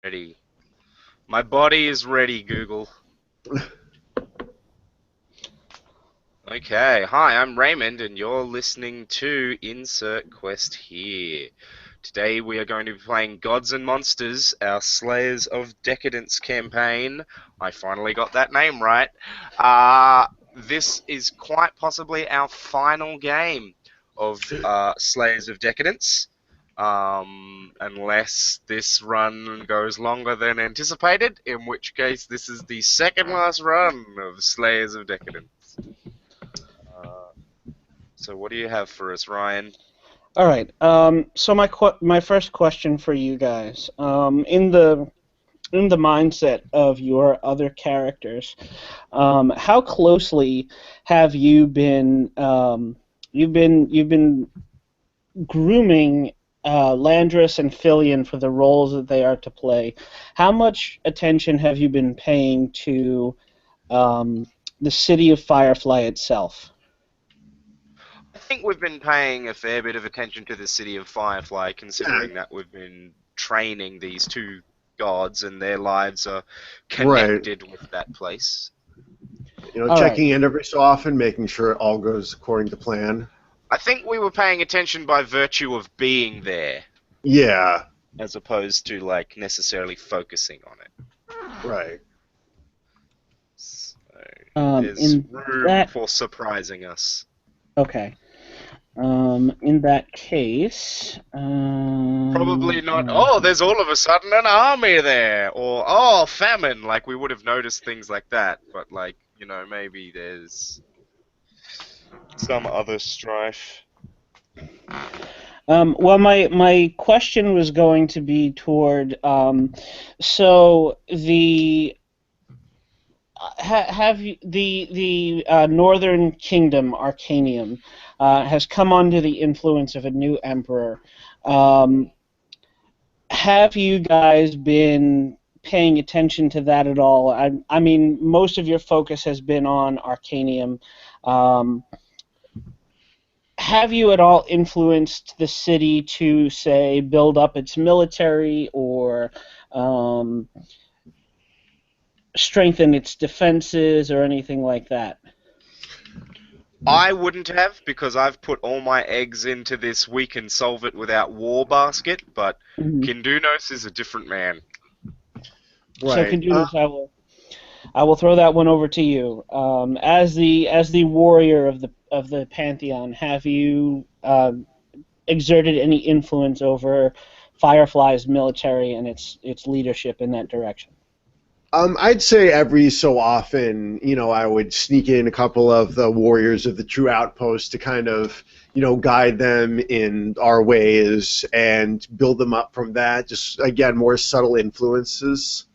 Ready. My body is ready, Google. Okay, hi, I'm Raymond, and you're listening to Insert Quest here. Today we are going to be playing Gods and Monsters, our Slayers of Decadence campaign. I finally got that name right. This is quite possibly our final game of Slayers of Decadence. Unless this run goes longer than anticipated, in which case this is the second last run of Slayers of Decadence. So what do you have for us, Ryan? All right. So my first question for you guys, in the mindset of your other characters, how closely have you've been grooming Landris and Filion for the roles that they are to play? How much attention have you been paying to um, the city of Firefly itself? I think we've been paying a fair bit of attention to the city of Firefly, Yeah, considering that we've been training these two gods and their lives are right. connected with that place. All right. Checking in every so often, making sure it all goes according to plan. I think we were paying attention by virtue of being there, Yeah, as opposed to like necessarily focusing on it. right. So there's In room that for surprising us. Okay. In that case, Probably not, oh, there's all of a sudden an army there, or, oh, famine, like we would have noticed things like that, but like, maybe there's some other strife. well, my question was going to be toward, so have you, the Northern Kingdom, Arcanium, has come under the influence of a new emperor. Um, have you guys been paying attention to that at all? I mean, most of your focus has been on Arcanium. Um, have you at all influenced the city to, say, build up its military or um, strengthen its defenses or anything like that? I wouldn't have, because I've put all my eggs into this we can solve it without war basket, but Mhm. Kindunos is a different man. So, Right. Kandunus, I will throw that one over to you. As the warrior of the pantheon, have you exerted any influence over Firefly's military and its leadership in that direction? I'd say every so often, I would sneak in a couple of the warriors of the True Outpost to kind of, guide them in our ways and build them up from that. Just again, more subtle influences.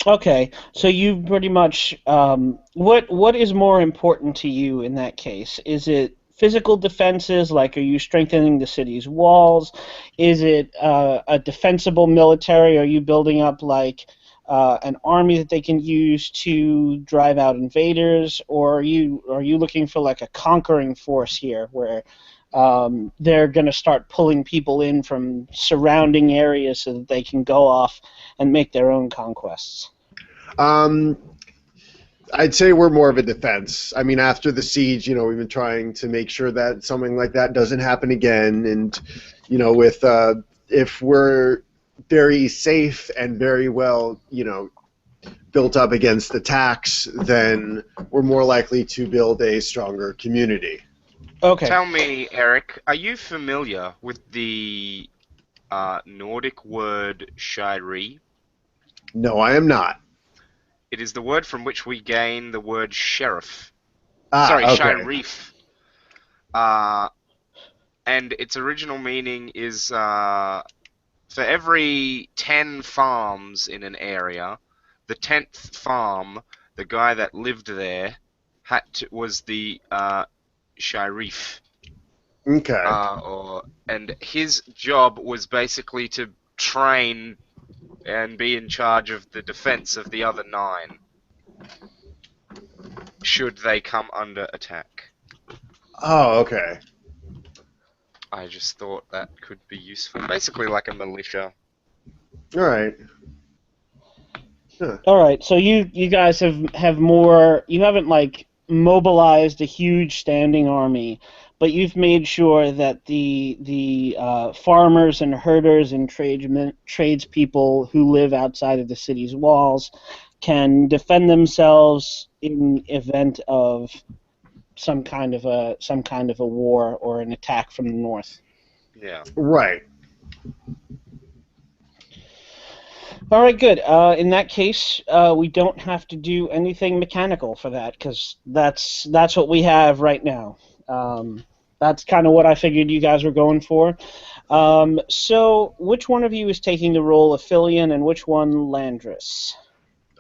Okay, so you pretty much what is more important to you in that case? Is it physical defenses, like are you strengthening the city's walls? Is it a defensible military? Are you building up like an army that they can use to drive out invaders, or are you looking for like a conquering force here, where they're going to start pulling people in from surrounding areas so that they can go off and make their own conquests? Um, I'd say we're more of a defense. I mean, after the siege, we've been trying to make sure that something like that doesn't happen again. And, with if we're very safe and very well, built up against attacks, then we're more likely to build a stronger community. Okay. Tell me, Eric, are you familiar with the Nordic word shiri? No, I am not. It is the word from which we gain the word sheriff. Sorry, Ah, okay. shirif. Uh, and its original meaning is for every 10 farms in an area, the 10th farm, the guy that lived there was the shirif. Okay. And his job was basically to train and be in charge of the defense of the other 9, should they come under attack. Oh, okay. I just thought that could be useful. Basically like a militia. All right. Huh. All right, so you guys have more. You haven't like mobilized a huge standing army, but you've made sure that the farmers and herders and tradespeople who live outside of the city's walls can defend themselves in event of some kind of a war or an attack from the north. Yeah. Right. All right, good. In that case, we don't have to do anything mechanical for that because that's what we have right now. That's kind of what I figured you guys were going for. So, which one of you is taking the role of Filion and which one Landris?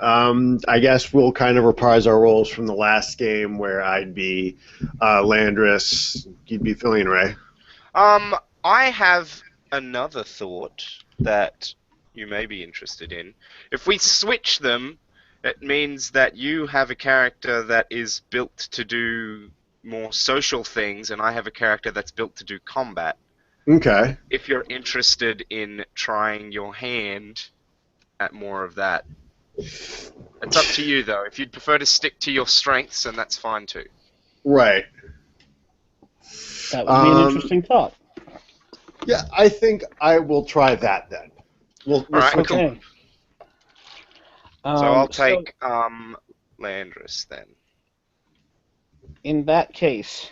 I guess we'll kind of reprise our roles from the last game where I'd be Landris, you'd be Fillion Ray. Um, I have another thought that you may be interested in. If we switch them, it means that you have a character that is built to do more social things, and I have a character that's built to do combat. Okay. If you're interested in trying your hand at more of that. It's up to you, though. If you'd prefer to stick to your strengths, then that's fine too. Right. That would be an interesting thought. Yeah, I think I will try that then. We'll All right, switch cool. Okay. So I'll So take Landris then. in that case,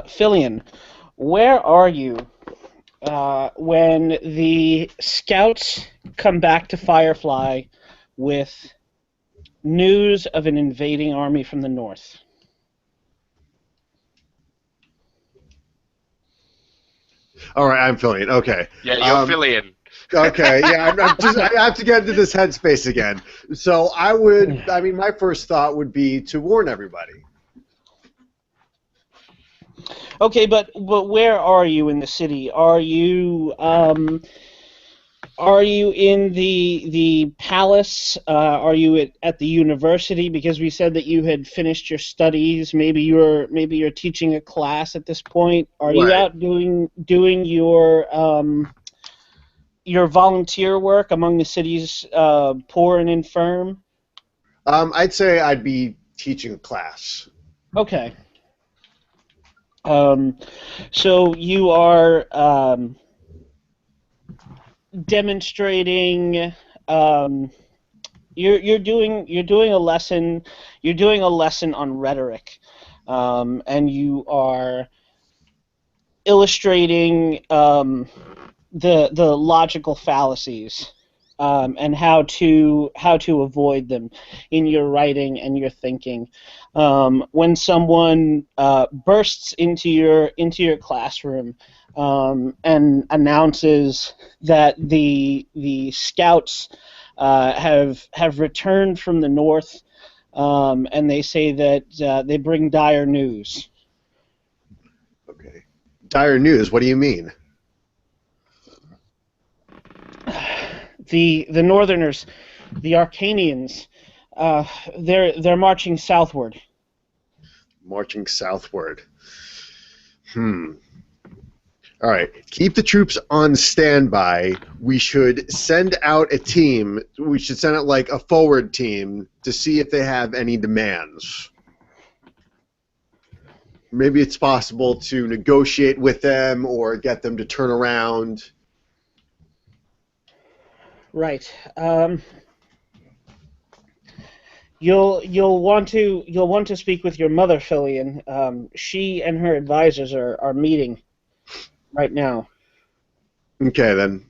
Filion, where are you when the scouts come back to Firefly with news of an invading army from the north? All right, I'm Fillion. Okay. Yeah, you're Filion. Okay, yeah, I have to get into this headspace again. So my first thought would be to warn everybody. Okay, but where are you in the city? Are you in the palace? Are you at the university? Because we said that you had finished your studies. Maybe you're teaching a class at this point. Are you Right. out doing your volunteer work among the city's poor and infirm? I'd say I'd be teaching a class. Okay. So you are demonstrating. You're doing a lesson on rhetoric, and you are illustrating the logical fallacies, and how to avoid them in your writing and your thinking. When someone bursts into your classroom and announces that the scouts have returned from the north, and they say that they bring dire news. Okay. Dire news. What do you mean? The Northerners, the Arcanians, they're marching southward. Marching southward. All right. Keep the troops on standby. We should send out a team. We should send out like a forward team to see if they have any demands. Maybe it's possible to negotiate with them or get them to turn around. Right. You'll want to speak with your mother, Filion. She and her advisors are meeting right now. Okay, then.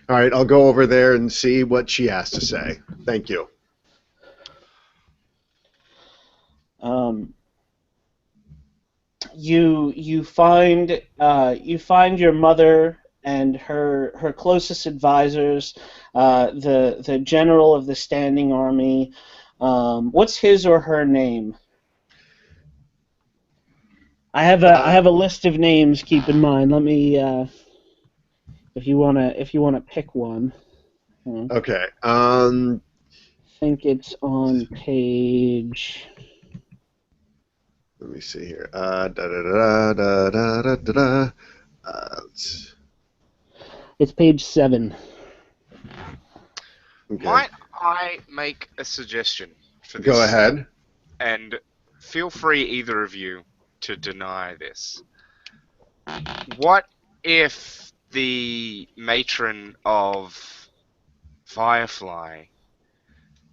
All right, I'll go over there and see what she has to say. Thank you. You find your mother and her closest advisors, the general of the standing army. What's his or her name? I have a list of names. Keep in mind. Let me if you wanna pick one. Okay. I think it's on page. Let me see here. Da da da da da da da da. It's page 7. Okay. Might I make a suggestion for this Go scene? ahead. And feel free, either of you, to deny this. What if the matron of Firefly,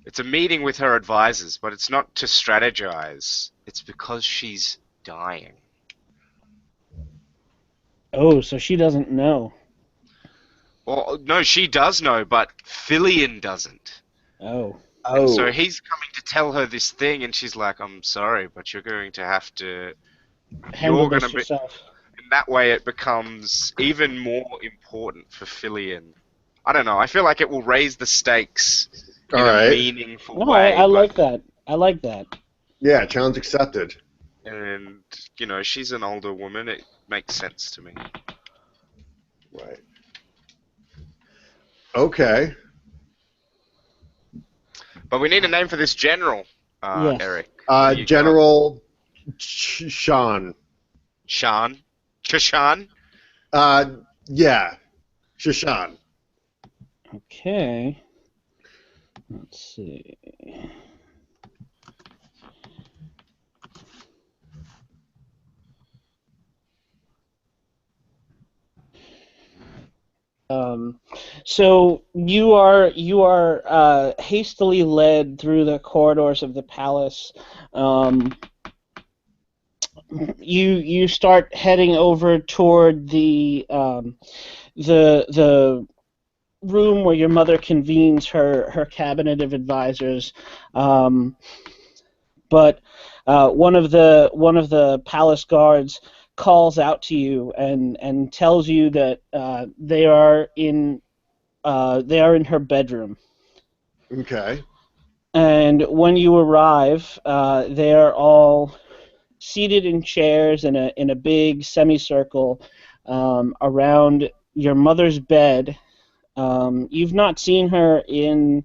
it's a meeting with her advisors, but it's not to strategize, it's because she's dying. Oh, so she doesn't know. Or, no, she does know, but Fillion doesn't. Oh. And so Oh. he's coming to tell her this thing, and she's like, I'm sorry, but you're going to have to, Handle you're going to this be, yourself. and that way it becomes even more important for Fillion. I don't know, I feel like it will raise the stakes All in a right. meaningful No, I way, but, like that. I like that. Yeah, challenge accepted. and, you know, she's an older woman, it makes sense to me. Right. Okay. But we need a name for this general, Yes. Eric. What do you got? General Sean. Shan? Chashan? Yeah, Shashan. Okay. Let's see. So you are hastily led through the corridors of the palace. Um, you start heading over toward the room where your mother convenes her cabinet of advisors. Um, but one of the palace guards calls out to you and tells you that they are in her bedroom. Okay. And when you arrive, they are all seated in chairs in a big semicircle around your mother's bed. You've not seen her in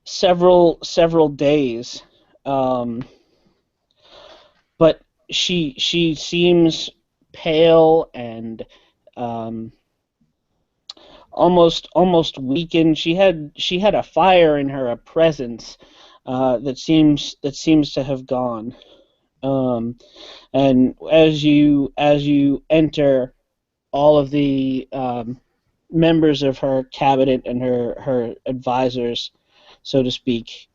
several days, um, but she seems pale and um, almost weakened. She had a fire in her, a presence that seems to have gone. Um, and as you enter, all of the members of her cabinet and her advisors, so to speak,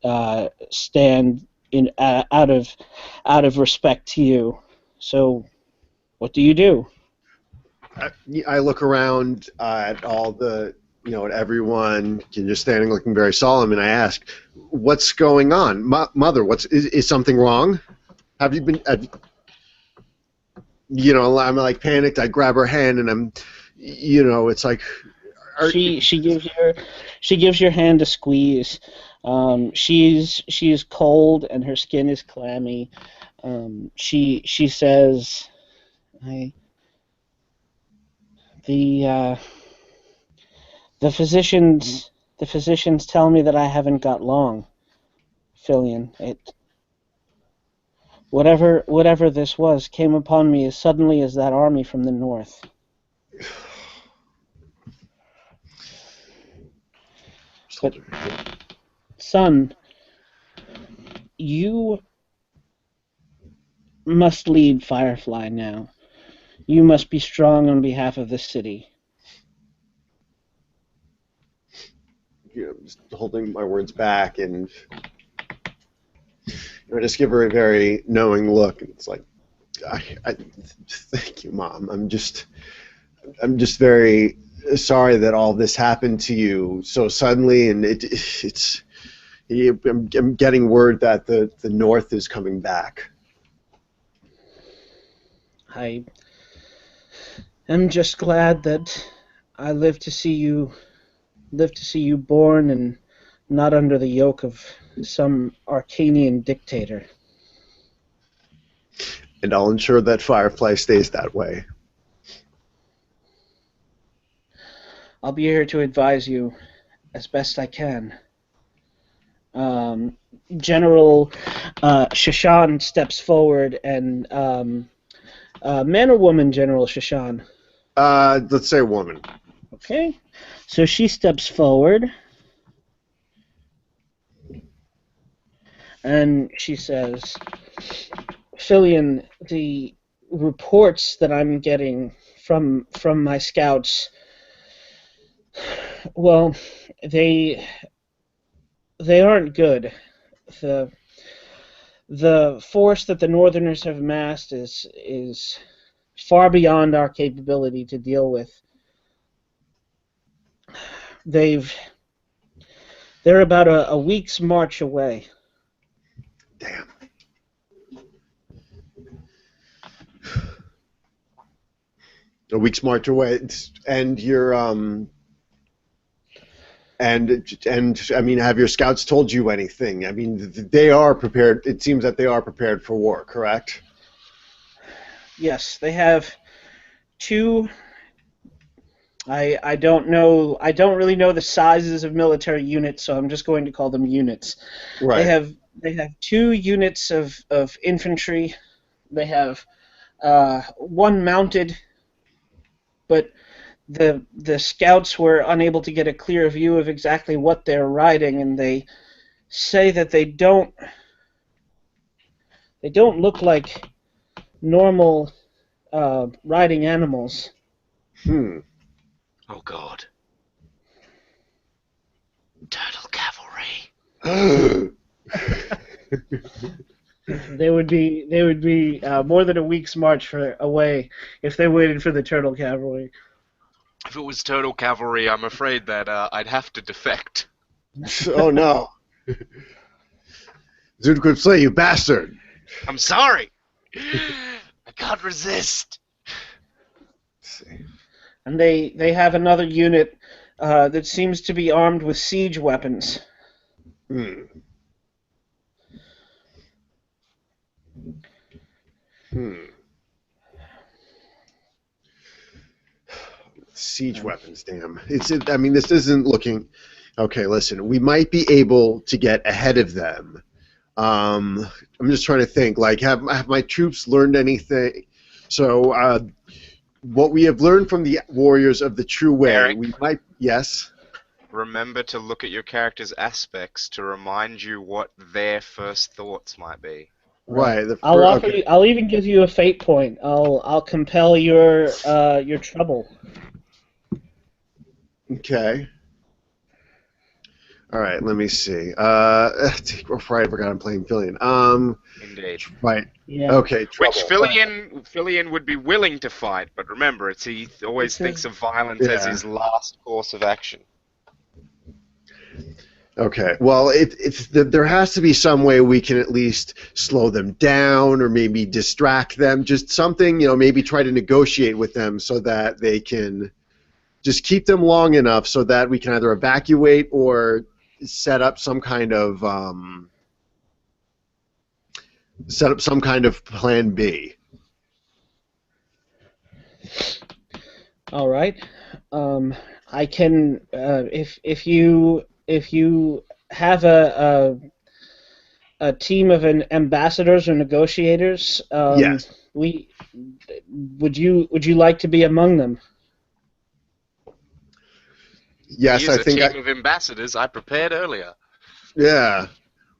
stand in out of respect to you. So, what do you do? I look around at all at everyone, just standing looking very solemn, and I ask, "What's going on, Mother? Is something wrong? Have you been? I'm like panicked. I grab her hand, and it's like, are, She gives your hand a squeeze. She's cold and her skin is clammy. She says, "I the the physicians tell me that I haven't got long, Fillion. Whatever this was came upon me as suddenly as that army from the north." But son, you must lead Firefly now. You must be strong on behalf of the city. just holding my words back, and I just give her a very knowing look, and it's like, I thank you, Mom. I'm just very sorry that all this happened to you so suddenly, and I'm getting word that the North is coming back. I am just glad that I lived to see you born and not under the yoke of some Arcanian dictator. And I'll ensure that Firefly stays that way. I'll be here to advise you as best I can. Um, General Shashan steps forward and man or woman, General Shashan? Let's say a woman. Okay. So she steps forward and she says, Fillion, the reports that I'm getting from my scouts, well, they aren't good. The the force that the Northerners have amassed is far beyond our capability to deal with. They're about a week's march away. Damn. A week's march away, and you're and I mean, have your scouts told you anything? I mean, they are prepared. It seems that they are prepared for war, correct? Yes, they have two. I don't know. I don't really know the sizes of military units, so I'm just going to call them units. They Right. have two units of infantry. They have one mounted, but the scouts were unable to get a clear view of exactly what they're riding, and they say that they don't look like normal riding animals. Hmm. Oh God. Turtle cavalry. They would be more than a week's march away if they waited for the turtle cavalry. If it was turtle cavalry, I'm afraid that I'd have to defect. Oh no. Zudquip Slay, you bastard! I'm sorry. I can't resist. Let's see. And they have another unit that seems to be armed with siege weapons. Hmm. Hmm. Siege weapons, damn. I mean, this isn't looking. Okay, listen. We might be able to get ahead of them. I'm just trying to think. Like, have my troops learned anything? So, what we have learned from the warriors of the true way, Eric. we might. Yes. Remember to look at your character's aspects to remind you what their first thoughts might be. Right. I'll offer Okay. you. I'll even give you a fate point. I'll compel your trouble. Okay. All right. Let me see. Right. I forgot I'm playing Fillion. Indeed. Right. Yeah. Okay. Trouble. Which Fillion would be willing to fight, but remember, he always thinks of violence as Yeah. his last course of action. Okay. Well, there has to be some way we can at least slow them down or maybe distract them. Just something, maybe try to negotiate with them so that they can just keep them long enough so that we can either evacuate or set up some kind of plan B. All right. I can if you have a team of ambassadors or negotiators. Yes. We would you like to be among them? Yes, Here's I a think team of ambassadors I prepared earlier. yeah.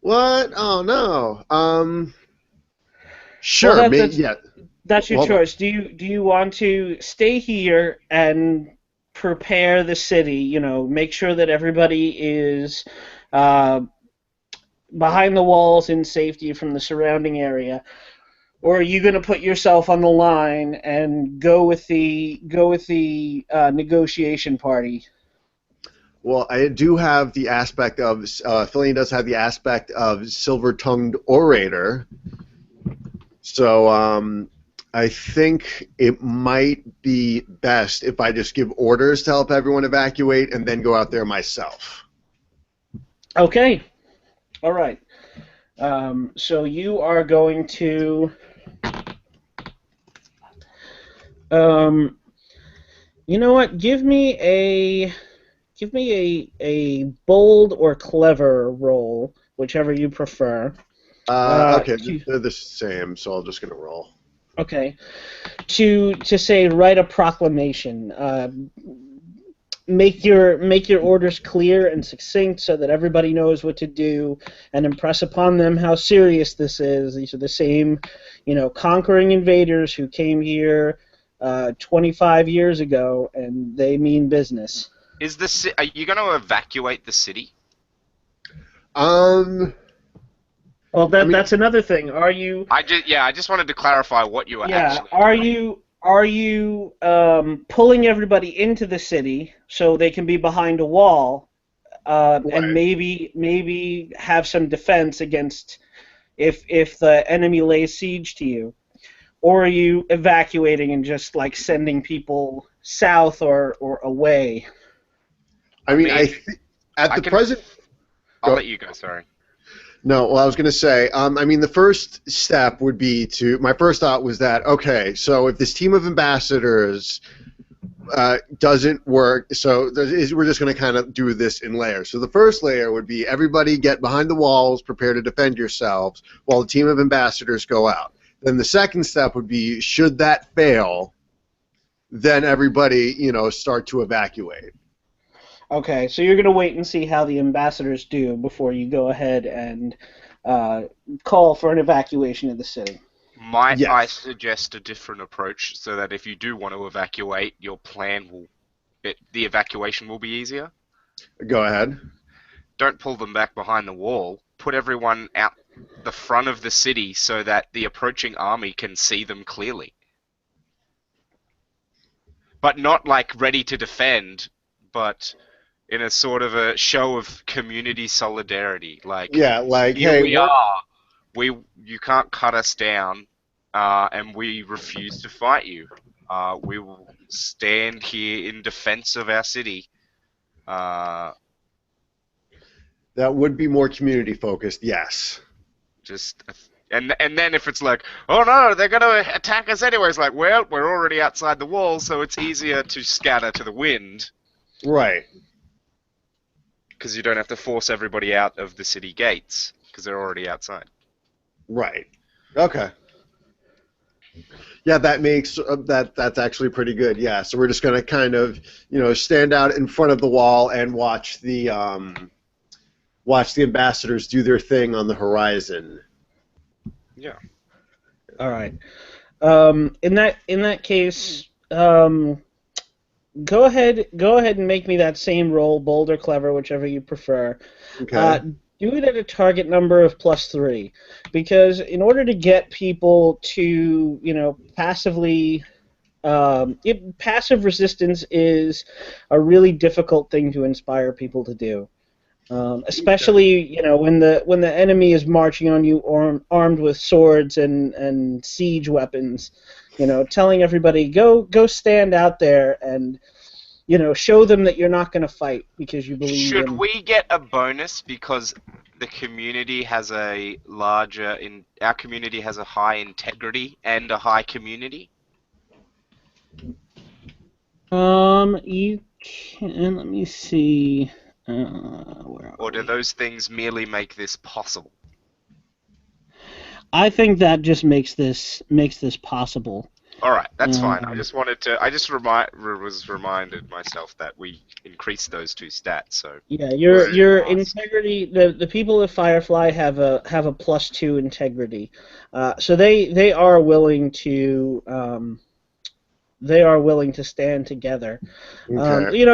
What? Oh no. Well, Sure. Yeah. that's your Hold on. choice. Do you want to stay here and prepare the city? Make sure that everybody is uh, behind the walls in safety from the surrounding area, or are you going to put yourself on the line and go with the negotiation party? Well, I do have the aspect of Fillion does have the aspect of silver-tongued orator, so I think it might be best if I just give orders to help everyone evacuate and then go out there myself. Okay. All right. So you are going to. You know what? Give me a bold or clever roll, whichever you prefer. Okay, To they're the same, so I'm just gonna roll. Okay. To say write a proclamation. Make your orders clear and succinct so that everybody knows what to do, and impress upon them how serious this is. These are the same, conquering invaders who came here 25 years ago, and they mean business. Are you going to evacuate the city? Um, Well, I mean, that's another thing. Are you? I just wanted to clarify what you were Yeah. actually Are doing. you? Are you pulling everybody into the city so they can be behind a wall, and right. maybe have some defense against if the enemy lays siege to you, or are you evacuating and just like sending people south or away? I I mean, mean, at I the can. present. I'll Go. let you go. Sorry. No, well, I was going to say, I mean, the first step would be my first thought was that, okay, so if this team of ambassadors doesn't work, so we're just going to kind of do this in layers. So the first layer would be everybody get behind the walls, prepare to defend yourselves, while the team of ambassadors go out. Then the second step would be, should that fail, then everybody, start to evacuate. Okay, so you're gonna wait and see how the ambassadors do before you go ahead and uh, call for an evacuation of the city. Might I Yes. suggest a different approach so that if you do want to evacuate, the evacuation will be easier? Go ahead. Don't pull them back behind the wall. Put everyone out the front of the city so that the approaching army can see them clearly. But not like ready to defend, but in a sort of a show of community solidarity. Like, Yeah, like, here hey, we are. You can't cut us down, and we refuse to fight you. We will stand here in defense of our city. Uh, that would be more community focused, yes. just and then if it's like, oh no, they're gonna attack us anyways. Like, well, we're already outside the wall, so it's easier to scatter to the wind Right, because you don't have to force everybody out of the city gates because they're already outside. right. Okay. Yeah, that makes that's actually pretty good. Yeah, so we're just gonna kind of stand out in front of the wall and watch the ambassadors do their thing on the horizon. Yeah. All right. In that case, go ahead and make me that same roll, bold or clever, whichever you prefer. Okay. Uh, do it at a target number of +3, because in order to get people to passively, passive resistance is a really difficult thing to inspire people to do. Okay. Especially when the enemy is marching on you armed with swords and siege weapons, telling everybody go stand out there and show them that you're not going to fight because you believe Should in. we get a bonus because our community has a high integrity and a high community? You can let me see. Where Or are do we? those things merely make this possible? I think that just makes this possible. Alright, that's fine. Um, I just was reminded myself that we increased those two stats, so Yeah, I was your Right. just your gonna ask. integrity. The people of Firefly have a +2 integrity, so they are willing to stand together. Okay. Well, You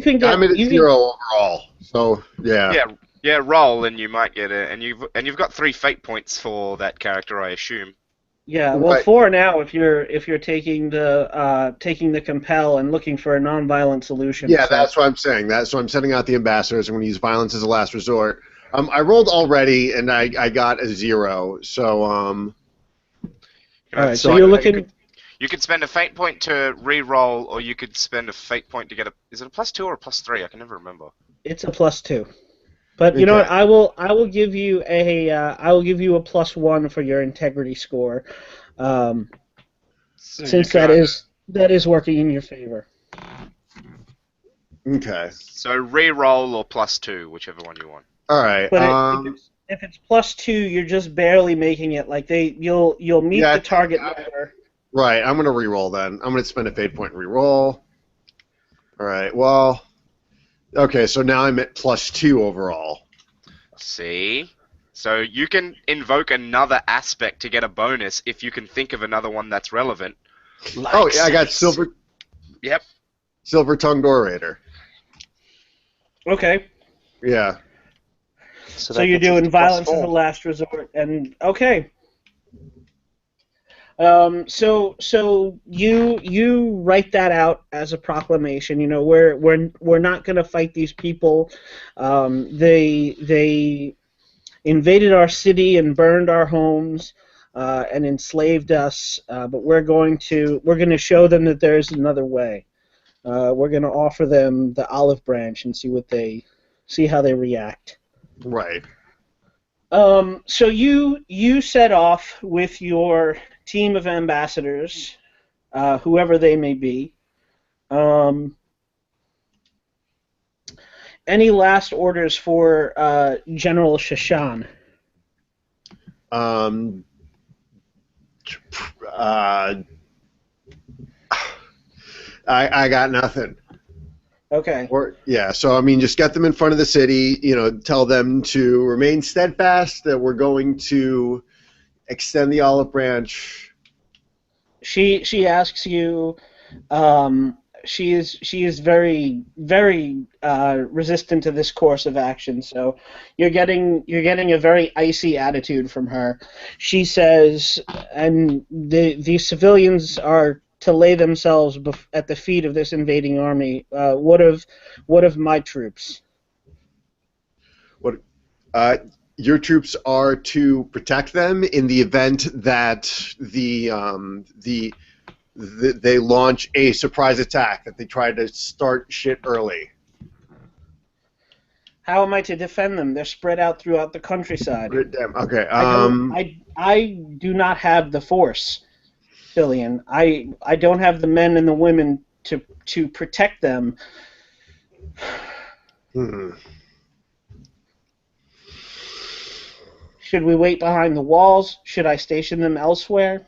can I'm get at a you can 0 overall, so yeah. Yeah, yeah, roll and you might get it, and you've got 3 fate points for that character, I assume. yeah, well, Right. 4 now if you're taking the compel and looking for a non-violent solution. Yeah, So that's what I'm saying. That's so I'm setting out the ambassadors. I'm going to use violence as a last resort. I rolled already, and I got a 0. So You all know, right, so so you're you looking. could spend a fate point to re-roll, or you could spend a fate point to get a. Is it a +2 or a +3? I can never remember. It's a +2. But you know what? okay. I will give you a +1 for your integrity score, um, So you since could that either. is working in your favor. Okay. So re-roll or +2, whichever one you want. All right. But if it's +2, you're just barely making it. Like you'll meet Yeah, I the think target number. Right, I'm going to reroll then. I'm going to spend a fate point and reroll. All right, well, okay, so now I'm at +2 overall. See? So you can invoke another aspect to get a bonus if you can think of another one that's relevant. Oh, Like yeah, I got say, Yep. silver tongued orator. Okay. Yeah. So So that you're gets us doing to violence as a +4. last resort, and okay. So you write that out as a proclamation. You know, we're not going to fight these people. They invaded our city and burned our homes and enslaved us. But we're going to show them that there's another way. We're going to offer them the olive branch and see how they react. Right. So you set off with your team of ambassadors, whoever they may be. Um, any last orders for General Shashan? Um, uh, I got nothing. Okay. Or yeah, so I mean, just get them in front of the city. You know, tell them to remain steadfast. That we're going to extend the olive branch. She asks you. Um, she is very resistant to this course of action. So you're getting a very icy attitude from her. She says, and the civilians are to lay themselves at the feet of this invading army. What of my troops? What? Uh, your troops are to protect them in the event that they launch a surprise attack. That they try to start shit early. How am I to defend them? They're spread out throughout the countryside. Damn. Okay. I do not have the force, Fillion. I don't have the men and the women to protect them. Hmm. Should we wait behind the walls? Should I station them elsewhere?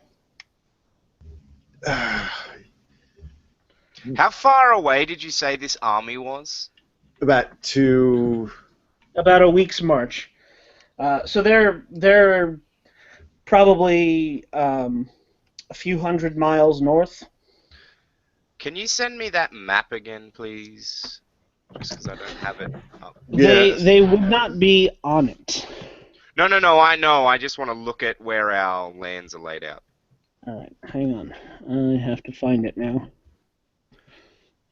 How far away did you say this army was? About two. About a week's march. So they're probably a few hundred miles north. Can you send me that map again, please? Just because I don't have it up. They Yes. they would not be on it. No, I know. I just want to look at where our lands are laid out. All right, hang on. I have to find it now.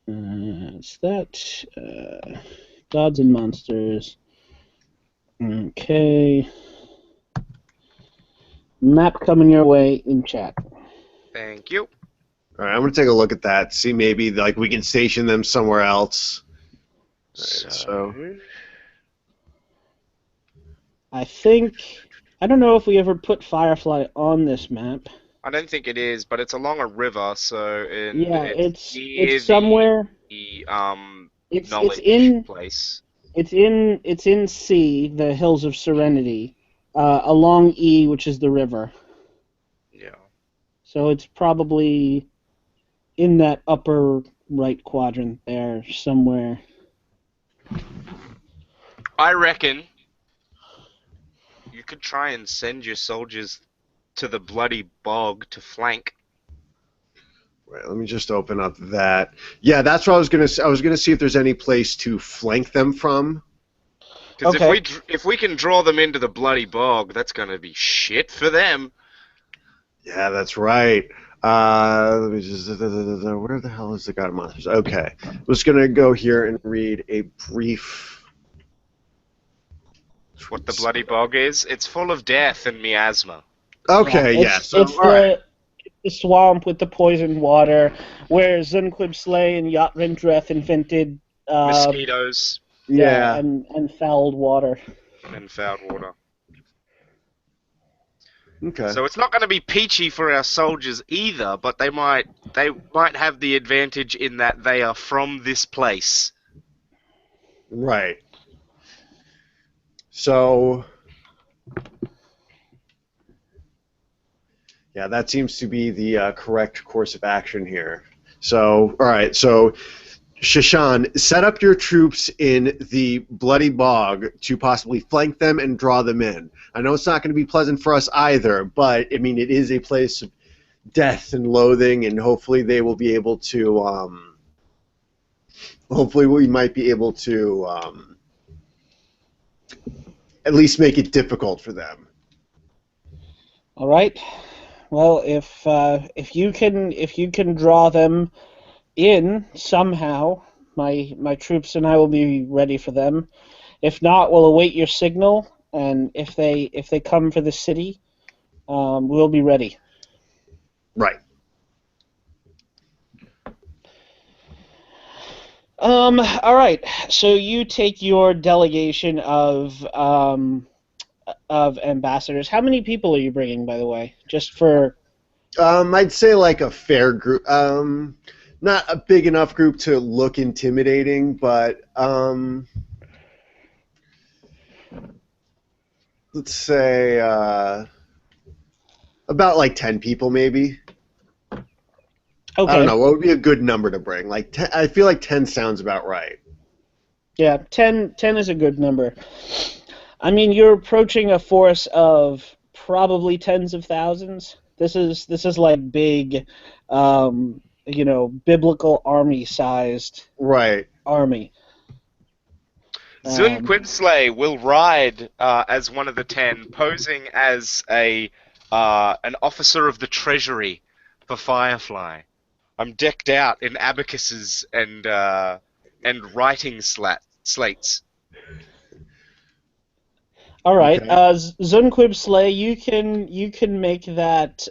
It's that Gods and Monsters. Okay. Map coming your way in chat. Thank you. All right, I'm gonna take a look at that. See, maybe like we can station them somewhere else. So I don't know if we ever put Firefly on this map. I don't think it is, but it's along a river, and Yeah, it's it's near somewhere. the It's knowledge in place. it's in C, the Hills of Serenity, along E, which is the river. Yeah. So it's probably in that upper right quadrant there somewhere. I reckon you could try and send your soldiers to the bloody bog to flank. right, let me just open up that. Yeah, that's what I was gonna. I was gonna see if there's any place to flank them from. Because Okay. if we can draw them into the bloody bog, that's gonna be shit for them. Yeah, that's right. Let me just. Where the hell is the God of Monsters? Okay, I was gonna go here and read a brief. What the bloody bog is? It's full of death and miasma. Yeah, Okay, yeah. it's So it's all right. the swamp with the poisoned water where Zunquib Slay and Yat Rindreth invented Mosquitoes yeah, Yeah. and fouled water. and foul water. Okay. So it's not going to be peachy for our soldiers either, but they might have the advantage in that they are from this place. Right. So Yeah, that seems to be the correct course of action here. So, all right, so Shashan, set up your troops in the Bloody Bog to possibly flank them and draw them in. I know it's not going to be pleasant for us either, but I mean, it is a place of death and loathing, and hopefully they will be able to. Hopefully, we might be able to at least make it difficult for them. All right. Well, if you can draw them in somehow, my troops and I will be ready for them. If not, we'll await your signal, and if they come for the city, we'll be ready. Right. All right. So you take your delegation of ambassadors. How many people are you bringing, by the way? Just for I'd say like a fair group. Not a big enough group to look intimidating, but let's say about like 10 people, maybe. I don't okay. know. What would be a good number to bring? Like 10, I feel like 10 sounds about right. Yeah, 10 is a good number. I mean, you're approaching a force of probably tens of thousands. This is like big, biblical army-sized Right. army. Zun Um, Quibsley will ride as one of the 10, posing as an officer of the treasury for Firefly. I'm decked out in abacuses and writing slates. all right, Okay. Zunquib Slay, you can make that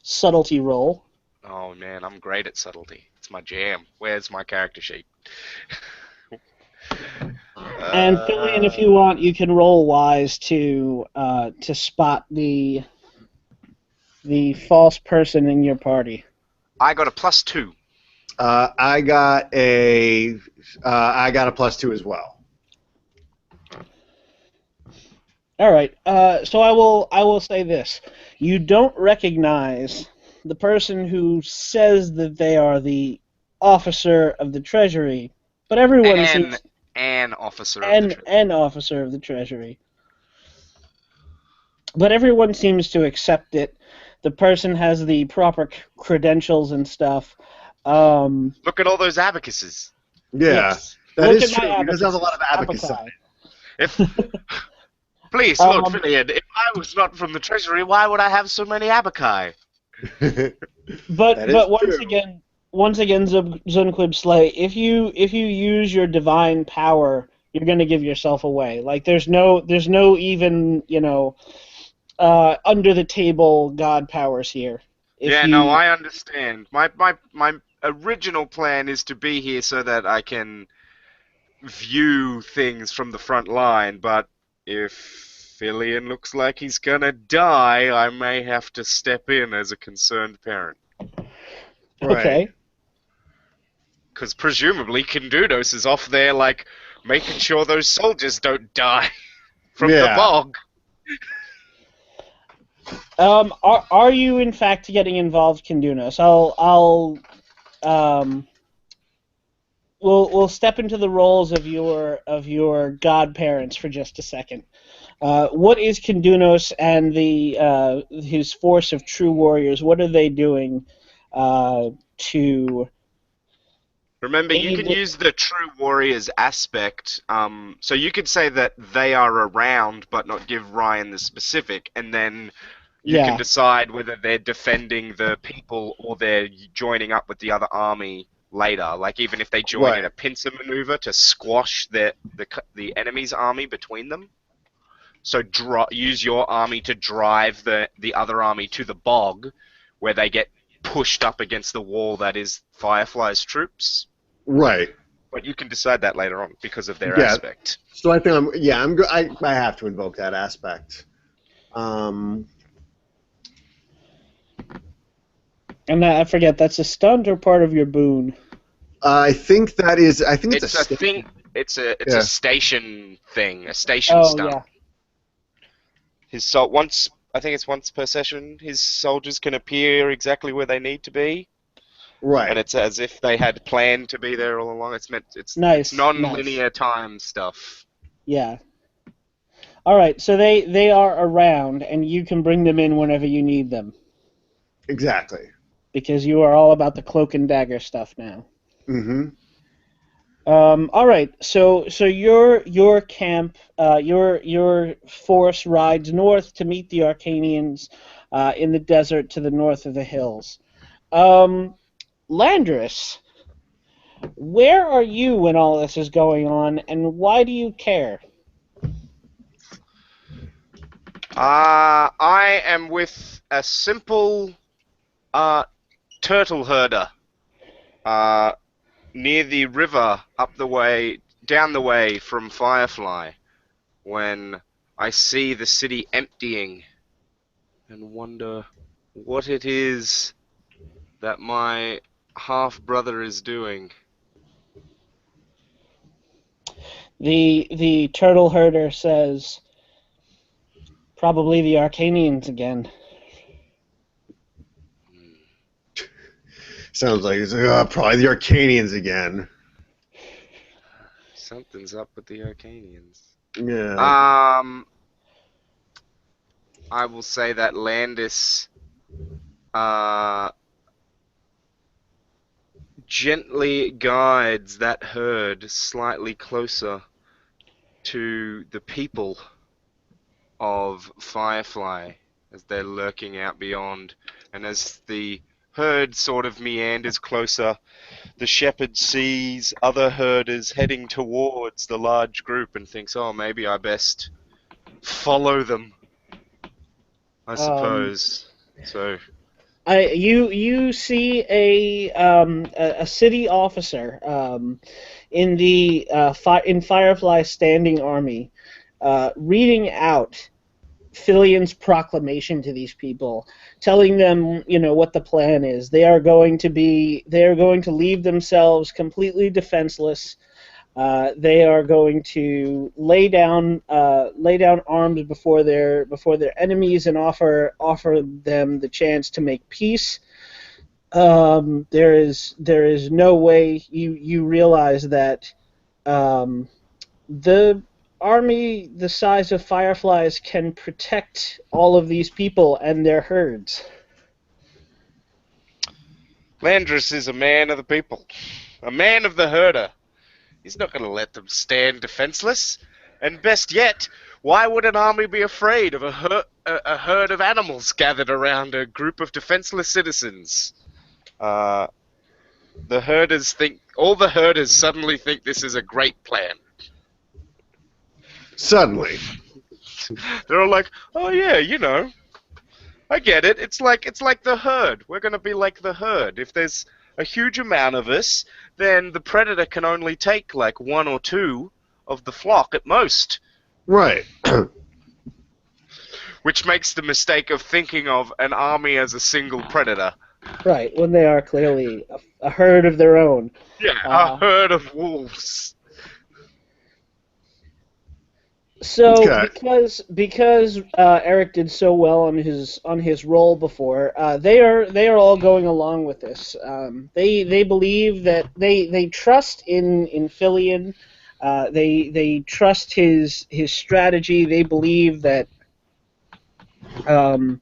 subtlety roll, Oh man, I'm great at subtlety. It's my jam. Where's my character sheet? and Fillion, if you want, you can roll wise to spot the false person in your party. I got a +2. I got a +2 as well. All right. So I will say this: you don't recognize the person who says that they are the officer of the Treasury, but everyone And seems an officer of the treasury. an officer of the Treasury, but everyone seems to accept it. The person has the proper credentials and stuff. Look at all those abacuses. Yeah, Yes. that Look is at my true. He does have a lot of abacus. abacus. If Please, Lord Um, Fillion, if I was not from the treasury, why would I have so many abaci? That is but once true. again, Zunquib Slay, if you use your divine power, you're going to give yourself away. Like there's no even under the table god powers here. If Yeah, no, you I understand. My original plan is to be here so that I can view things from the front line, but if Fillion looks like he's gonna die, I may have to step in as a concerned parent. Right. okay, Because presumably Kindudos is off there, like, making sure those soldiers don't die from the Yeah. bog. are you in fact getting involved, Kindunos? Um we'll step into the roles of your godparents for just a second. What is Kindunos and the his force of true warriors? What are they doing to Remember, you can aid? use the true warriors aspect. So you could say that they are around, but not give Ryan the specific, and then you can Yeah, decide whether they're defending the people or they're joining up with the other army later. Like even if they join in Right. a pincer maneuver to squash the enemy's army between them. So use your army to drive the other army to the bog, where they get pushed up against the wall that is Firefly's troops. Right. But you can decide that later on because of their Yeah. aspect. So I think I have to invoke that aspect. Um, and I forget, that's a stunt or part of your boon. I think that is. I think it's It's a a stick. thing. It's a Yeah. station thing, a station Oh stunt. yeah, His so once I think it's once per session, his soldiers can appear exactly where they need to be, and Right. it's as if they had planned to be there all along. It's Nice, nice. non-linear time stuff. Yeah. All right, so they are around, and you can bring them in whenever you need them Exactly. because you are all about the cloak and dagger stuff now. Mm-hmm. All right, so your camp, your force rides north to meet the Arcanians in the desert to the north of the hills. Um, Landris, where are you when all this is going on, and why do you care? I am with a simple uh, turtle herder uh, near the river down the way from Firefly, when I see the city emptying and wonder what it is that my half brother is doing. The turtle herder says, probably the Arcanians again. Sounds like it's probably the Arcanians again. Something's up with the Arcanians. Yeah. Um, I will say that Landis uh, gently guides that herd slightly closer to the people of Firefly as they're lurking out beyond. And as the herd sort of meanders closer, the shepherd sees other herders heading towards the large group and thinks, oh, maybe I best follow them, I Um, suppose. So, you see a city officer in the in Firefly's standing army reading out Fillion's proclamation to these people, telling them, what the plan is. They are going to leave themselves completely defenseless. They are going to lay down arms before their enemies and offer them the chance to make peace. There is no way you realize that the army the size of Fireflies can protect all of these people and their herds. Landris is a man of the people, a man of the herder. He's not going to let them stand defenseless. And best yet, why would an army be afraid of a herd of animals gathered around a group of defenseless citizens? Uh, all the herders suddenly think this is a great plan. Suddenly. They're all like, oh yeah, I get it. It's like the herd. We're going to be like the herd. If there's a huge amount of us, then the predator can only take like one or two of the flock at most, Right. which makes the mistake of thinking of an army as a single predator. Right, when they are clearly a herd of their own. Yeah, a herd of wolves. So Okay. because Eric did so well on his role before, they are all going along with this. They believe that they trust in Filion. They trust his strategy. They believe that um,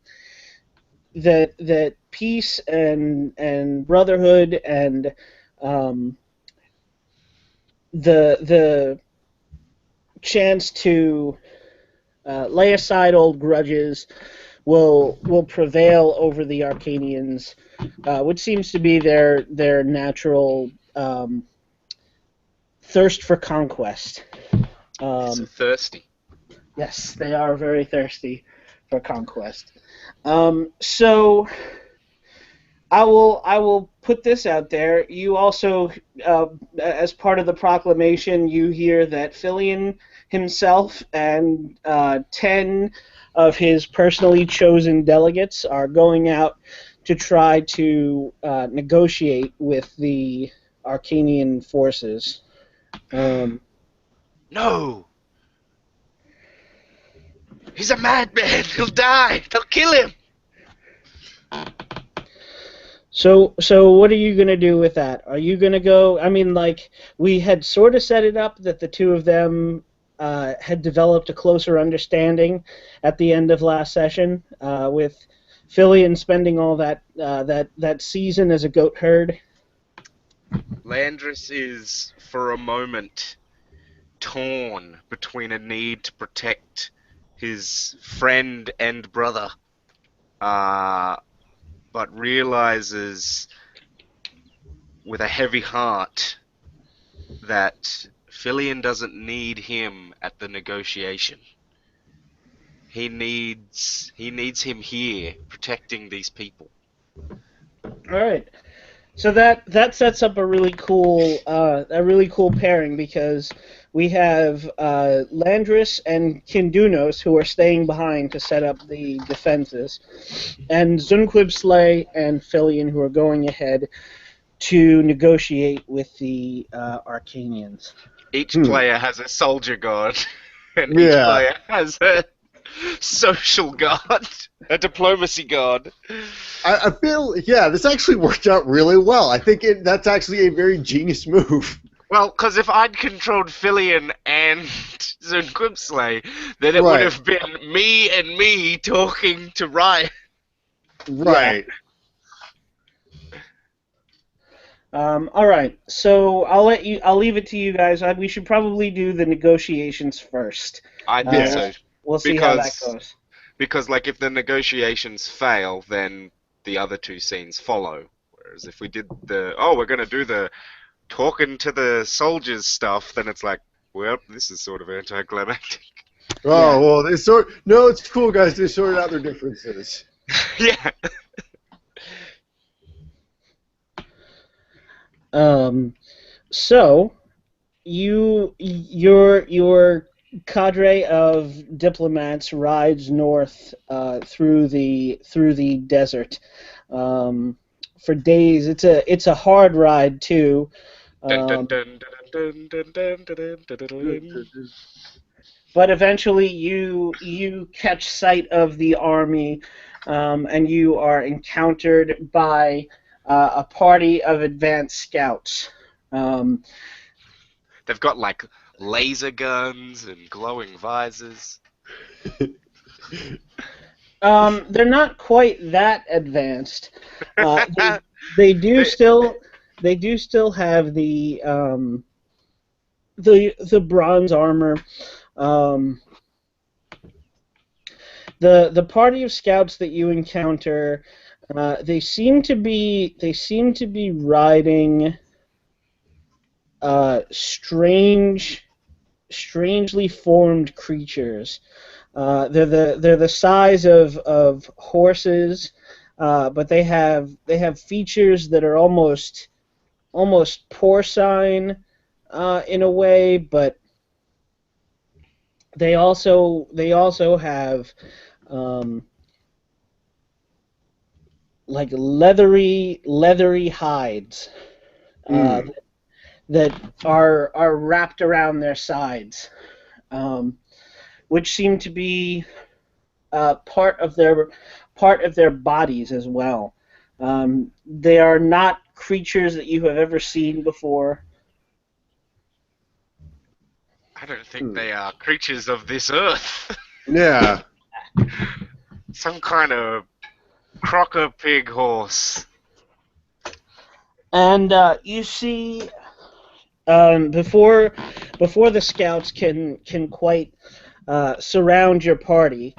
that peace and brotherhood and um, the chance to lay aside old grudges will prevail over the Arcanians, which seems to be their natural thirst for conquest. So thirsty. Yes, they are very thirsty for conquest. So I will put this out there. You also, as part of the proclamation, you hear that Filion himself and 10 of his personally chosen delegates are going out to try to negotiate with the Arcanian forces. Um, No. He's a madman. He'll die. They'll kill him. So what are you gonna do with that? Are you gonna go? I mean, like we had sort of set it up that the two of them had developed a closer understanding at the end of last session, with Fillion spending all that season as a goat herd. Landris is, for a moment, torn between a need to protect his friend and brother, uh, but realizes with a heavy heart that Fillion doesn't need him at the negotiation. He needs him here protecting these people. All right. So that sets up a really cool pairing because we have Landris and Kindunos who are staying behind to set up the defenses, and Zunquib and Fillion who are going ahead to negotiate with the Arcanians. Each player has a soldier god, and each Yeah. player has a social god, a diplomacy god. I feel, yeah, this actually worked out really well. I think that's actually a very genius move. Well, because if I'd controlled Fillion and Zunquibsley, then it would Right. have been me and me talking to Ryan. Right. All right, so I'll leave it to you guys. We should probably do the negotiations first. I think so. We'll see how that goes. Because, like, if the negotiations fail, then the other two scenes follow. Whereas if we did we're going to do the talking to the soldiers stuff, then it's like, well, this is sort of anticlimactic. Oh, well, no, it's cool, guys. They sorted out their differences. Yeah. So your cadre of diplomats rides north through the desert for days. It's a hard ride too. But eventually you catch sight of the army, and you are encountered by a party of advanced scouts. They've got, like, laser guns and glowing visors. They're not quite that advanced. They do still have the bronze armor. The party of scouts that you encounter, they seem to be riding strangely formed creatures. They're the size of horses, but they have features that are almost porcine in a way, but they also have like leathery hides that are wrapped around their sides, which seem to be part of their bodies as well. They are not creatures that you have ever seen before. I don't think they are creatures of this earth. Yeah. Some kind of crocker pig horse. And you see, before the scouts can quite surround your party,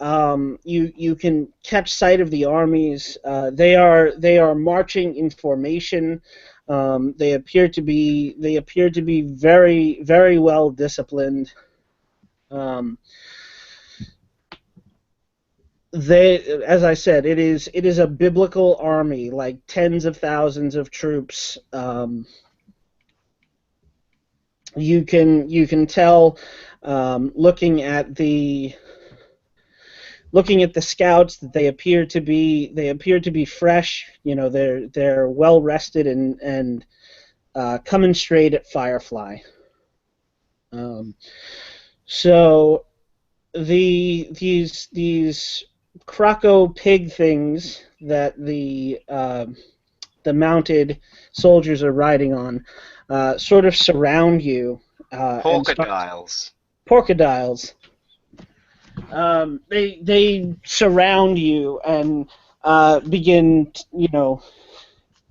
you can catch sight of the armies. They are marching in formation. They appear to be very, very well disciplined. As I said, it is a biblical army, like tens of thousands of troops. You can tell, looking at the scouts, that they appear to be fresh. You know, they're well rested and coming straight at Firefly. So these croco pig things that the mounted soldiers are riding on sort of surround you and start Porkadiles. porcodiles. They surround you and begin,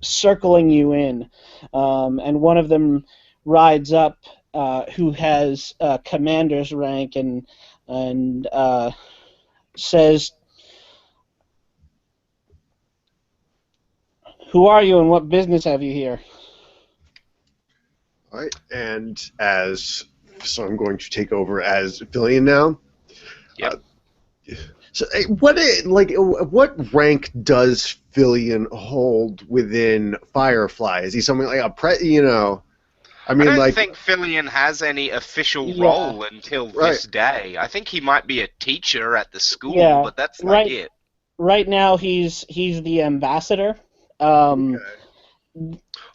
circling you in, and one of them rides up, who has commander's rank, and says, "Who are you, and what business have you here?" All right, and so I'm going to take over as Villian now. Yep. So, what rank does Villian hold within Firefly? Is he something like I I mean, don't like, think Fillion has any official Yeah, role until right, this day. I think he might be a teacher at the school, yeah. but that's like Right, it. right now he's the ambassador. Um, okay,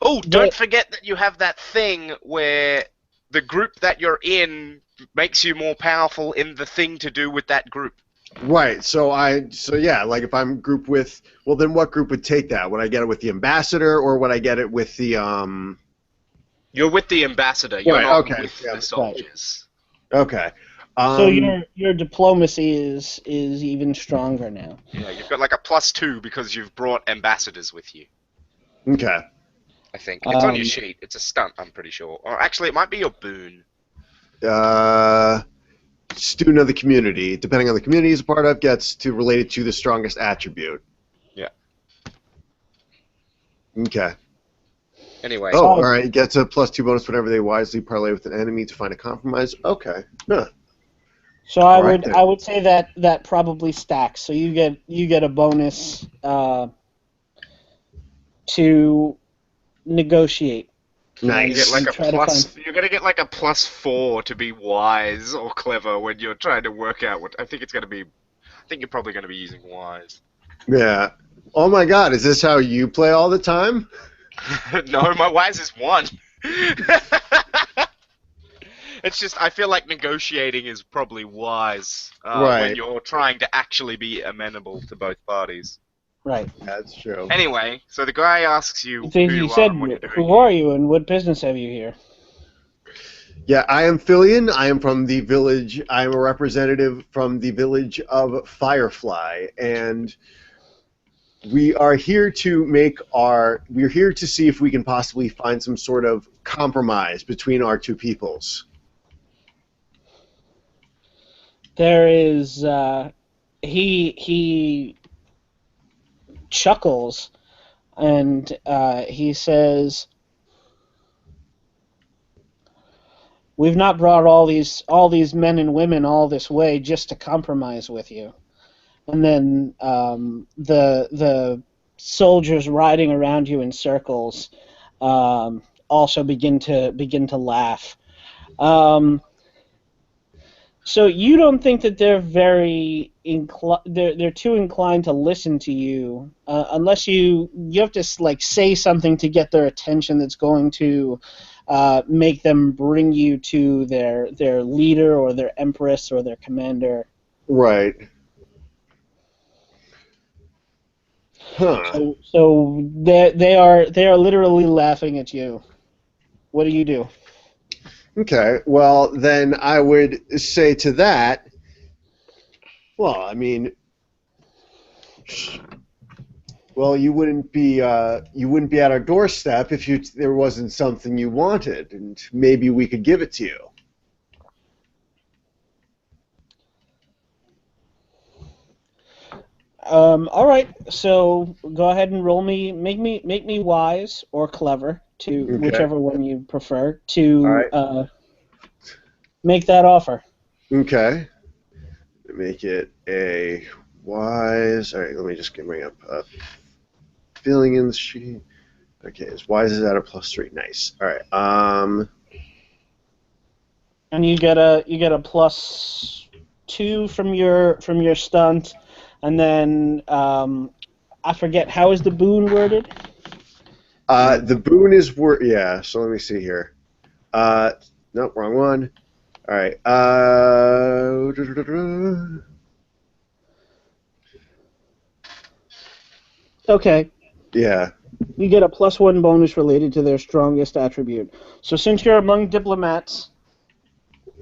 Oh, don't the forget that you have that thing where the group that you're in makes you more powerful in the thing to do with that group. right. So yeah, like if I'm grouped with, well, then what group would take that? Would I get it with the ambassador, or would I get it with the You're with the ambassador, you're Right. not Okay. with Yeah. the right. soldiers. Okay. So Um. your diplomacy is even stronger now. Yeah, you've got like a +2 because you've brought ambassadors with you. Okay. I think. It's on your Um, sheet. It's a stunt, I'm pretty sure. Or actually, it might be your boon. Uh. Student of the community, depending on the community he's a part of, gets to relate it to the strongest attribute. Yeah. Okay. Anyway, Oh, all so right. Gets a +2 bonus whenever they wisely parlay with an enemy to find a compromise. Okay. Huh. so I All right would then. I would say that probably stacks. So you get a bonus to negotiate. you get Nice. like And a try to find. plus. You're gonna get like a +4 to be wise or clever when you're trying to work out what. I think it's gonna be. I think you're probably gonna be using wise. Yeah. Oh my God, is this how you play all the time? No, my wise is 1. It's just I feel like negotiating is probably wise when Right. you're trying to actually be amenable to both parties. Right. That's true. Anyway, so the guy asks you who He you are said, and what you're doing "Who here. are you, and what business have you here?" Yeah, I am Fillion. I am from the village. I am a representative from the village of Firefly, and we're here to see if we can possibly find some sort of compromise between our two peoples. There is. He chuckles, and he says, "We've not brought all these men and women all this way just to compromise with you." And then the soldiers riding around you in circles also begin to laugh. Um, so you don't think that they're they're too inclined to listen to you unless you have to like say something to get their attention that's going to make them bring you to their leader or their empress or their commander. Right. Huh. So they are literally laughing at you. What do you do? Okay. Well, then I would say to that, well, I mean, well, you wouldn't be at our doorstep if there wasn't something you wanted, and maybe we could give it to you. All right. So go ahead and roll me, make me wise or clever to Okay. whichever one you prefer All to right. make that offer. Okay. Make it a wise. All right. Let me just bring up feeling in the sheet. Okay. As wise is at a +3. Nice. All right. And you get a +2 from your stunt, and then I forget how is the boon worded. The boon is worth. Yeah. So let me see here. Nope. Wrong one. All right. Okay. Yeah. You get a +1 bonus related to their strongest attribute. So since you're among diplomats,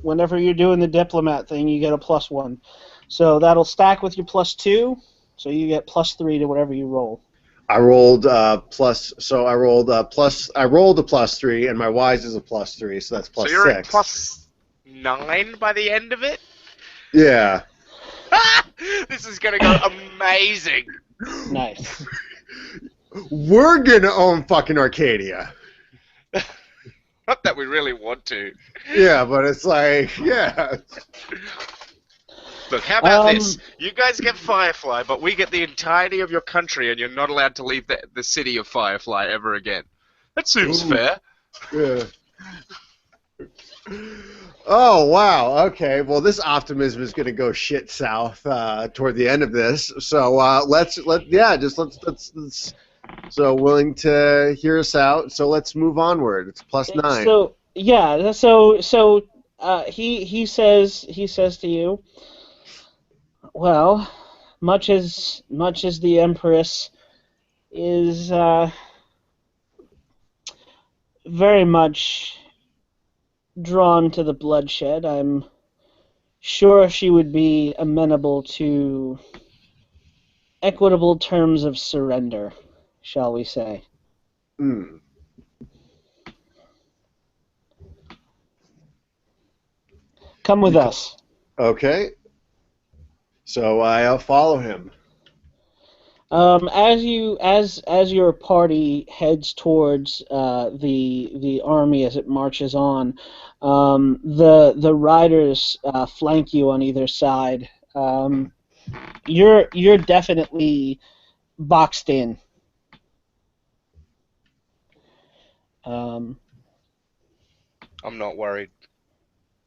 whenever you're doing the diplomat thing, you get a +1. So that'll stack with your +2, so you get +3 to whatever you roll. I rolled plus. So I rolled plus. I rolled a +3, and my wise is a +3, so that's So you're at +6. +9 by the end of it? Yeah. This is gonna go amazing. Nice. We're gonna own fucking Arcadia. Not that we really want to. Yeah, but it's like, yeah. Look, how about this? You guys get Firefly, but we get the entirety of your country, and you're not allowed to leave the city of Firefly ever again. That seems Ooh. fair. Yeah. Oh wow. Okay. Well, this optimism is going to go shit south toward the end of this. So let's. So willing to hear us out. So let's move onward. It's +9. So yeah. He says to you, well, much as the Empress is very much drawn to the bloodshed, I'm sure she would be amenable to equitable terms of surrender, shall we say. Hmm. Come with us. Okay. So I'll follow him. As your party heads towards the army as it marches on, the riders flank you on either side. You're definitely boxed in. I'm not worried.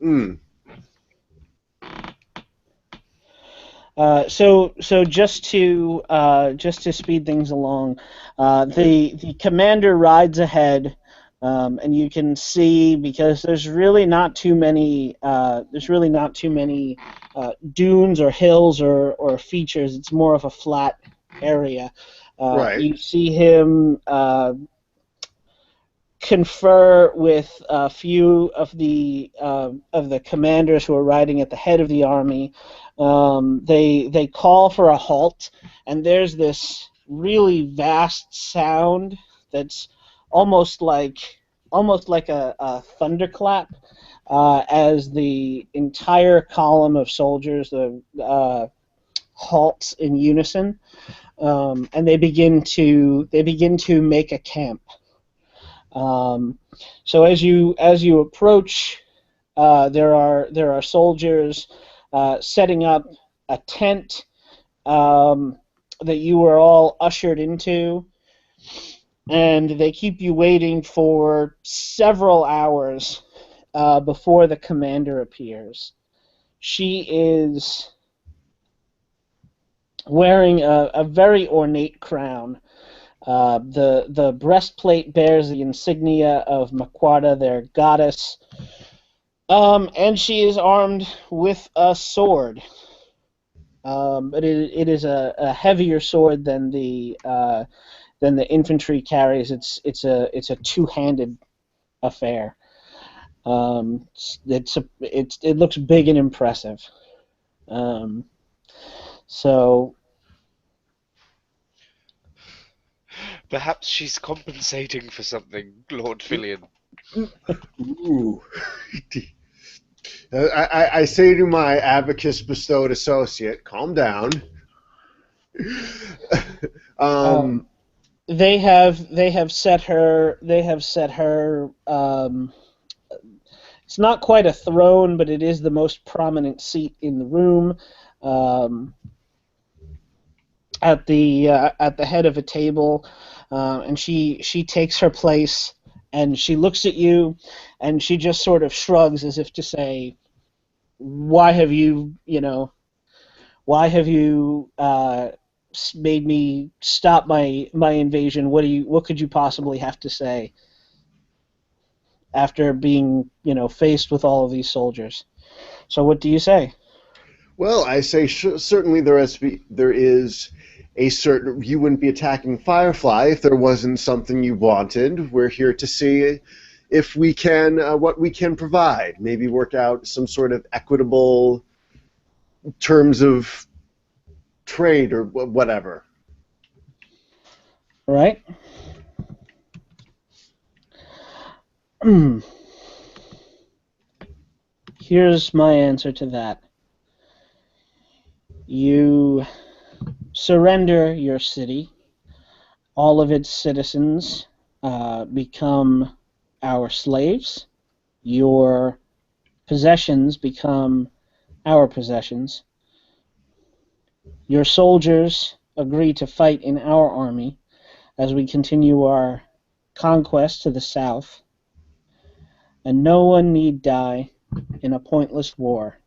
Hmm. So just to speed things along, the commander rides ahead, and you can see, because there's really not too many dunes or hills or features. It's more of a flat area. Right. You see him confer with a few of the commanders who are riding at the head of the army. They call for a halt, and there's this really vast sound that's almost like a thunderclap, as the entire column of soldiers halts in unison, and they begin to make a camp. So as you approach, there are soldiers setting up a tent that you are all ushered into, and they keep you waiting for several hours before the commander appears. She is wearing a very ornate crown. The breastplate bears the insignia of Maquata, their goddess, and she is armed with a sword. But it is a heavier sword than the infantry carries. It's a two-handed affair. It looks big and impressive. So Perhaps she's compensating for something, Lord Fillion. Ooh. I say to my abacus bestowed associate, calm down. um, they have set her. It's not quite a throne, but it is the most prominent seat in the room. At the head of a table, and she takes her place, and she looks at you, and she just sort of shrugs as if to say, "Why have you made me stop my invasion? What could you possibly have to say?" after being, faced with all of these soldiers. So what do you say? Well, I say certainly there is a certain. You wouldn't be attacking Firefly if there wasn't something you wanted. We're here to see if we can what we can provide. Maybe work out some sort of equitable terms of trade or whatever. All right. Here's my answer to that. You surrender your city. All of its citizens become our slaves. Your possessions become our possessions. Your soldiers agree to fight in our army as we continue our conquest to the south, and no one need die in a pointless war.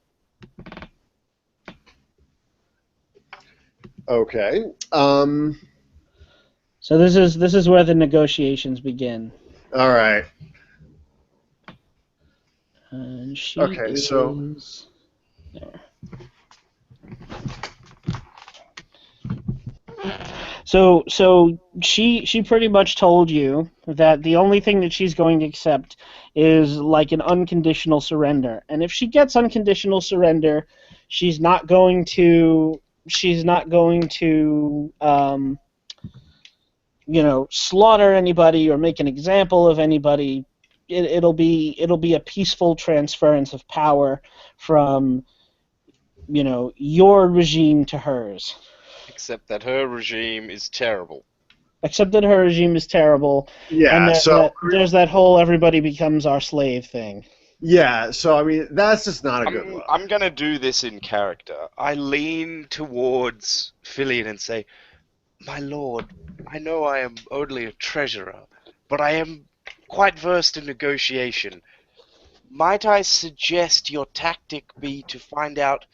Okay. So this is where the negotiations begin. All right. And she Okay. So. is there. So she pretty much told you that the only thing that she's going to accept is like an unconditional surrender. And if she gets unconditional surrender, she's not going to slaughter anybody or make an example of anybody. It'll be a peaceful transference of power from your regime to hers. Except that her regime is terrible. Except that her regime is terrible, and Yeah. So. there's that whole everybody becomes our slave thing. Yeah. So I mean, that's just not a good look. I'm gonna do this in character. I lean towards Filion and say, "My lord, I know I am only a treasurer, but I am quite versed in negotiation. Might I suggest your tactic be to find out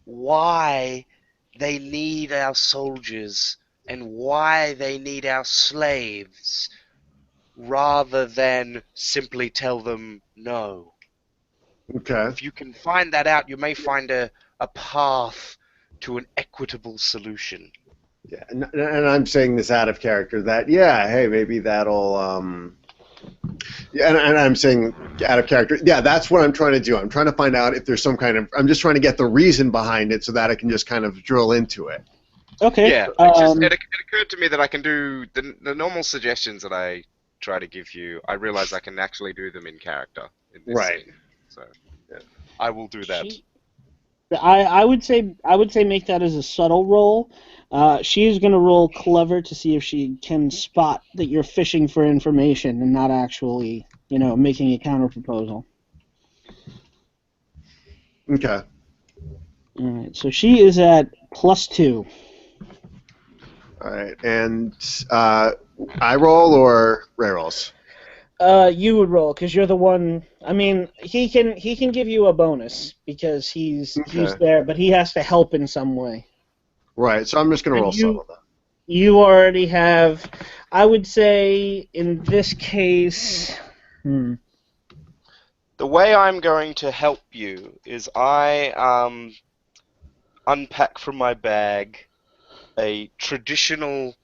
why they need our soldiers and why they need our slaves, rather than simply tell them no? Okay. If you can find that out, you may find a path to an equitable solution." Yeah, and I'm saying this out of character that hey, maybe that'll yeah, and I'm saying out of character, yeah, that's what I'm trying to do. I'm trying to find out if there's some kind of I'm just trying to get the reason behind it so that I can just kind of drill into it. Okay. Yeah, it occurred to me that I can do the normal suggestions that I try to give you. I realize I can actually do them in character in this Right. scene, so yeah, I will do that. I would say make that as a subtle roll. She is going to roll clever to see if she can spot that you're fishing for information and not actually, making a counter proposal. Okay. All right. So she is at +2. All right. And I roll or Ray rolls? You would roll because you're the one. I mean, he can give you a bonus because he's there, but he has to help in some way. Right. So I'm just going to roll you, subtle then. You already have. I would say in this case. The way I'm going to help you is I unpack from my bag a traditional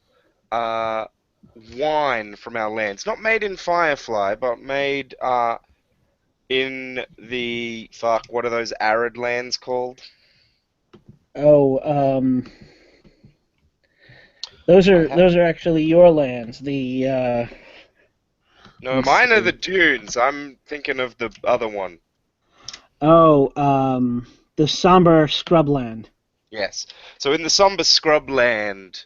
wine from our lands, not made in Firefly, but made in the what are those arid lands called? Oh, those are actually your lands. The No, mine are the dunes. I'm thinking of the other one. The somber scrubland. Yes. So in the somber scrubland,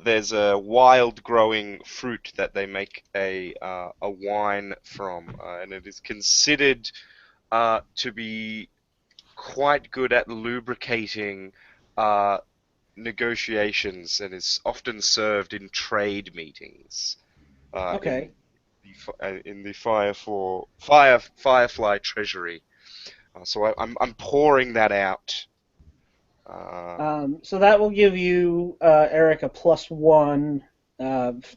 there's a wild growing fruit that they make a wine from, and it is considered to be quite good at lubricating negotiations, and is often served in trade meetings. Okay. In the Firefly treasury. So I'm pouring that out. So that will give you Eric a +1.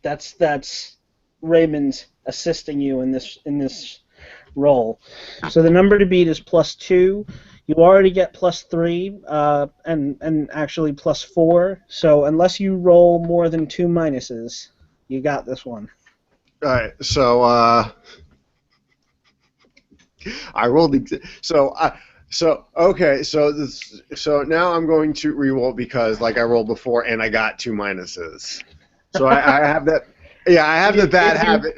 That's Raymond assisting you in this roll. So the number to beat is +2. You already get +3, and actually +4. So unless you roll more than 2 minuses, you got this one. All right, so I rolled so now I'm going to reroll because like I rolled before and I got 2 minuses. So I have that. Yeah, I have the bad habit.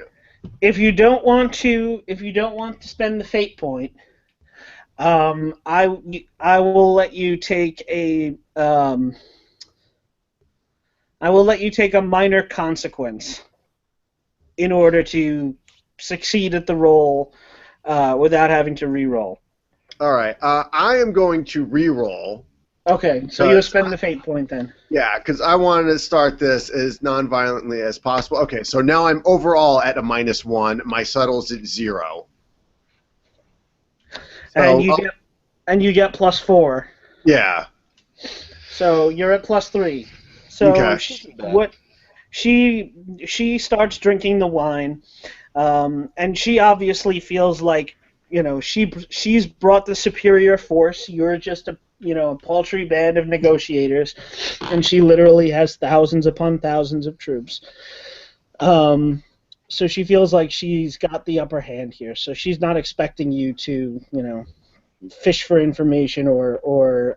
If you don't want to spend the fate point, I will let you take a minor consequence in order to succeed at the roll without having to re-roll. All right, I am going to reroll. Okay, so you'll spend the fate point then. Yeah, because I wanted to start this as non-violently as possible. Okay, so now I'm overall at a -1. My subtle's at 0. So, And you get +4. yeah. So you're at +3. So Okay. she starts drinking the wine, and she obviously feels like she's brought the superior force. You're just a paltry band of negotiators, and she literally has thousands upon thousands of troops. So she feels like she's got the upper hand here. So she's not expecting you to fish for information or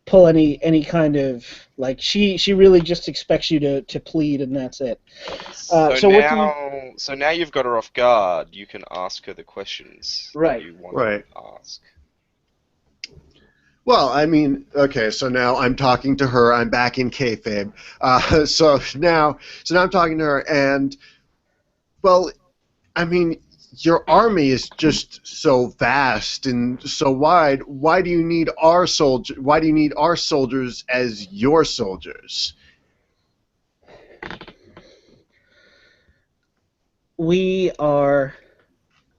pull any kind of like she really just expects you to plead, and that's it. So now you've got her off guard. You can ask her the questions Right. that you want Right. to ask. Well, I mean, okay, so now I'm talking to her. I'm back in kayfabe. So now I'm talking to her, and well, I mean, your army is just so vast and so wide. Why do you need our soldiers as your soldiers? We are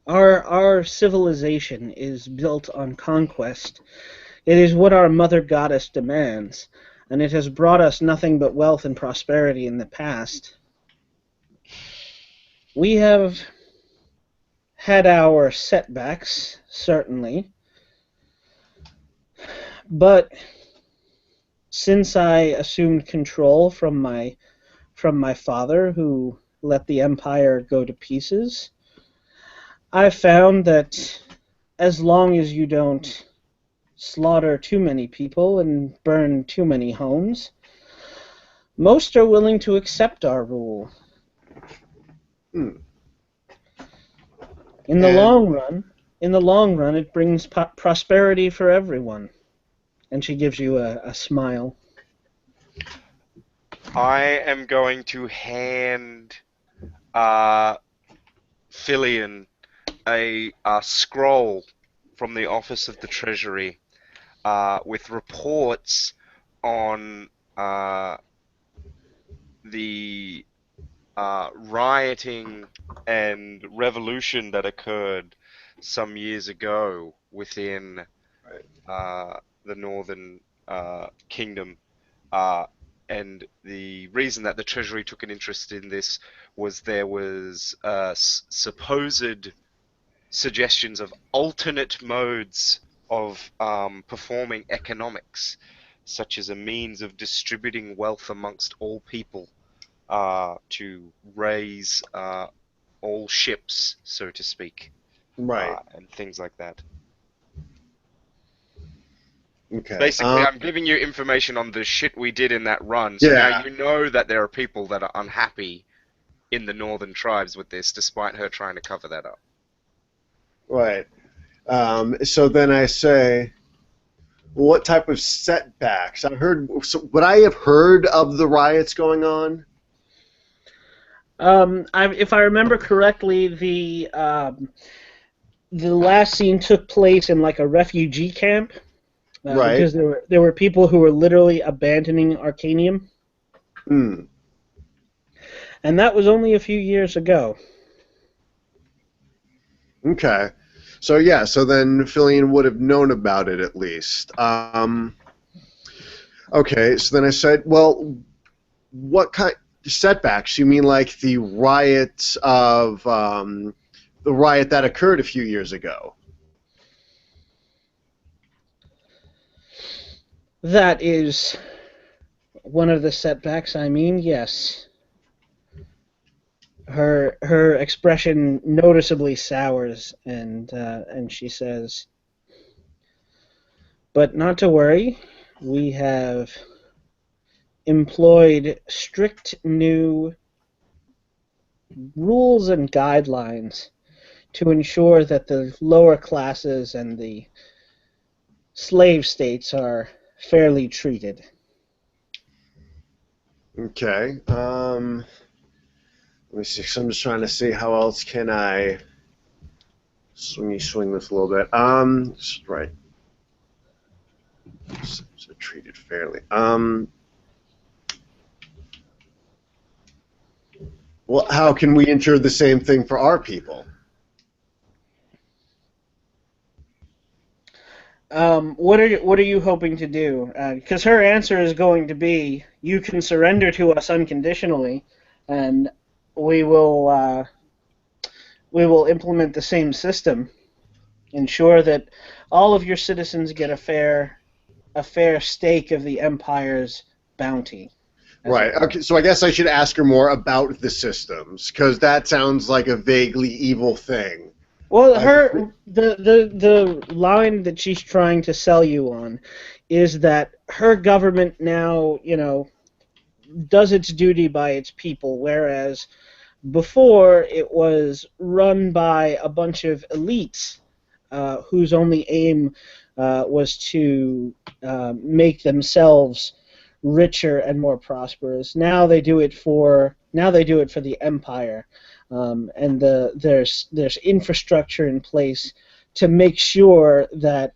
our civilization is built on conquest. It is what our mother goddess demands, and it has brought us nothing but wealth and prosperity in the past. We have had our setbacks, certainly, but since I assumed control from my father, who let the empire go to pieces, I found that as long as you don't slaughter too many people and burn too many homes, most are willing to accept our rule. Hmm. In the long run, it brings prosperity for everyone. And she gives you a smile. I am going to hand Fillion a scroll from the Office of the Treasury with reports on the rioting and revolution that occurred some years ago within the Northern Kingdom. And the reason that the Treasury took an interest in this was there was supposed suggestions of alternate modes of performing economics, such as a means of distributing wealth amongst all people to raise all ships, so to speak, Right. and things like that. Okay. Basically, I'm giving you information on the shit we did in that run, so now you know that there are people that are unhappy in the northern tribes with this, despite her trying to cover that up. Right. So then I say, what type of setbacks? Would I have heard of the riots going on? If I remember correctly, the last scene took place in like a refugee camp, Right. because there were people who were literally abandoning Arcanium, Hmm. and that was only a few years ago. Okay. So yeah, so then Fillion would have known about it at least. Okay, so then I said, well, what kind setbacks? You mean like the riots of the riot that occurred a few years ago. That is one of the setbacks. I mean, yes. Her expression noticeably sours, and she says, "But not to worry. We have employed strict new rules and guidelines to ensure that the lower classes and the slave states are fairly treated." Okay. Let me see. So I'm just trying to see how else can I swing this a little bit. Right. So treated fairly. Well, how can we ensure the same thing for our people? What are you hoping to do? Because her answer is going to be, "You can surrender to us unconditionally, and we will uh, we will implement the same system, ensure that all of your citizens get a fair stake of the empire's bounty." Right. Okay. So I guess I should ask her more about the systems, because that sounds like a vaguely evil thing. Well, Like, the line that she's trying to sell you on is that her government now, does its duty by its people, whereas before it was run by a bunch of elites whose only aim was to make themselves richer and more prosperous. Now they do it for the empire, and there's infrastructure in place to make sure that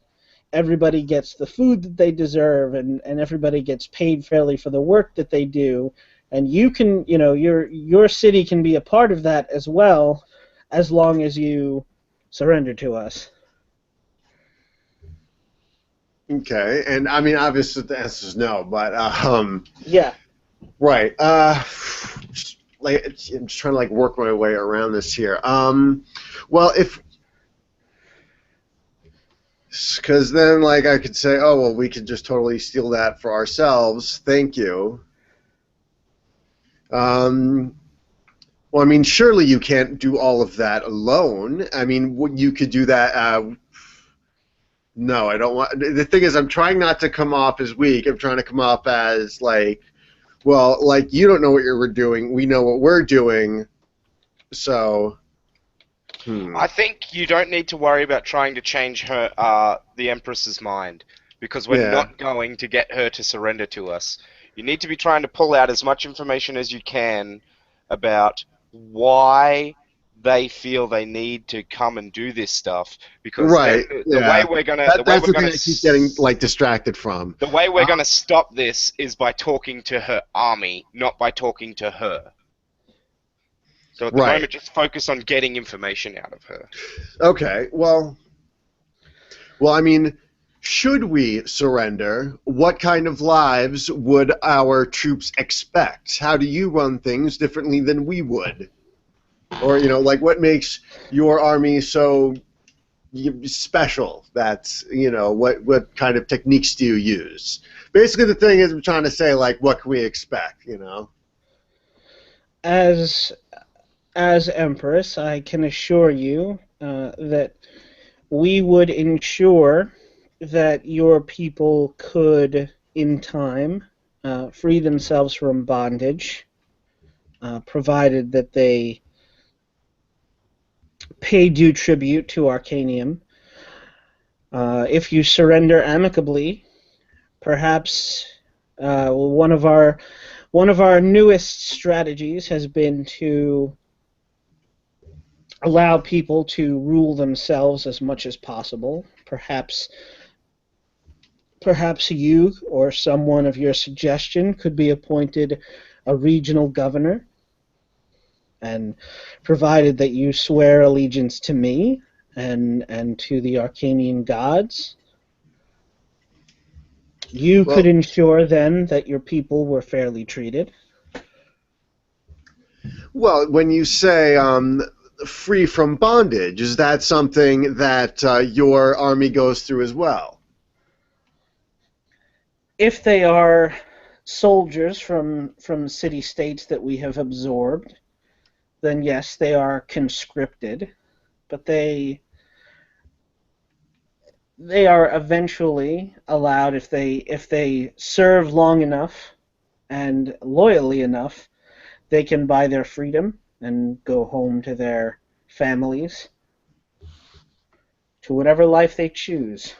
everybody gets the food that they deserve, and everybody gets paid fairly for the work that they do. And you can, your city can be a part of that as well, as long as you surrender to us. okay. And I mean, obviously the answer is no, but Yeah. right. Like I'm just trying to like work my way around this here. Well, if because then like I could say, oh well, we could just totally steal that for ourselves. Thank you. Um, well, I mean, surely you can't do all of that alone. I mean, you could do that. No, I don't want. The thing is, I'm trying not to come off as weak. I'm trying to come off as like, well, like you don't know what you're doing. We know what we're doing. So, I think you don't need to worry about trying to change her, the Empress's mind, because we're yeah, not going to get her to surrender to us. You need to be trying to pull out as much information as you can about why they feel they need to come and do this stuff, because then right. the way Yeah, we're gonna that's the thing I keep getting like distracted from. the way we're gonna stop this is by talking to her army, not by talking to her. So at the Right. moment, just focus on getting information out of her. Okay. Well, I mean, should we surrender? What kind of lives would our troops expect? How do you run things differently than we would? Or, like what makes your army so special? That's, what kind of techniques do you use? Basically, the thing is, I'm trying to say, like, what can we expect, As Empress, I can assure you that we would ensure that your people could, in time, free themselves from bondage, provided that they pay due tribute to Arcanium. If you surrender amicably, perhaps one of our newest strategies has been to allow people to rule themselves as much as possible. Perhaps you or someone of your suggestion could be appointed a regional governor, and provided that you swear allegiance to me and to the Arcanian gods, you could Well, ensure then that your people were fairly treated. when you say free from bondage? Is that something that your army goes through as well? If they are soldiers from city states that we have absorbed, then yes, they are conscripted, but they are eventually allowed, if they serve long enough and loyally enough, they can buy their freedom and go home to their families, to whatever life they choose.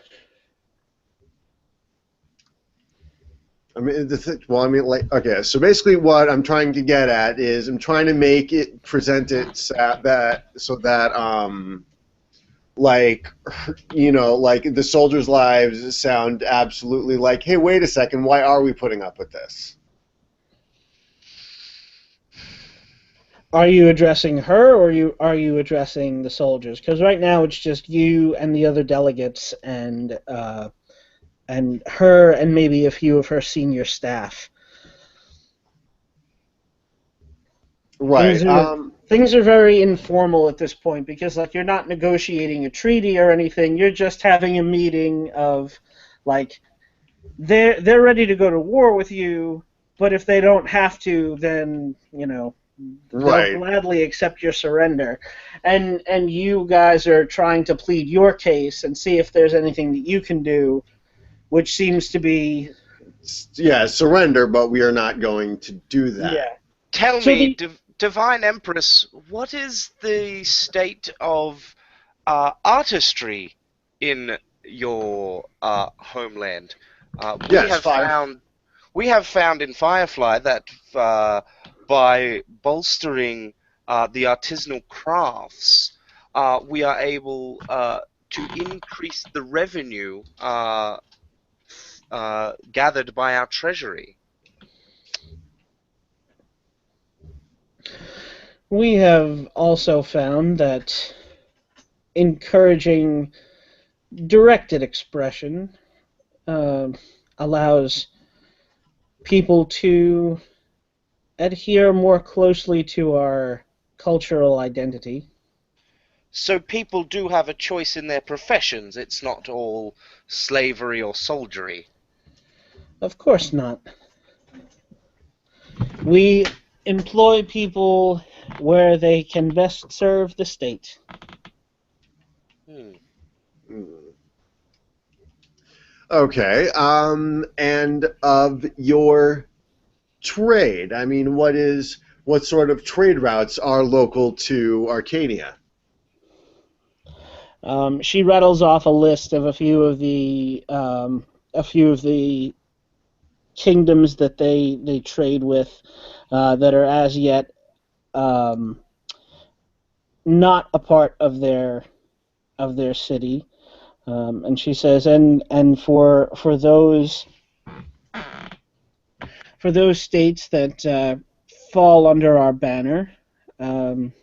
I mean, well, I mean, like, okay, so basically, what I'm trying to get at is I'm trying to make it present it so that like like the soldiers' lives sound absolutely like, hey, wait a second, why are we putting up with this? Are you addressing her, or are you addressing the soldiers? Because right now it's just you and the other delegates, and her and maybe a few of her senior staff. Right. Things are things are very informal at this point because like you're not negotiating a treaty or anything. You're just having a meeting of like they're ready to go to war with you, but if they don't have to, then they'll Right. gladly accept your surrender. And you guys are trying to plead your case and see if there's anything that you can do, which seems to be Yeah, surrender, but we are not going to do that. yeah. Tell So me, the Divine Empress, what is the state of artistry in your homeland? We Yes, have five. found in Firefly that by bolstering the artisanal crafts, we are able to increase the revenue gathered by our treasury. we have also found that encouraging directed expression uh, allows people to adhere more closely to our cultural identity. So people do have a choice in their professions. It's not all slavery or soldiery. Of course not. We employ people where they can best serve the state. Hmm. Okay. And of your trade, I mean, what sort of trade routes are local to Arcadia? She rattles off a list of a few of the kingdoms that they trade with that are as yet um, not a part of their city. And she says, and for those states that fall under our banner, um,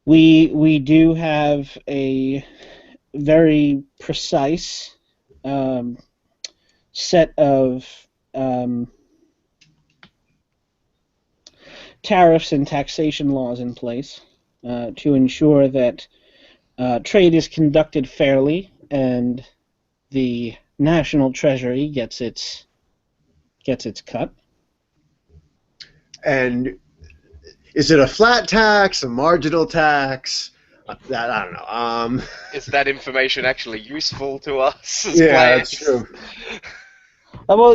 we do have a very precise um, set of um, tariffs and taxation laws in place to ensure that trade is conducted fairly and the national treasury gets its cut. And is it a flat tax, a marginal tax? That I don't know. Is that information actually useful to us as Yeah, that's players? true. Well,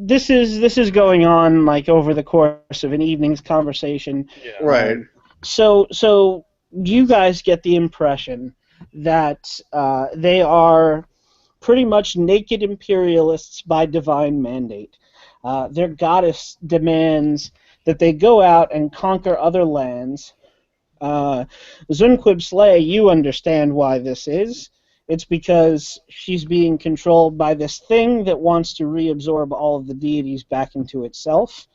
this is going on like over the course of an evening's conversation. Yeah. Right. So you guys get the impression that they are pretty much naked imperialists by divine mandate. Their goddess demands that they go out and conquer other lands. Zunquib Slay, you understand why this is. It's because she's being controlled by this thing that wants to reabsorb all of the deities back into itself.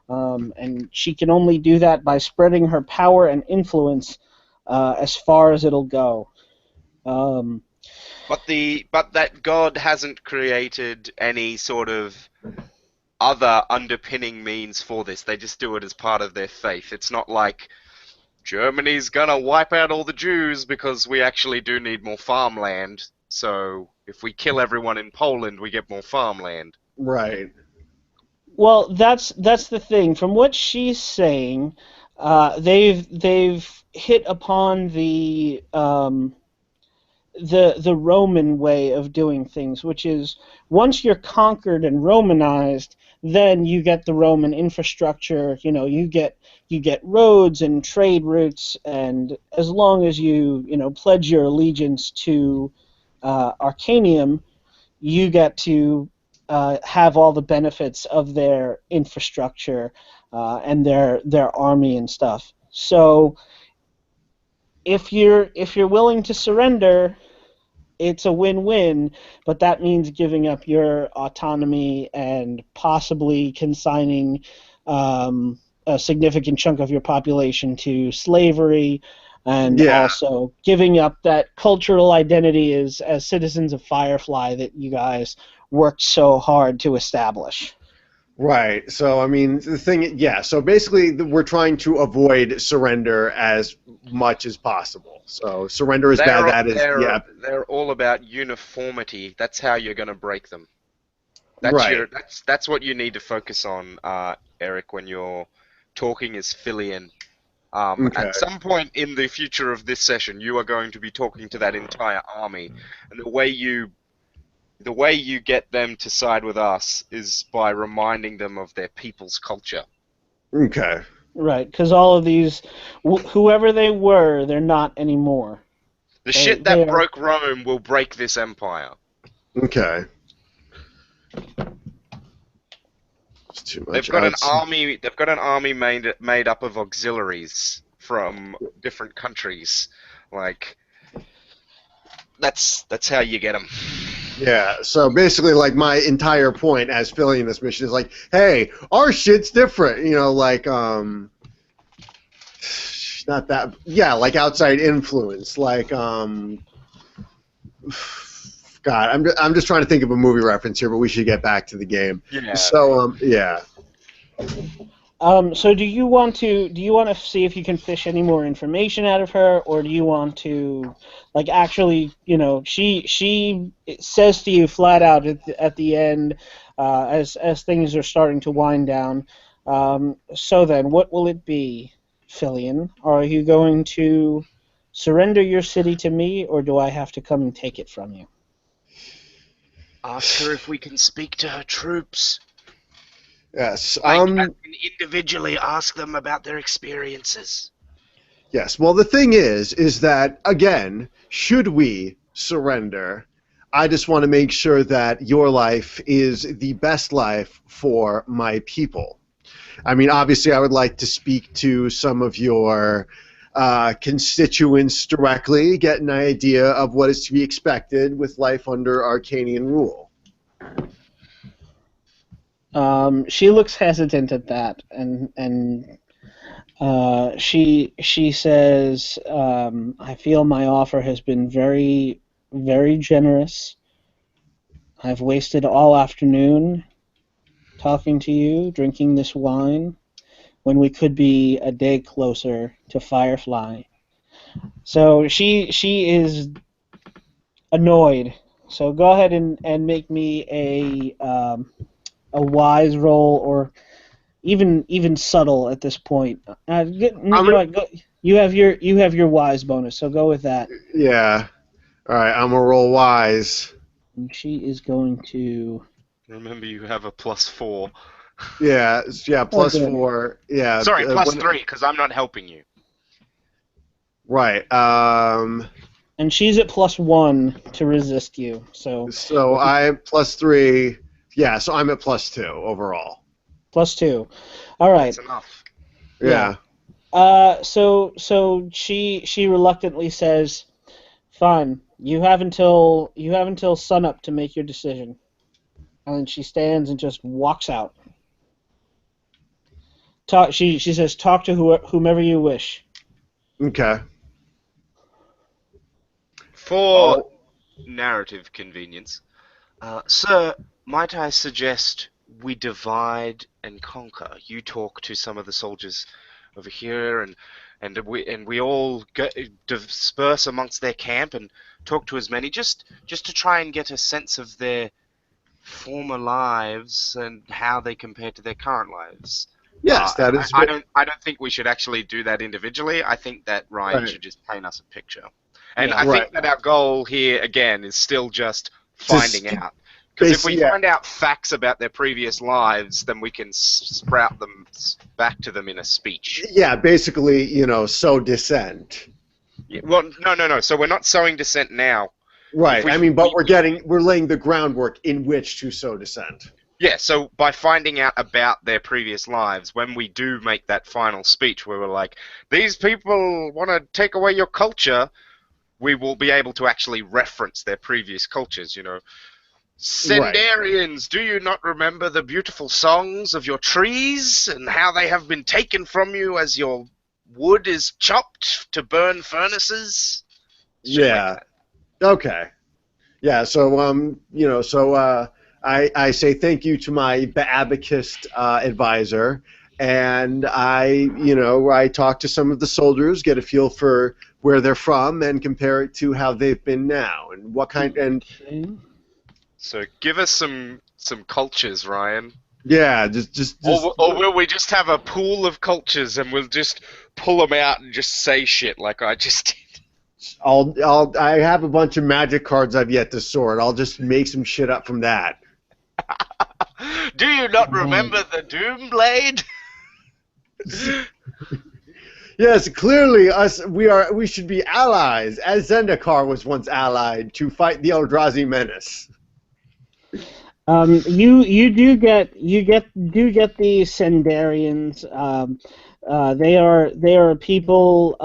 And she can only do that by spreading her power and influence as far as it'll go. Um, But that God hasn't created any sort of other underpinning means for this. They just do it as part of their faith. It's not like Germany's gonna wipe out all the Jews because we actually do need more farmland. So if we kill everyone in Poland, we get more farmland. Right. Well, that's the thing. From what she's saying, they've hit upon the Roman way of doing things, which is once you're conquered and Romanized, then you get the Roman infrastructure. You get roads and trade routes, and as long as you pledge your allegiance to Arcanium, you get to have all the benefits of their infrastructure and their army and stuff. So if you're willing to surrender, it's a win-win, but that means giving up your autonomy and possibly consigning a significant chunk of your population to slavery, and Yeah. also giving up that cultural identity as citizens of Firefly that you guys worked so hard to establish. Right. So, I mean, the thing, yeah. So basically, we're trying to avoid surrender as much as possible. So, surrender is bad. They're That is, they're yeah. they're all about uniformity. That's how you're gonna break them. Right. That's what you need to focus on, Eric, when you're talking as Filian. Okay. At some point in the future of this session, you are going to be talking to that entire army, and the way you get them to side with us is by reminding them of their people's culture. Okay. Right, because all of these, whoever they were, they're not anymore. The They shit they that are broke Rome will break this empire. Okay. It's too They've much. got an army. They've got an army made up of auxiliaries from different countries. Like that's how you get them. Yeah. So basically, like my entire point as filling this mission is like, hey, our shit's different. Not that. Yeah, like outside influence. God, I'm just trying to think of a movie reference here, but we should get back to the game. Yeah. So, yeah. So do you want to see if you can fish any more information out of her, or do you want to, like, actually, she says to you flat out at the end, as things are starting to wind down. So then, what will it be, Filian? Are you going to surrender your city to me, or do I have to come and take it from you? Ask her if we can speak to her troops. Yes. Like, as in individually ask them about their experiences. Yes. Well, the thing is that again, should we surrender, I just want to make sure that your life is the best life for my people. I mean, obviously, I would like to speak to some of your constituents directly, get an idea of what is to be expected with life under Arcanian rule. She looks hesitant at that, and she says, "I feel my offer has been very, very generous. I've wasted all afternoon talking to you, drinking this wine, when we could be a day closer to Firefly." So she is annoyed. So go ahead and make me a wise roll, or even subtle at this point. You have your wise bonus, so go with that. Yeah. All right. I'm gonna roll wise. And she is going to. Remember, you have a +4. Yeah. Yeah. Oh, Plus good. 4. Yeah. Sorry, +3, because I'm not helping you. Right. And she's at +1 to resist you. So I'm +3. Yeah. So I'm at +2 overall. +2. All right. That's enough. Yeah. So she reluctantly says, "Fine. You have until sunup to make your decision." And then she stands and just walks out. She says, "Talk to whomever you wish." Okay. For Oh. narrative convenience, sir, might I suggest we divide and conquer? You talk to some of the soldiers over here, and and we all disperse amongst their camp and talk to as many, just to try and get a sense of their former lives and how they compare to their current lives. Yes, And that is I don't think we should actually do that individually. I think that Ryan right. should just paint us a picture. And Yeah. I Right. think that our goal here again is still just finding Just out. Because if we basically, yeah, find out facts about their previous lives, then we can sprout them back to them in a speech. yeah, basically, sow dissent. Yeah, well, no. So we're not sowing dissent now. If Right. we, I mean, but we we're laying the groundwork in which to sow dissent. Yeah, so by finding out about their previous lives, when we do make that final speech where we're like, these people want to take away your culture, we will be able to actually reference their previous cultures. Right. Sendarians, do you not remember the beautiful songs of your trees and how they have been taken from you as your wood is chopped to burn furnaces? Shit like Yeah. that. Okay. Yeah. So I say thank you to my Baabicist advisor, and I talk to some of the soldiers, get a feel for where they're from, and compare it to how they've been now, and what kind. And Okay. So give us some cultures, Ryan. yeah, just Or will we just have a pool of cultures and we'll just pull them out and just say shit like I just I have a bunch of magic cards I've yet to sort. I'll just make some shit up from that. did? Do you not Right. remember the Doomblade? Yes, clearly we should be allies, as Zendikar was once allied to fight the Eldrazi menace. You do get the Sendarians. They are people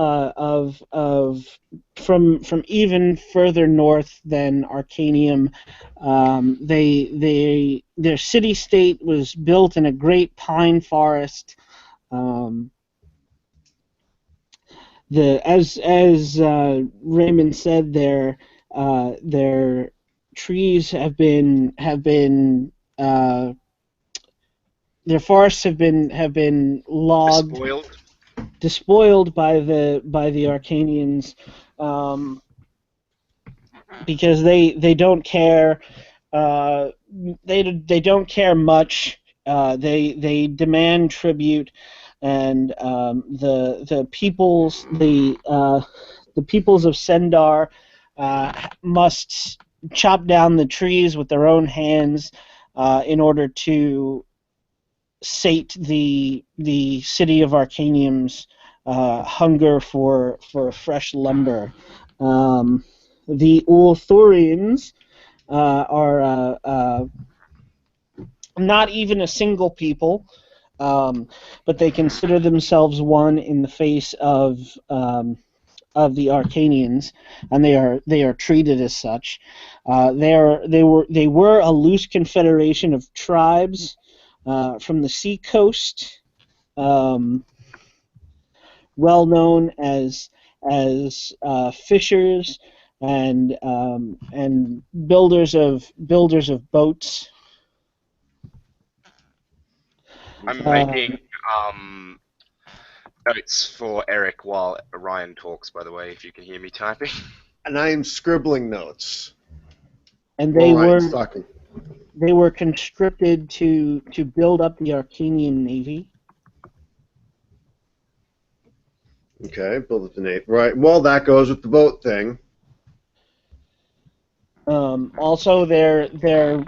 from even further north than Arcanium. Their city state was built in a great pine forest. Um, as Raymond said, their trees have been their forests have been logged, Despoiled. despoiled by the Arcanians, um, because they don't care. They don't care much. They demand tribute, and the peoples of Sendar must chop down the trees with their own hands in order to sate the city of Arcanium's hunger for fresh lumber. The Ulthurians are not even a single people, but they consider themselves one in the face of the Arcanians, and they are treated as such. They were a loose confederation of tribes from the sea coast, um, well known as fishers and builders of boats. I'm Uh, making notes for Eric while Ryan talks, by the way, if you can hear me typing. And I am scribbling notes and while they Ryan's were talking. they were conscripted to build up the Arcanian navy. Okay, build up the name. Right. Well, that goes with the boat thing. Also, their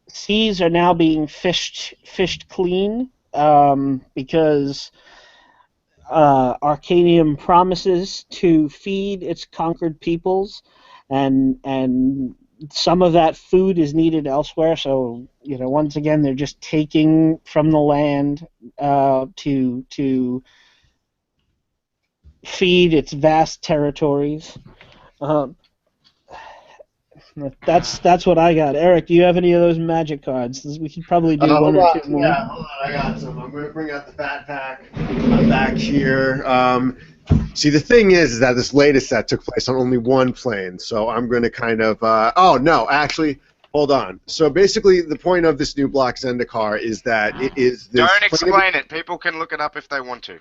seas are now being fished clean, because Arcanium promises to feed its conquered peoples, and some of that food is needed elsewhere. So once again, they're just taking from the land to feed its vast territories. Um, that's what I got. Eric, do you have any of those magic cards? We could probably do one Hold or on. two more. Yeah, hold on. I got some. I'm going to bring out the fat pack. I'm back here. See, the thing is that this latest set took place on only one plane, so I'm going to kind of. Oh no, actually, hold on. So basically, the point of this new block Zendikar is that it is this Don't plane. explain it. People can look it up if they want to.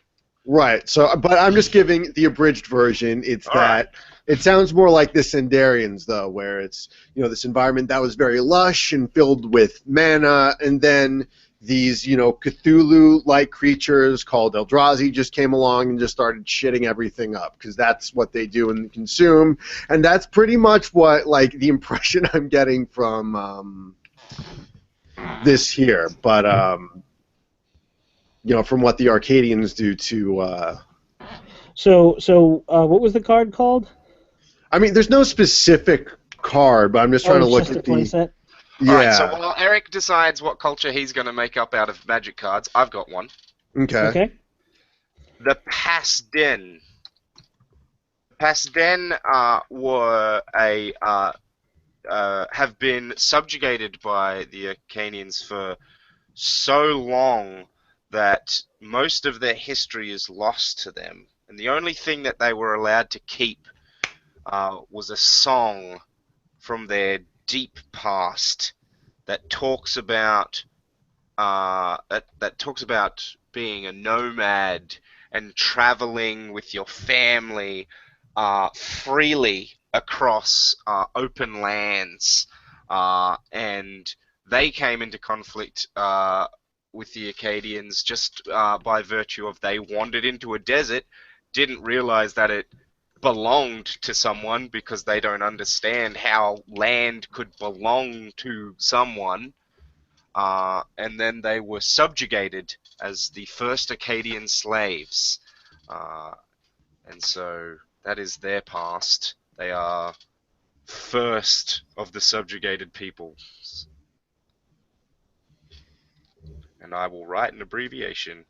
Right. So, but I'm just giving the abridged version. It's All right. that it sounds more like the Sindarians, though, where it's this environment that was very lush and filled with mana, and then these Cthulhu-like creatures called Eldrazi just came along and just started shitting everything up because that's what they do and consume, and that's pretty much what like the impression I'm getting from this here. But from what the Arcadians do to. So what was the card called? I mean, there's no specific card, but I'm just Oh, trying to it's look just a at the. playset. All right. So Yeah. while Eric decides what culture he's going to make up out of magic cards, I've got one. Okay. Okay. The Pasden. Pasden were have been subjugated by the Acanians for so long that most of their history is lost to them, and the only thing that they were allowed to keep was a song from their deep past that talks about that talks about being a nomad and traveling with your family freely across open lands, and they came into conflict with the Acadians just by virtue of they wandered into a desert, didn't realize that it belonged to someone because they don't understand how land could belong to someone, and then they were subjugated as the first Akkadian slaves. Uh, and so that is their past. They are first of the subjugated peoples. And I will write an abbreviation.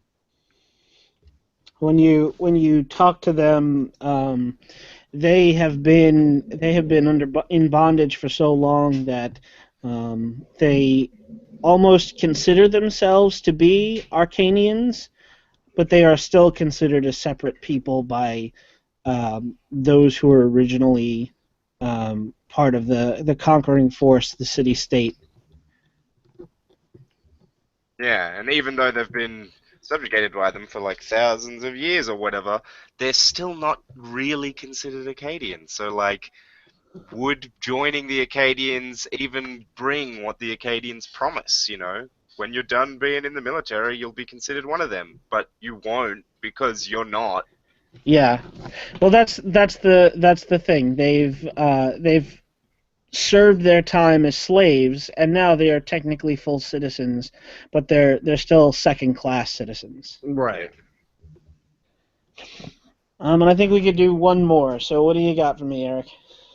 When you talk to them, they have been in bondage for so long that they almost consider themselves to be Arcanians, but they are still considered a separate people by those who were originally part of the conquering force, the city-state. Yeah, and even though they've been subjugated by them for like thousands of years or whatever, they're still not really considered Akkadians. So, like, would joining the Acadians even bring what the Acadians promise? When you're done being in the military, you'll be considered one of them, but you won't because you're not. Yeah, well, that's the thing. They've served their time as slaves, and now they are technically full citizens, but they're still second-class citizens. Yeah. Right. And I think we could do one more. So what do you got for me, Eric?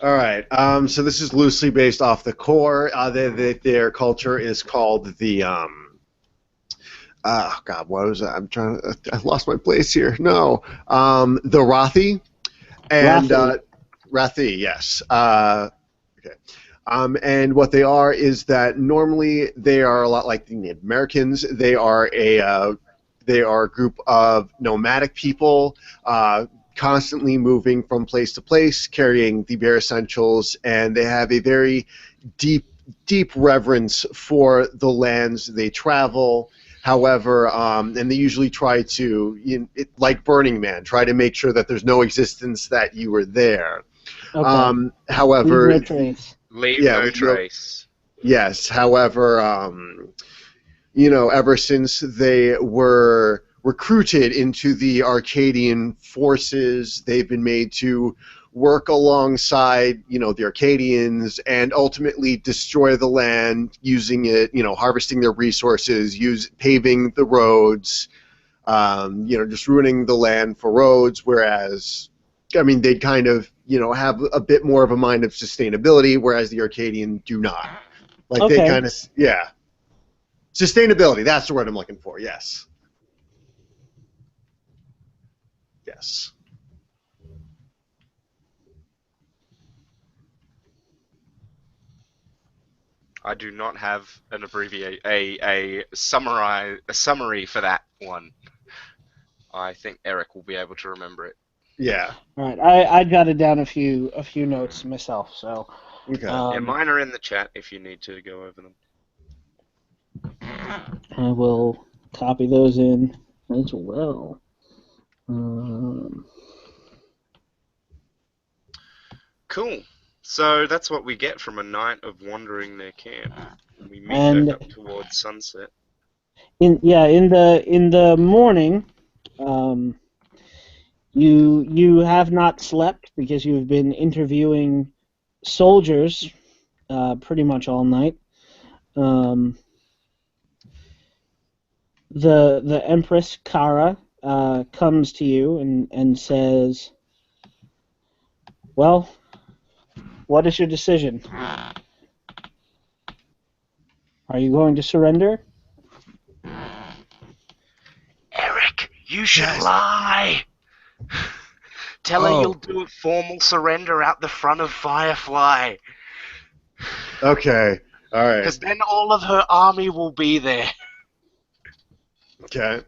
All right. So this is loosely based off the core. Their culture is called the. God, what was that? I'm trying. I lost my place here. No. The Rothi and Rathi. Rathi. Yes. Okay. And what they are is that normally they are a lot like the Native Americans. They are a group of nomadic people, constantly moving from place to place, carrying the bare essentials, and they have a very deep, deep reverence for the lands they travel. However, and they usually try to, like Burning Man, try to make sure that there's no existence that you were there. Okay. Leave However, no trace. Leave yeah, no trace. yes. However, ever since they were recruited into the Arcadian forces, they've been made to work alongside, the Arcadians and ultimately destroy the land using it, harvesting their resources, paving the roads, just ruining the land for roads. Whereas, I mean, they kind of, have a bit more of a mind of sustainability, whereas the Arcadian do not. Like they Okay. kind of, yeah. Sustainability, that's the word I'm looking for, yes. Yes. I do not have an abbreviate a summary for that one. I think Eric will be able to remember it. Yeah. All right. I jotted down a few notes myself. So Okay. Yeah, um, mine are in the chat if you need to go over them. I will copy those in as well. Um, Cool. So that's what we get from a night of wandering their camp. We meet back and up towards sunset. in the morning, um, you have not slept because you've been interviewing soldiers pretty much all night. Um, the Empress Kara comes to you and says, "Well, what is your decision? Are you going to surrender?" Eric, you should Yes. lie! Tell her you'll Oh, do a formal surrender out the front of Firefly. okay. All right. Because then all of her army will be there. Okay.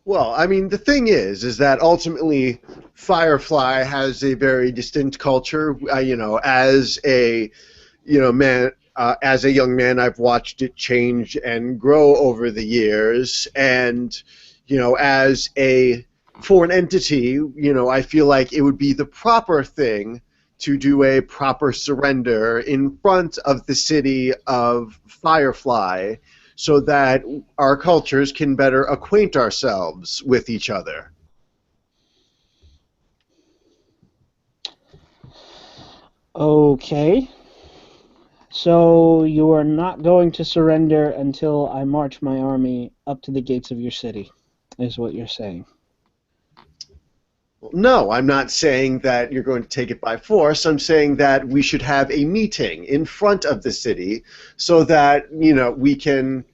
Well, I mean, the thing is that ultimately Firefly has a very distinct culture. As a man, as a young man, I've watched it change and grow over the years, and as a foreign entity, I feel like it would be the proper thing to do a proper surrender in front of the city of Firefly so that our cultures can better acquaint ourselves with each other. Okay. So you are not going to surrender until I march my army up to the gates of your city, is what you're saying. No, I'm not saying that you're going to take it by force. I'm saying that we should have a meeting in front of the city so that, we can,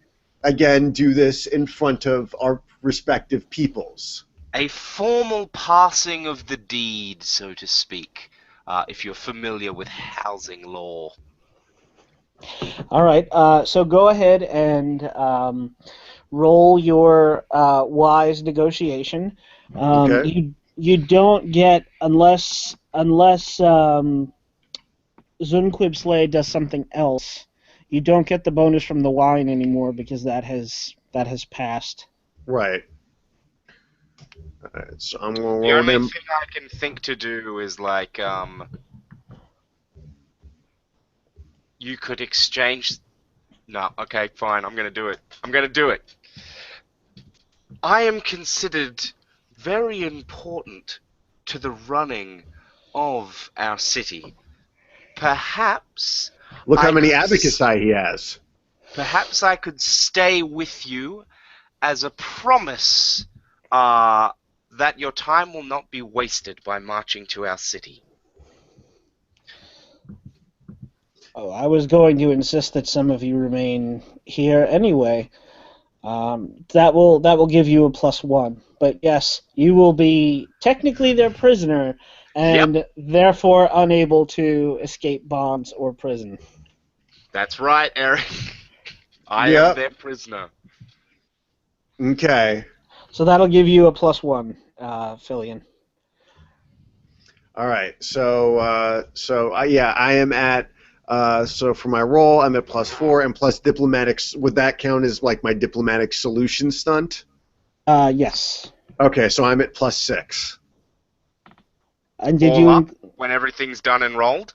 again, do this in front of our respective peoples. A formal passing of the deed, so to speak, if you're familiar with housing law. All right. So go ahead and roll your wise negotiation. Okay? You don't get unless Zunquib Slay does something else. You don't get the bonus from the wine anymore because that has passed. Right. All right, so I'm going to The roll only them. thing I can think to do is like, you could exchange. No, okay, fine, I'm gonna do it. I'm gonna do it. I am considered very important to the running of our city. Perhaps Look how I many could, abacusai he has. perhaps I could stay with you as a promise, that your time will not be wasted by marching to our city. Oh, I was going to insist that some of you remain here anyway. That will give you a +1. But yes, you will be technically their prisoner Yep, and therefore unable to escape bonds or prison. that's right, Eric. I am Yep. their prisoner. Okay. So that'll give you a +1, Fillion. All right. Yeah, I am at. So for my roll, I'm at +4 and plus diplomatics. Would that count as like my diplomatic solution stunt? Yes. Okay, so I'm at +6. And did All up you? when everything's done and rolled.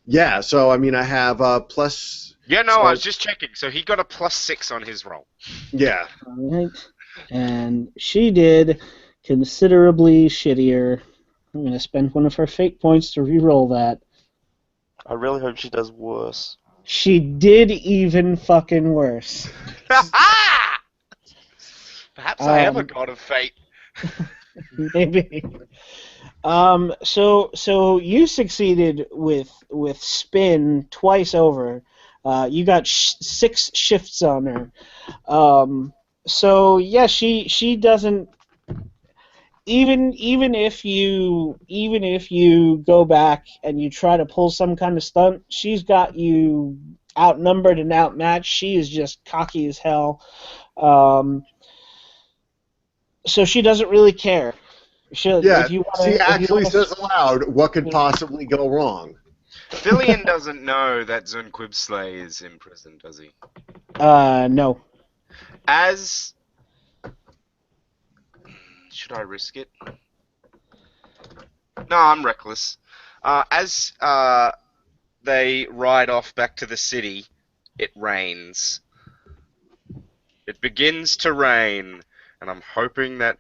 Yeah. So I mean, I have plus. Yeah, no, I So was just checking. So he got a +6 on his roll. yeah. All right. And she did considerably shittier. I'm going to spend one of her fate points to re-roll that. I really hope she does worse. She did even fucking worse. Perhaps I am a Um, god of fate. maybe. So you succeeded with spin twice over. You got 6 shifts on her. So yeah, she doesn't even if you go back and you try to pull some kind of stunt, she's got you outnumbered and outmatched. She is just cocky as hell. So she doesn't really care. Yeah. If you She actually want says aloud, "What could to, possibly go wrong?" Fillion doesn't know that Zunquibslay is in prison, does he? no. As Should I risk it? No, I'm reckless. As they ride off back to the city, it rains. It begins to rain, and I'm hoping that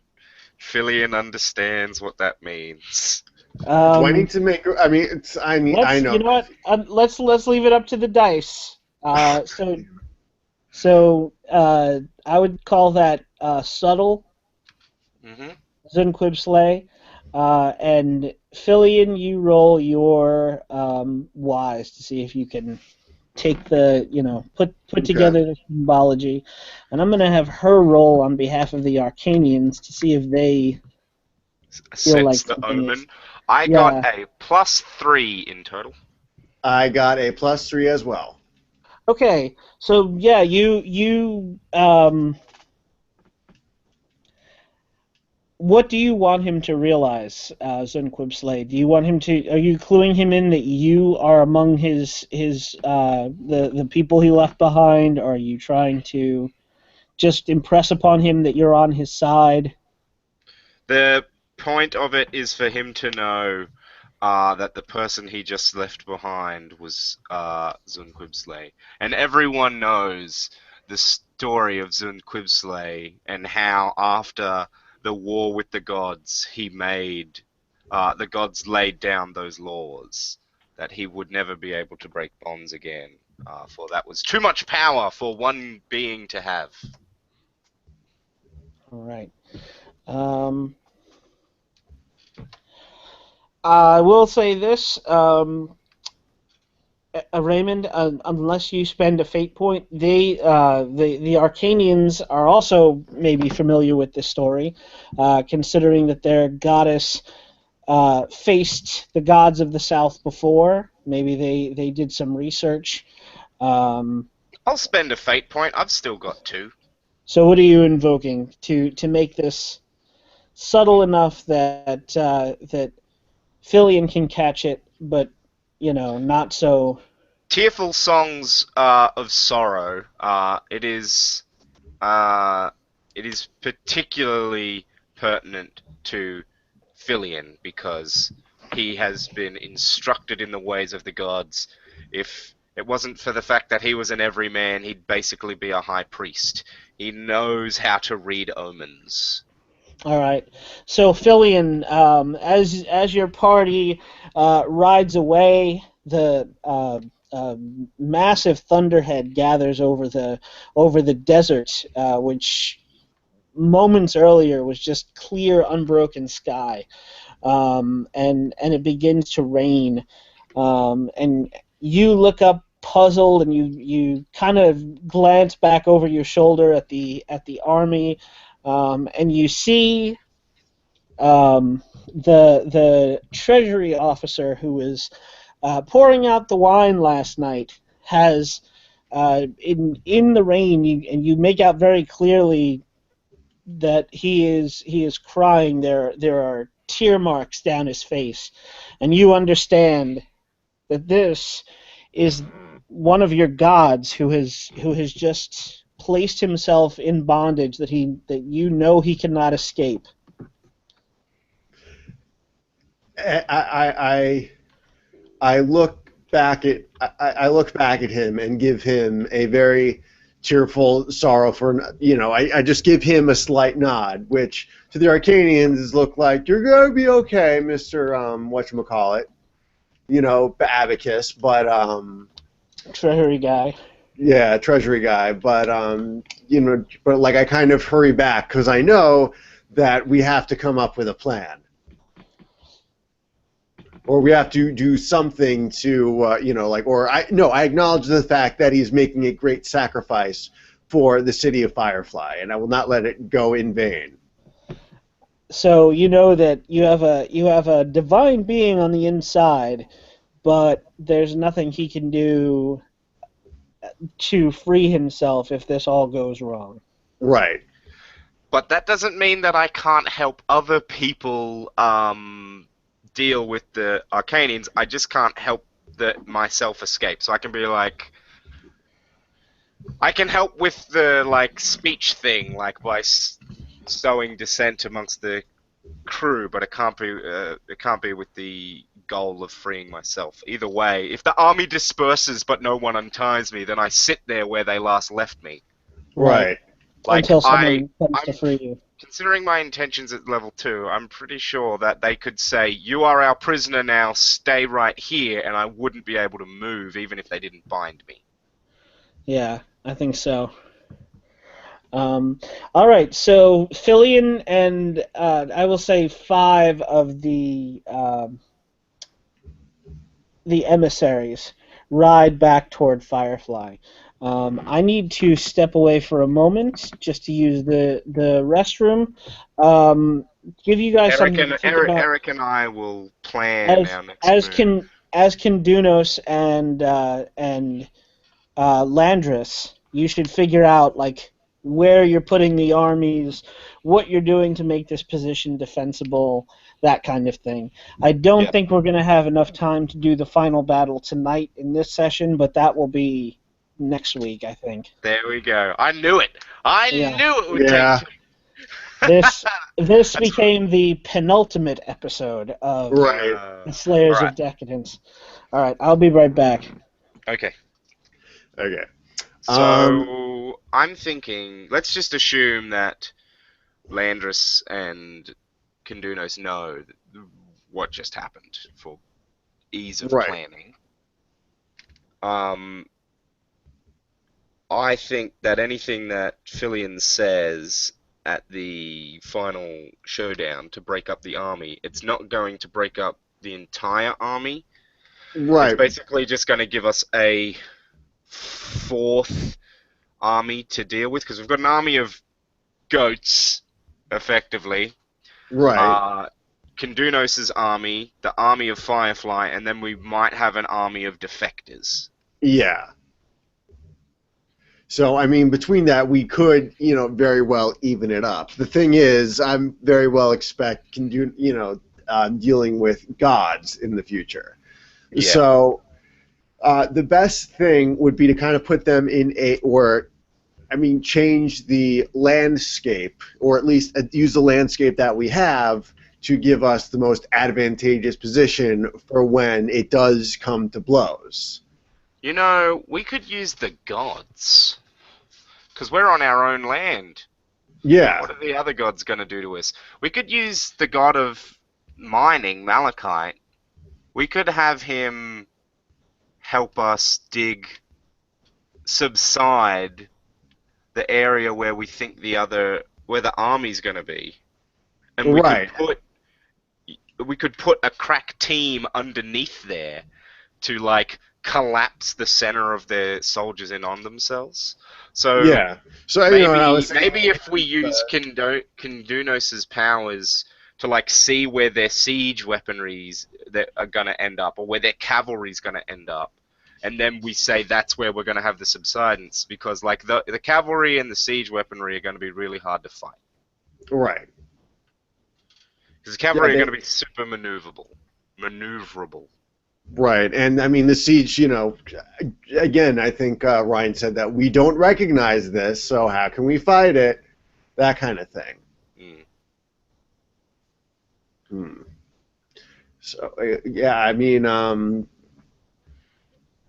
Fillion understands what that means. Do I need Um, to make? I mean, it's. I mean, I let's, you know. know what? Let's leave it up to the dice. So I would call that subtle Hmm. Zunquib Slay. And Fillion, you roll your wise to see if you can take put Okay. together the symbology. And I'm going to have her roll on behalf of the Arcanians to see if they feel like Sense the something is. omen. I got Yeah. a +3 in total. I got a +3 as well. Okay. So yeah, you what do you want him to realize, Zunquib Slade? Do you want him to? Are you cluing him in that you are among his the people he left behind? Or are you trying to just impress upon him that you're on his side? The point of it is for him to know that the person he just left behind was Zun Quibsley. And everyone knows the story of Zun Quibsley and how after the war with the gods, the gods laid down those laws that he would never be able to break bonds again, for that was too much power for one being to have. All right. Um, I will say this, Raymond. Unless you spend a fate point, the Arcanians are also maybe familiar with this story, considering that their goddess faced the gods of the South before. Maybe they did some research. Um, I'll spend a fate point. I've still got two. so what are you invoking to make this subtle enough that Fillion can catch it, but not so. Tearful songs of sorrow. Uh, it is particularly pertinent to Filion because he has been instructed in the ways of the gods. If it wasn't for the fact that he was an everyman, he'd basically be a high priest. He knows how to read omens. All right. So Fillion, as your party rides away, the massive thunderhead gathers over the desert, which moments earlier was just clear, unbroken sky, and it begins to rain, and you look up puzzled, and you kind of glance back over your shoulder at the army, and you see the treasury officer who was pouring out the wine last night has in the rain, and you make out very clearly that he is crying. There are tear marks down his face, and you understand that this is one of your gods who has just placed himself in bondage that he cannot escape. I I look back at I look back at him and give him a very cheerful sorrow for I just give him a slight nod, which to the Arcanians look like you're gonna be okay, Mister whatchamacallit, Abacus, but Treasury guy. yeah, treasury guy, but but like I kind of hurry back because I know that we have to come up with a plan. Or we have to do something to, I acknowledge the fact that he's making a great sacrifice for the city of Firefly, and I will not let it go in vain. So you know that you have a divine being on the inside, but there's nothing he can do to free himself if this all goes wrong. Right. But that doesn't mean that I can't help other people deal with the Arcanians. I just can't help myself escape. So I can be like, I can help with the speech thing, like by sowing dissent amongst the crew, but it can't be with the goal of freeing myself. Either way, if the army disperses but no one unties me, then I sit there where they last left me. Right. Right. Like Until someone comes to I'm free you. considering my intentions at level 2, I'm pretty sure that they could say, "You are our prisoner now. Stay right here," and I wouldn't be able to move even if they didn't bind me. Yeah, I think so. All right, so Fillion and I will say 5 of the emissaries ride back toward Firefly. I need to step away for a moment just to use the restroom. Give you guys something to think about. Eric and I will plan As our next as move. can as can Dunos and Landris, you should figure out like where you're putting the armies, what you're doing to make this position defensible, that kind of thing. I don't Yep. think we're going to have enough time to do the final battle tonight in this session, but that will be next week, I think. There we go. I knew it. I Yeah. knew it would take Yeah. two. This this That's became the penultimate episode of Right. the Slayers Alright. of Decadence. All right, I'll be right back. Okay. Okay. So I'm thinking, let's just assume that Landris and Kondunos know what just happened for ease of Right. planning. I think that anything that Fillion says at the final showdown to break up the army, it's not going to break up the entire army. It's Right. basically just going to give us a 4th army to deal with, because we've got an army of goats, effectively. Right. Kondunos' army, the army of Firefly, and then we might have an army of defectors. Yeah. So, I mean, between that, we could, very well even it up. The thing is, I'm very well dealing with gods in the future. Yeah. So, the best thing would be to kind of put them in change the landscape, or at least use the landscape that we have to give us the most advantageous position for when it does come to blows. We could use the gods. Because we're on our own land. Yeah. What are the other gods going to do to us? We could use the god of mining, Malachite. We could have him help us subside the area where we think where the army's going to be. And Right. we could put a crack team underneath there to, like, collapse the center of their soldiers in on themselves. So Yeah. So maybe if we use Kondunos' powers to, like, see where their siege weaponries that are gonna end up, or where their cavalry's gonna end up, and then we say that's where we're gonna have the subsidence, because, like, the cavalry and the siege weaponry are gonna be really hard to fight. Right. Because the cavalry are gonna be super maneuverable. Right, and I mean the siege. Again, I think Ryan said that we don't recognize this, so how can we fight it? That kind of thing. So yeah, I mean,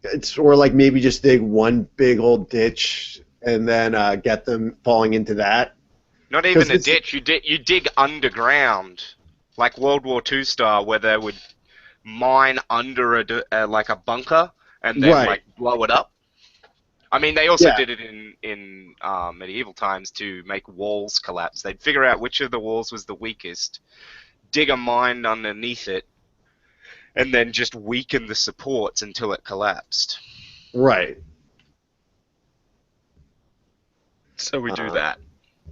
it's or like maybe just dig one big old ditch and then get them falling into that. Not even a ditch. You dig underground, like World War II style, where they would mine under a bunker and then like blow it up. I mean, they also did it in medieval times to make walls collapse. They'd figure out which of the walls was the weakest, dig a mine underneath it, and then just weaken the supports until it collapsed. Right. So we do that,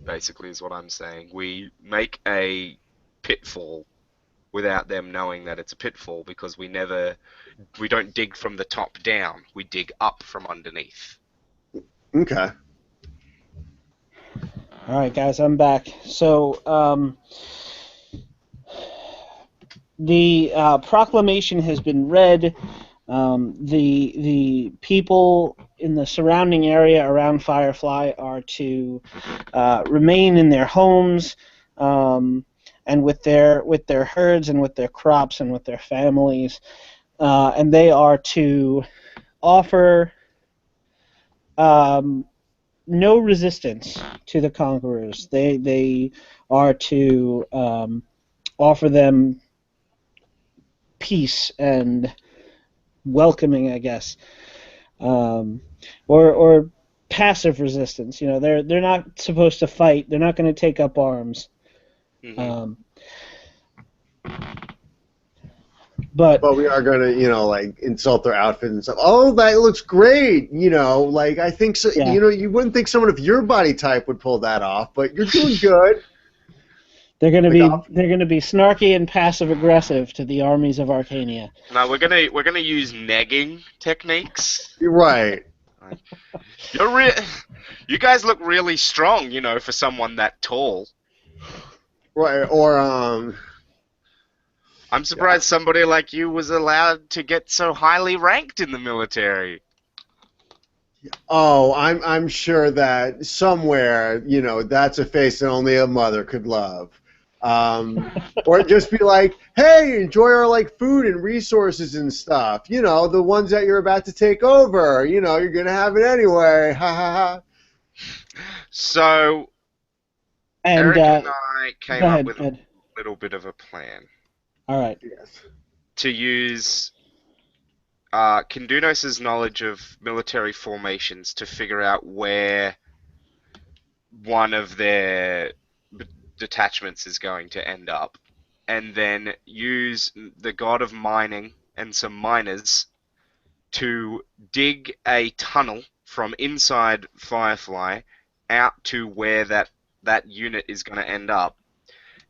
basically, is what I'm saying. We make a pitfall without them knowing that it's a pitfall, because we don't dig from the top down. We dig up from underneath. Okay. All right, guys, I'm back. So, the proclamation has been read. The people in the surrounding area around Firefly are to remain in their homes, and with their herds and with their crops and with their families, and they are to offer no resistance to the conquerors. They are to offer them peace and welcoming, I guess, or passive resistance. They're not supposed to fight. They're not going to take up arms. Hmm. Um, but But we are gonna, like insult their outfit and stuff. Oh, that looks great. Like I think so. yeah, You wouldn't think someone of your body type would pull that off, but you're doing good. Like, they're going to be snarky and passive aggressive to the armies of Arcania. No, we're gonna use negging techniques. you're right. Like, you guys look really strong, for someone that tall. Right. Or I'm surprised somebody like you was allowed to get so highly ranked in the military. oh, I'm sure that somewhere, that's a face that only a mother could love. Or just be like, hey, enjoy our like food and resources and stuff. The ones that you're about to take over. You're gonna have it anyway. Ha ha ha. So And Eric and I go came up ahead, with a Ed. little bit of a plan All right. Yes. to use Kindunos' knowledge of military formations to figure out where one of their detachments is going to end up, and then use the god of mining and some miners to dig a tunnel from inside Firefly out to where that unit is going to end up,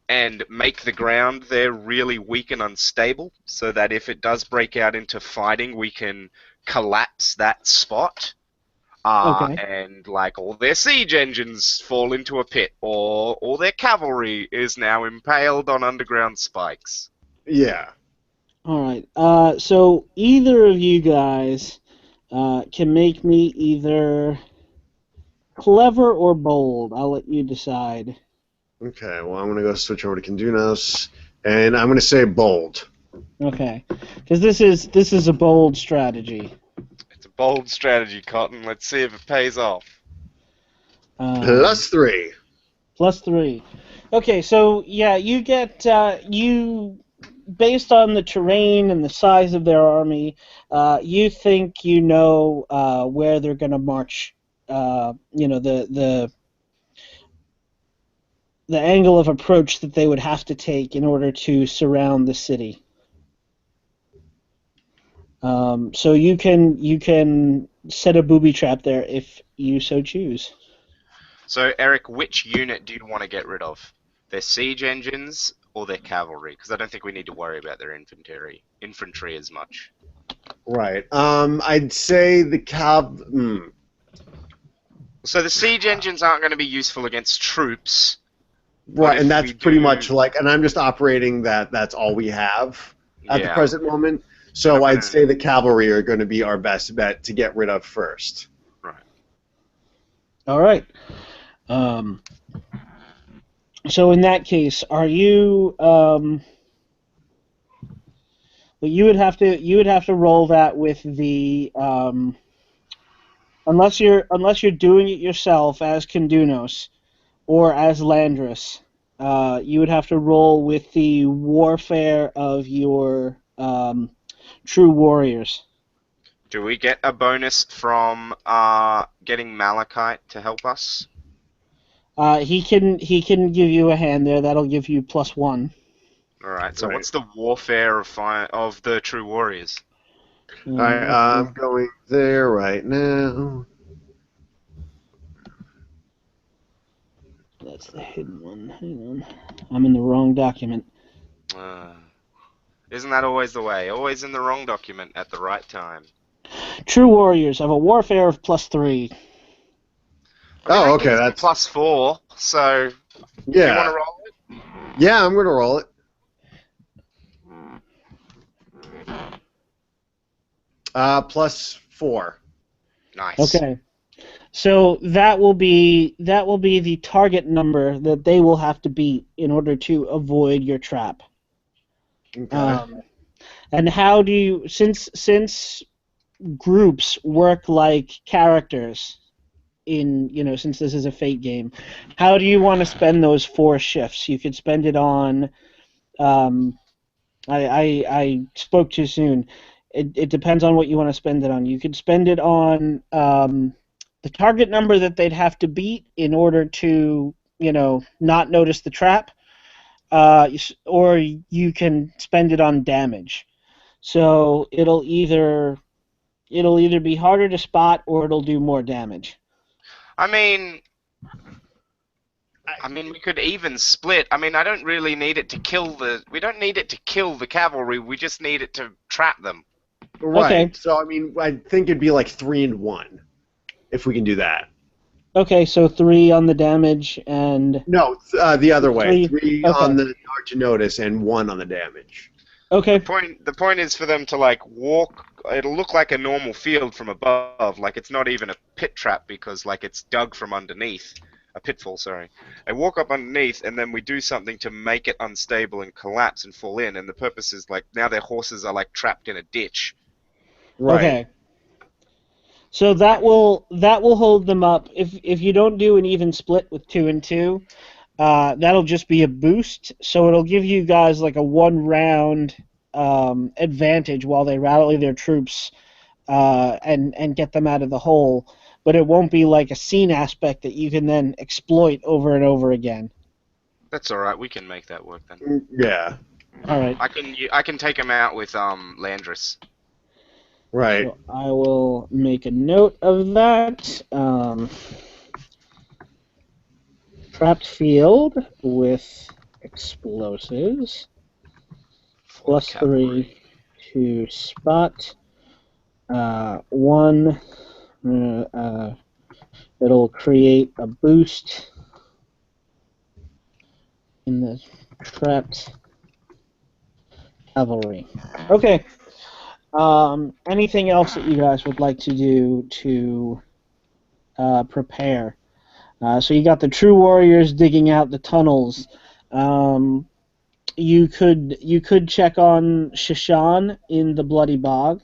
and make the ground there really weak and unstable, so that if it does break out into fighting, we can collapse that spot. Okay. And like all their siege engines fall into a pit, or all their cavalry is now impaled on underground spikes. Yeah. All right. So either of you guys can make me either clever or bold. I'll let you decide. Okay. Well, I'm gonna go switch over to Kindunos, and I'm gonna say bold. Okay, because this is a bold strategy. It's a bold strategy, Cotton. Let's see if it pays off. +3. +3. Okay, so yeah, you get based on the terrain and the size of their army, you think you know where they're going to march. The angle of approach that they would have to take in order to surround the city. So you can set a booby trap there if you so choose. So, Eric, which unit do you want to get rid of? Their siege engines or their cavalry? Because I don't think we need to worry about their infantry as much. Right. I'd say the cav. So the siege engines aren't going to be useful against troops. Right, if and that's we pretty do- much like, and I'm just operating that's all we have at the Yeah. present moment. So I'm I'd gonna- say the cavalry are going to be our best bet to get rid of first. Right. All right. So in that case, are you? Well, you would have to roll that with the unless you're doing it yourself as Kindunos or as Landris, you would have to roll with the warfare of your true warriors. Do we get a bonus from getting Malachite to help us? He can give you a hand there. That'll give you +1. All right. So Right. what's the warfare of the true warriors? All right, I'm going there right now. That's the hidden one. Hang on. I'm in the wrong document. Isn't that always the way? Always in the wrong document at the right time. True warriors have a warfare of +3. Oh, okay, that's +4. So, do you want to yeah, roll it? yeah. I'm going to roll it. +4. Nice. Okay. So that will be the target number that they will have to beat in order to avoid your trap. Okay. And how do you since groups work like characters since this is a fate game, how do you want to spend those 4 shifts? You could spend it on um, I spoke too soon. It depends on what you want to spend it on. You could spend it on the target number that they'd have to beat in order to, not notice the trap, or you can spend it on damage. So it'll either be harder to spot or it'll do more damage. I mean, I- we could even split. I don't really need it to kill the. We don't need it to kill the cavalry. We just need it to trap them. Right. Okay. So, I mean, I think it'd be like 3 and 1 if we can do that. Okay, so 3 on the damage and No, the other way. 3. 3 Okay. on the hard to notice and 1 on the damage. Okay. The point is for them to like walk. It'll look like a normal field from above. Like it's not even a pit trap because like it's dug from underneath. A pitfall, sorry. They walk up underneath, and then we do something to make it unstable and collapse and fall in. And the purpose is like now their horses are like trapped in a ditch. Right. Okay. So that will hold them up. If you don't do an even split with 2 and 2, that'll just be a boost. So it'll give you guys like a 1 round advantage while they rally their troops and get them out of the hole. But it won't be like a scene aspect that you can then exploit over and over again. That's all right. We can make that work then. Yeah. All right. I can take them out with Landris. Right. So I will make a note of that. Trapped field with explosives. +3 to spot. 1. It'll create a boost in the trapped cavalry. Okay. Anything else that you guys would like to do to prepare? So you got the true warriors digging out the tunnels. You could check on Shishan in the Bloody Bog.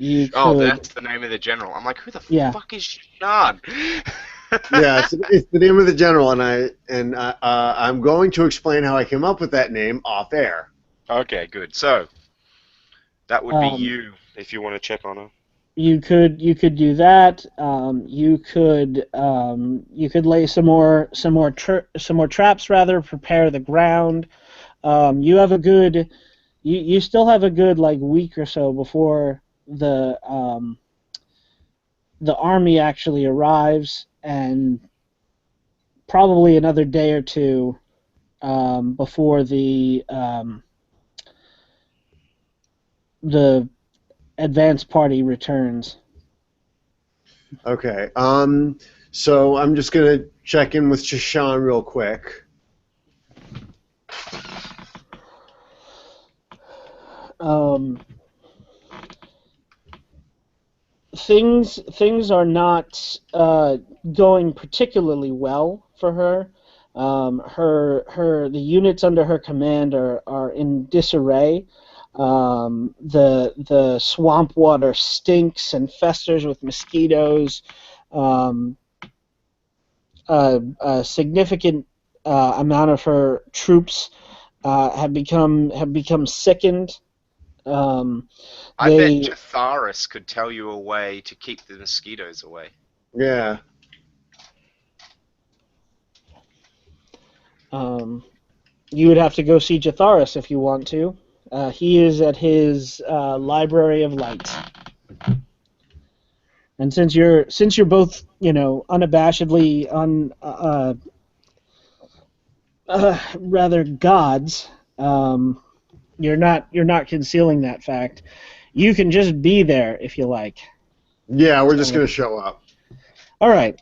You Oh, could, that's the name of the general. I'm like, who the yeah. fuck is Sean? Yeah, it's the name of the general, and I'm going to explain how I came up with that name off air. Okay, good. So that would be Um, you if you want to check on her. You could do that. You could lay some more traps rather. Prepare the ground. You have a good. You still have a good like week or so before the army actually arrives, and probably another day or two before the advance party returns. Okay. So I'm just gonna check in with Shishan real quick. Things are not going particularly well for her. The units under her command are in disarray. The swamp water stinks and festers with mosquitoes. A significant amount of her troops have become sickened. I bet They Jatharis could tell you a way to keep the mosquitoes away. Yeah. You would have to go see Jatharis if you want to. He is at his Library of Light. And since you're both unabashedly rather gods, you're not concealing that fact. You can just be there if you like. Yeah, we're just gonna show up. All right.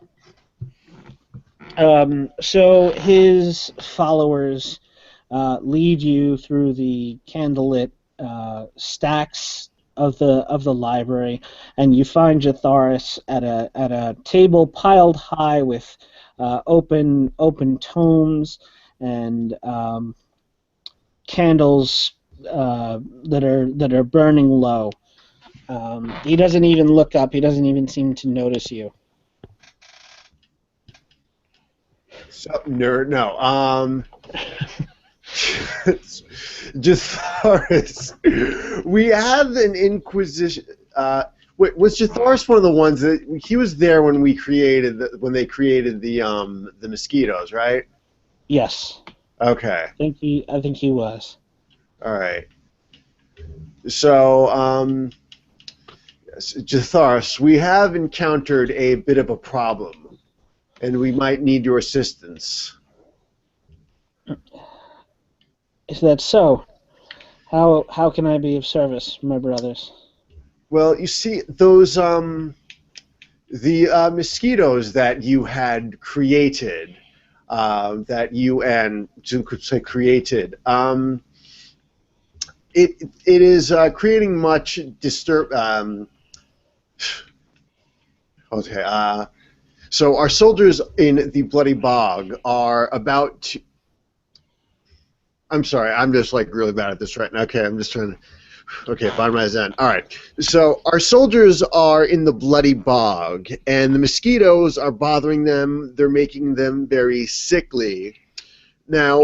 So his followers lead you through the candlelit stacks of the library, and you find Jatharis at a table piled high with open tomes and candles that are burning low. He doesn't even look up. He doesn't even seem to notice you. So, nerd, no. Jatharis. We have an Inquisition. Wait, was Jatharis one of the ones that he was there when we created when they created the mosquitoes, right? Yes, Okay. I think he was. All right. So, yes, Jatharis, we have encountered a bit of a problem, and we might need your assistance. Is that so? How can I be of service, my brothers? Well, you see, those the mosquitoes that you had created, that you and Jun could say created, it is creating much disturb. Okay. So our soldiers in the Bloody Bog are about to. I'm sorry, I'm just like really bad at this right now. Okay, I'm just trying to. Okay, find my zen. All right. So our soldiers are in the Bloody Bog, and the mosquitoes are bothering them. They're making them very sickly. Now,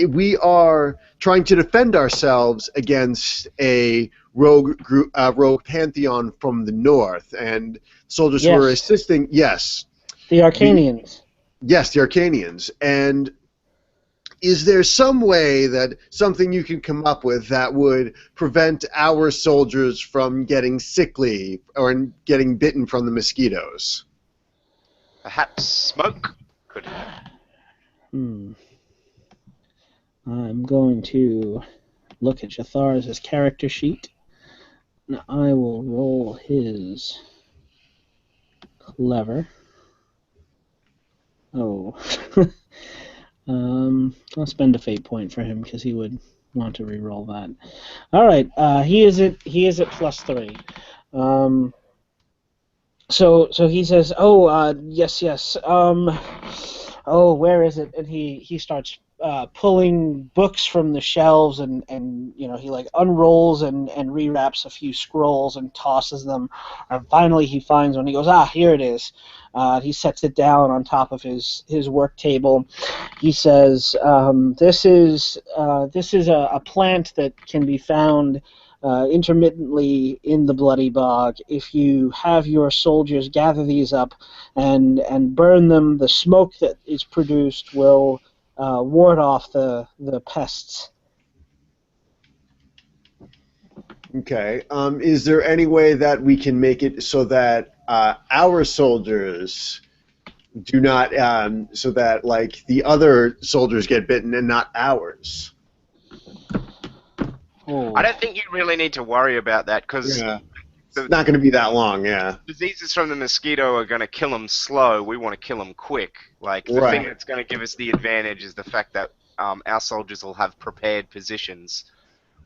we are trying to defend ourselves against a rogue pantheon from the north, and soldiers who are Yes, assisting. Yes, the Arcanians. yes, the Arcanians. And is there some way that something you can come up with that would prevent our soldiers from getting sickly or getting bitten from the mosquitoes? Perhaps smoke could help. I'm going to look at Jatharis' character sheet. And I will roll his clever. Oh. I'll spend a fate point for him because he would want to re-roll that. All right, he is at +3. So he says, "Oh, yes. Oh, where is it?" And he starts pulling books from the shelves, and he like unrolls and rewraps a few scrolls and tosses them. And finally, he finds one. He goes, "Ah, here it is." He sets it down on top of his work table. He says, "This is a plant that can be found intermittently in the Bloody Bog. If you have your soldiers gather these up and burn them, the smoke that is produced will ward off the pests." Okay. Is there any way that we can make it so that our soldiers do not, so that like the other soldiers get bitten and not ours? Oh. I don't think you really need to worry about that because Yeah. It's the not going to be that long. Yeah. diseases from the mosquito are going to kill them slow. We want to kill them quick. Like the thing Right. that's going to give us the advantage is the fact that our soldiers will have prepared positions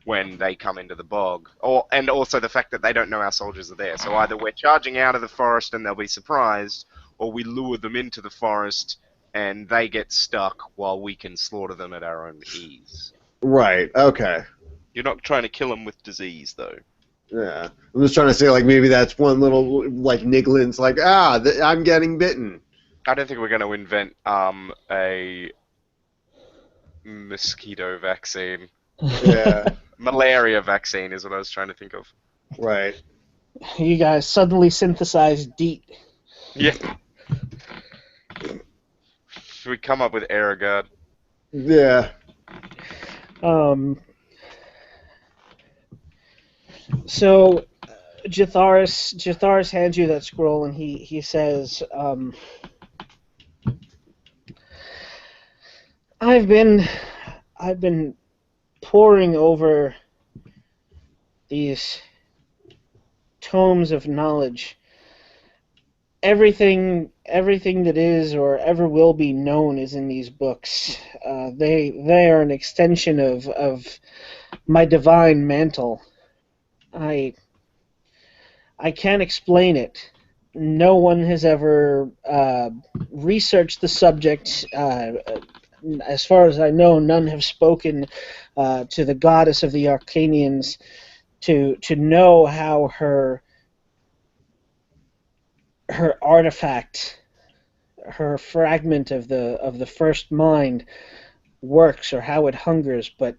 when they come into the bog, and also the fact that they don't know our soldiers are there. So either we're charging out of the forest and they'll be surprised, or we lure them into the forest and they get stuck while we can slaughter them at our own ease. Right. Okay. You're not trying to kill them with disease, though. Yeah. I'm just trying to say like maybe that's one little like Niglin's like I'm getting bitten. I don't think we're going to invent a mosquito vaccine. Yeah. Malaria vaccine is what I was trying to think of. Right. You guys suddenly synthesized DEET. Yeah. Should we come up with Aerogard? Yeah. So Jatharis hands you that scroll, and he says, I've been poring over these tomes of knowledge. Everything everything that is or ever will be known is in these books. They are an extension of my divine mantle. I I can't explain it. No one has ever researched the subject. As far as I know, none have spoken to the goddess of the Arcanians to know how her artifact, her fragment of the first mind works or how it hungers. But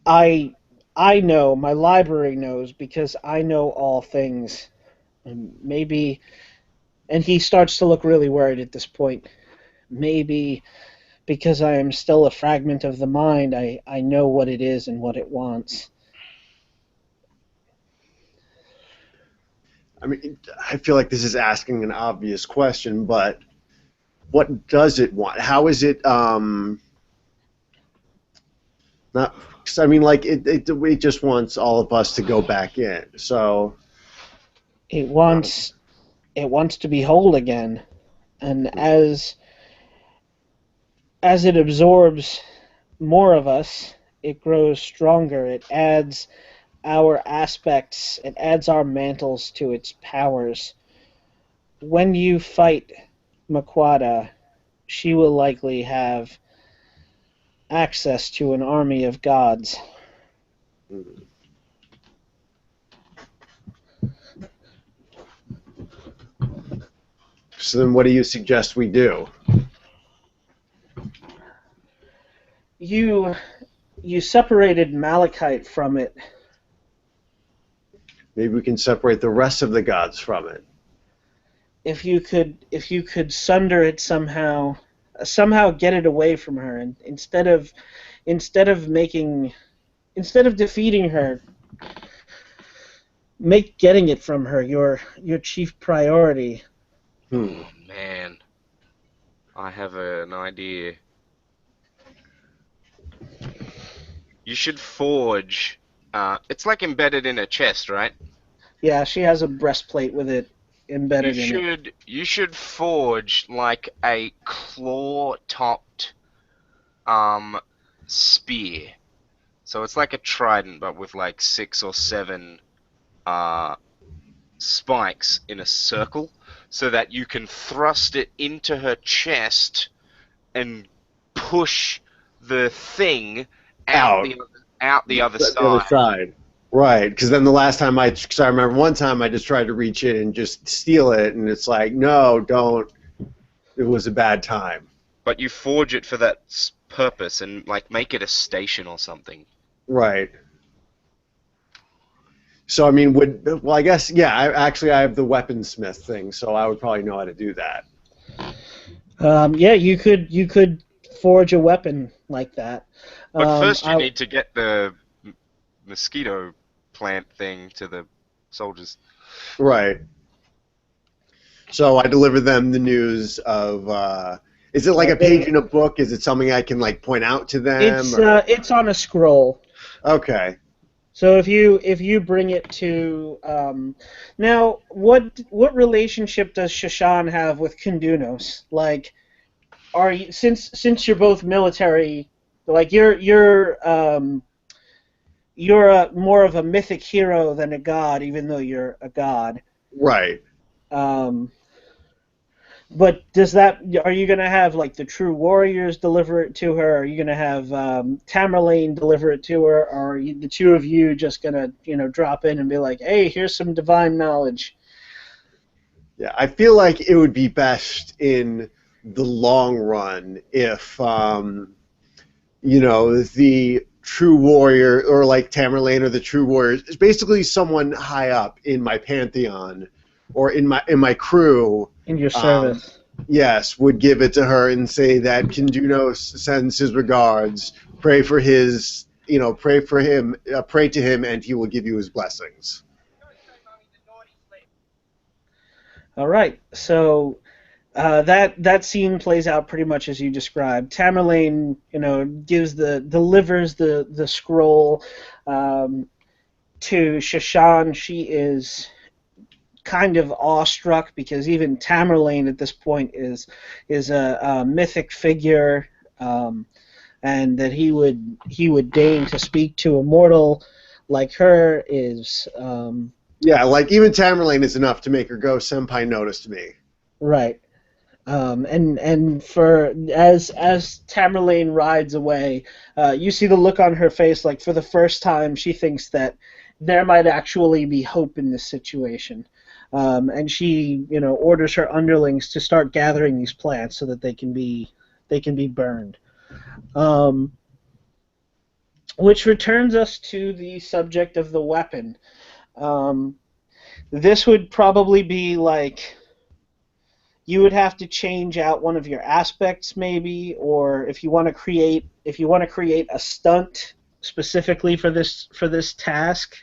I I know, my library knows, because I know all things. And maybe, and he starts to look really worried at this point. Maybe because I am still a fragment of the mind, I know what it is and what it wants. I mean, I feel like this is asking an obvious question, but what does it want? How is it not? 'Cause I mean, like it just wants all of us to go back in. So It uh, wants it wants to be whole again, and as it absorbs more of us, it grows stronger. It adds our aspects, it adds our mantles to its powers. When you fight Maquada, she will likely have access to an army of gods. so then, what do you suggest we do? You you separated Malachite from it. Maybe we can separate the rest of the gods from it. If you could sunder it somehow get it away from her, and instead of defeating her, make getting it from her your chief priority. Hmm. Oh man, I have an idea. You should forge. It's like embedded in a chest, right? Yeah, she has a breastplate with it You embedded in it. should you should forge like a claw-topped um spear. So it's like a trident, but with like 6 or 7 uh spikes in a circle, so that you can thrust it into her chest and push the thing out Out the other the other side. side. Right, because then the last time because I remember one time I just tried to reach in and just steal it, and it's like, no, don't. It was a bad time. But you forge it for that purpose and like make it a station or something. Right. So I mean, well, I guess yeah. I have the weaponsmith thing, so I would probably know how to do that. Yeah, you could forge a weapon like that. But first you I need to get the mosquito plant thing to the soldiers. Right. So I deliver them the news of. Is it like a page they in a book? Is it something I can like point out to them? Or it's on a scroll. okay, So if you bring it to now, what relationship does Shashan have with Kundunos? Like, are you, since you're both military, like you're more of a mythic hero than a god, even though you're a god. right. Um, but does that, are you gonna have like the true warriors deliver it to her? Are you gonna have Tamerlane deliver it to her? Or are the two of you just gonna drop in and be like, hey, here's some divine knowledge? Yeah, I feel like it would be best in the long run if the true warrior or like Tamerlane or the true warrior is basically someone high up in my pantheon or in my crew. In your Um, service. yes, would give it to her and say that Kinduno sends his regards. Pray for his, pray for him, pray to him, and he will give you his blessings. All right, so that scene plays out pretty much as you described. Tamerlane, delivers the scroll um, to Shashan. She is kind of awestruck because even Tamerlane at this point is a mythic figure, and that he would deign to speak to a mortal like her is Yeah, like even Tamerlane is enough to make her go, "Senpai noticed me." right. And for as Tamerlane rides away, you see the look on her face. Like for the first time, she thinks that there might actually be hope in this situation, and she, orders her underlings to start gathering these plants so that they can be burned. Um, which returns us to the subject of the weapon. Um, this would probably be like you would have to change out one of your aspects maybe, or if you want to create a stunt specifically for this task,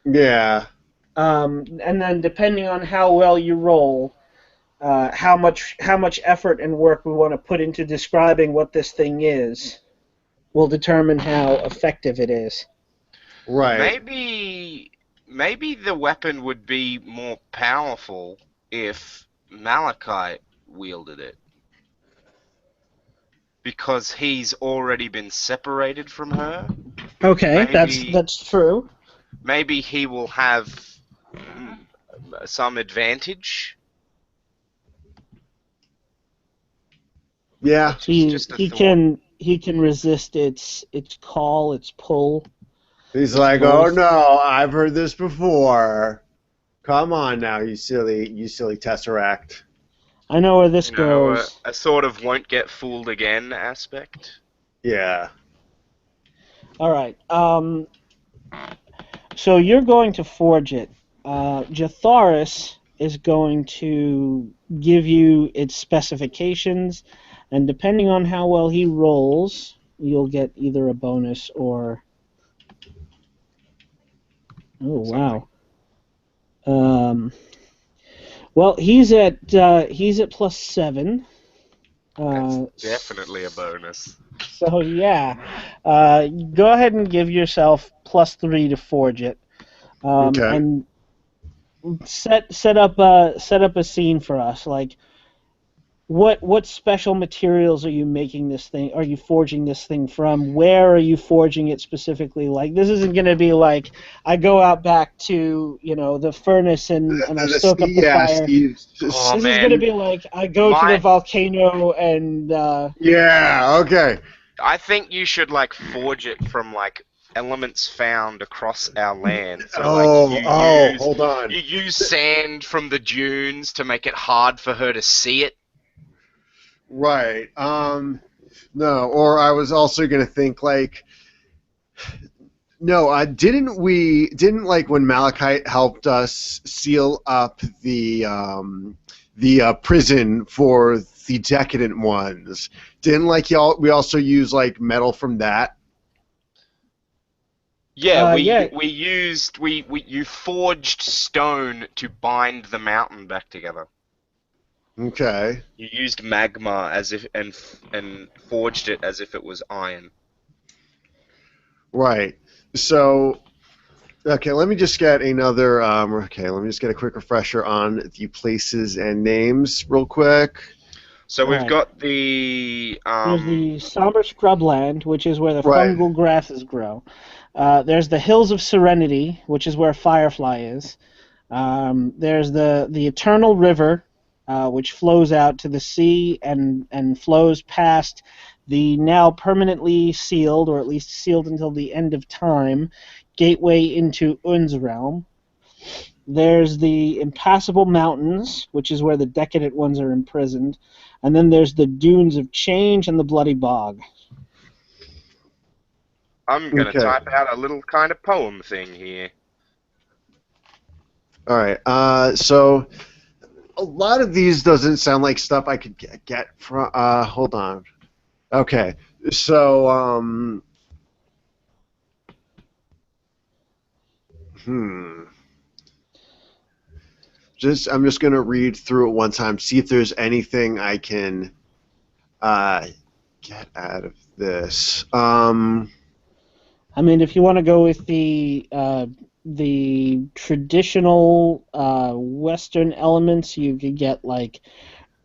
Yeah, and then depending on how well you roll, how much effort and work we want to put into describing what this thing is will determine how effective it is. right. Maybe the weapon would be more powerful if Malachite wielded it, because he's already been separated from her. Okay, that's Maybe that's true. maybe he will have mm, some advantage. Yeah, That's He just a he thought. can he can resist its call, its pull, he's its like, "Oh voice. no, I've heard this before. Come on now, you silly Tesseract." I know where this You know, a, goes. a sort of won't get fooled again aspect. Yeah. All right. So you're going to forge it. Jatharis is going to give you its specifications, and depending on how well he rolls, you'll get either a bonus or. Oh Something. wow. Um, well, he's at +7. That's Uh, definitely a bonus. so yeah, go ahead and give yourself +3 to forge it, Okay. and set up a scene for us. Like, what special materials are you making this thing? Are you forging this thing from? Where are you forging it specifically? Like, this isn't going to be like I go out back to the furnace and I stoke up the Yeah, fire. Steve. Oh This is going to man, be like I go to the my volcano and Yeah. Okay. I think you should like forge it from like elements found across our land. So like Oh. Oh. Hold you on. use sand from the dunes to make it hard for her to see it. Right. No. Or I was also gonna think like, no. Didn't like when Malachite helped us seal up the prison for the decadent ones? Didn't like y'all? We also use like metal from that. Yeah, yeah. we you forged stone to bind the mountain back together. Okay. You used magma as if and forged it as if it was iron. Right. So, okay, let me just get another. Okay, let me just get a quick refresher on the places and names real quick. So All we've right. got the There's the somber scrubland, which is where the Right. fungal grasses grow. There's the hills of serenity, which is where Firefly is. There's the eternal river, which flows out to the sea and flows past the now permanently sealed, or at least sealed until the end of time, gateway into Un's realm. There's the impassable mountains, which is where the decadent ones are imprisoned. And then there's the dunes of change and the bloody bog. I'm gonna Okay. type out a little kind of poem thing here. All right. So a lot of these doesn't sound like stuff I could get from. Hold on. Okay. So hmm. I'm just gonna read through it one time, see if there's anything I can uh get out of this. I mean, if you want to go with the the traditional Western elements. You could get like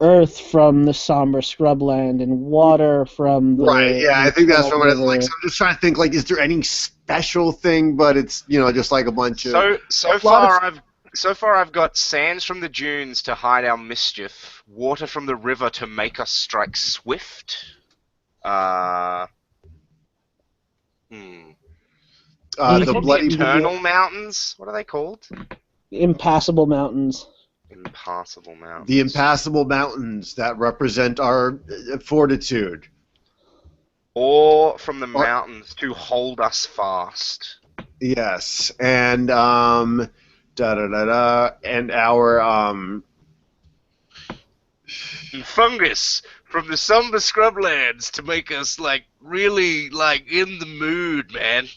earth from the somber scrubland and water from Right. the Yeah, I think that's eternal from what it's like. river. So I'm just trying to think, like, is there any special thing? But it's just like a bunch of So a so lot of. far I've so far I've got sands from the dunes to hide our mischief, water from the river to make us strike swift. Uh, hmm. Are You they The called the bloody you could get Eternal Mountains? What are they called? impassable mountains. Impassable the Mountains. impassable mountains that represent our fortitude. Or from the Or mountains to hold us fast. yes, and da da da da, and our And fungus from the somber scrublands to make us like really like in the mood, man.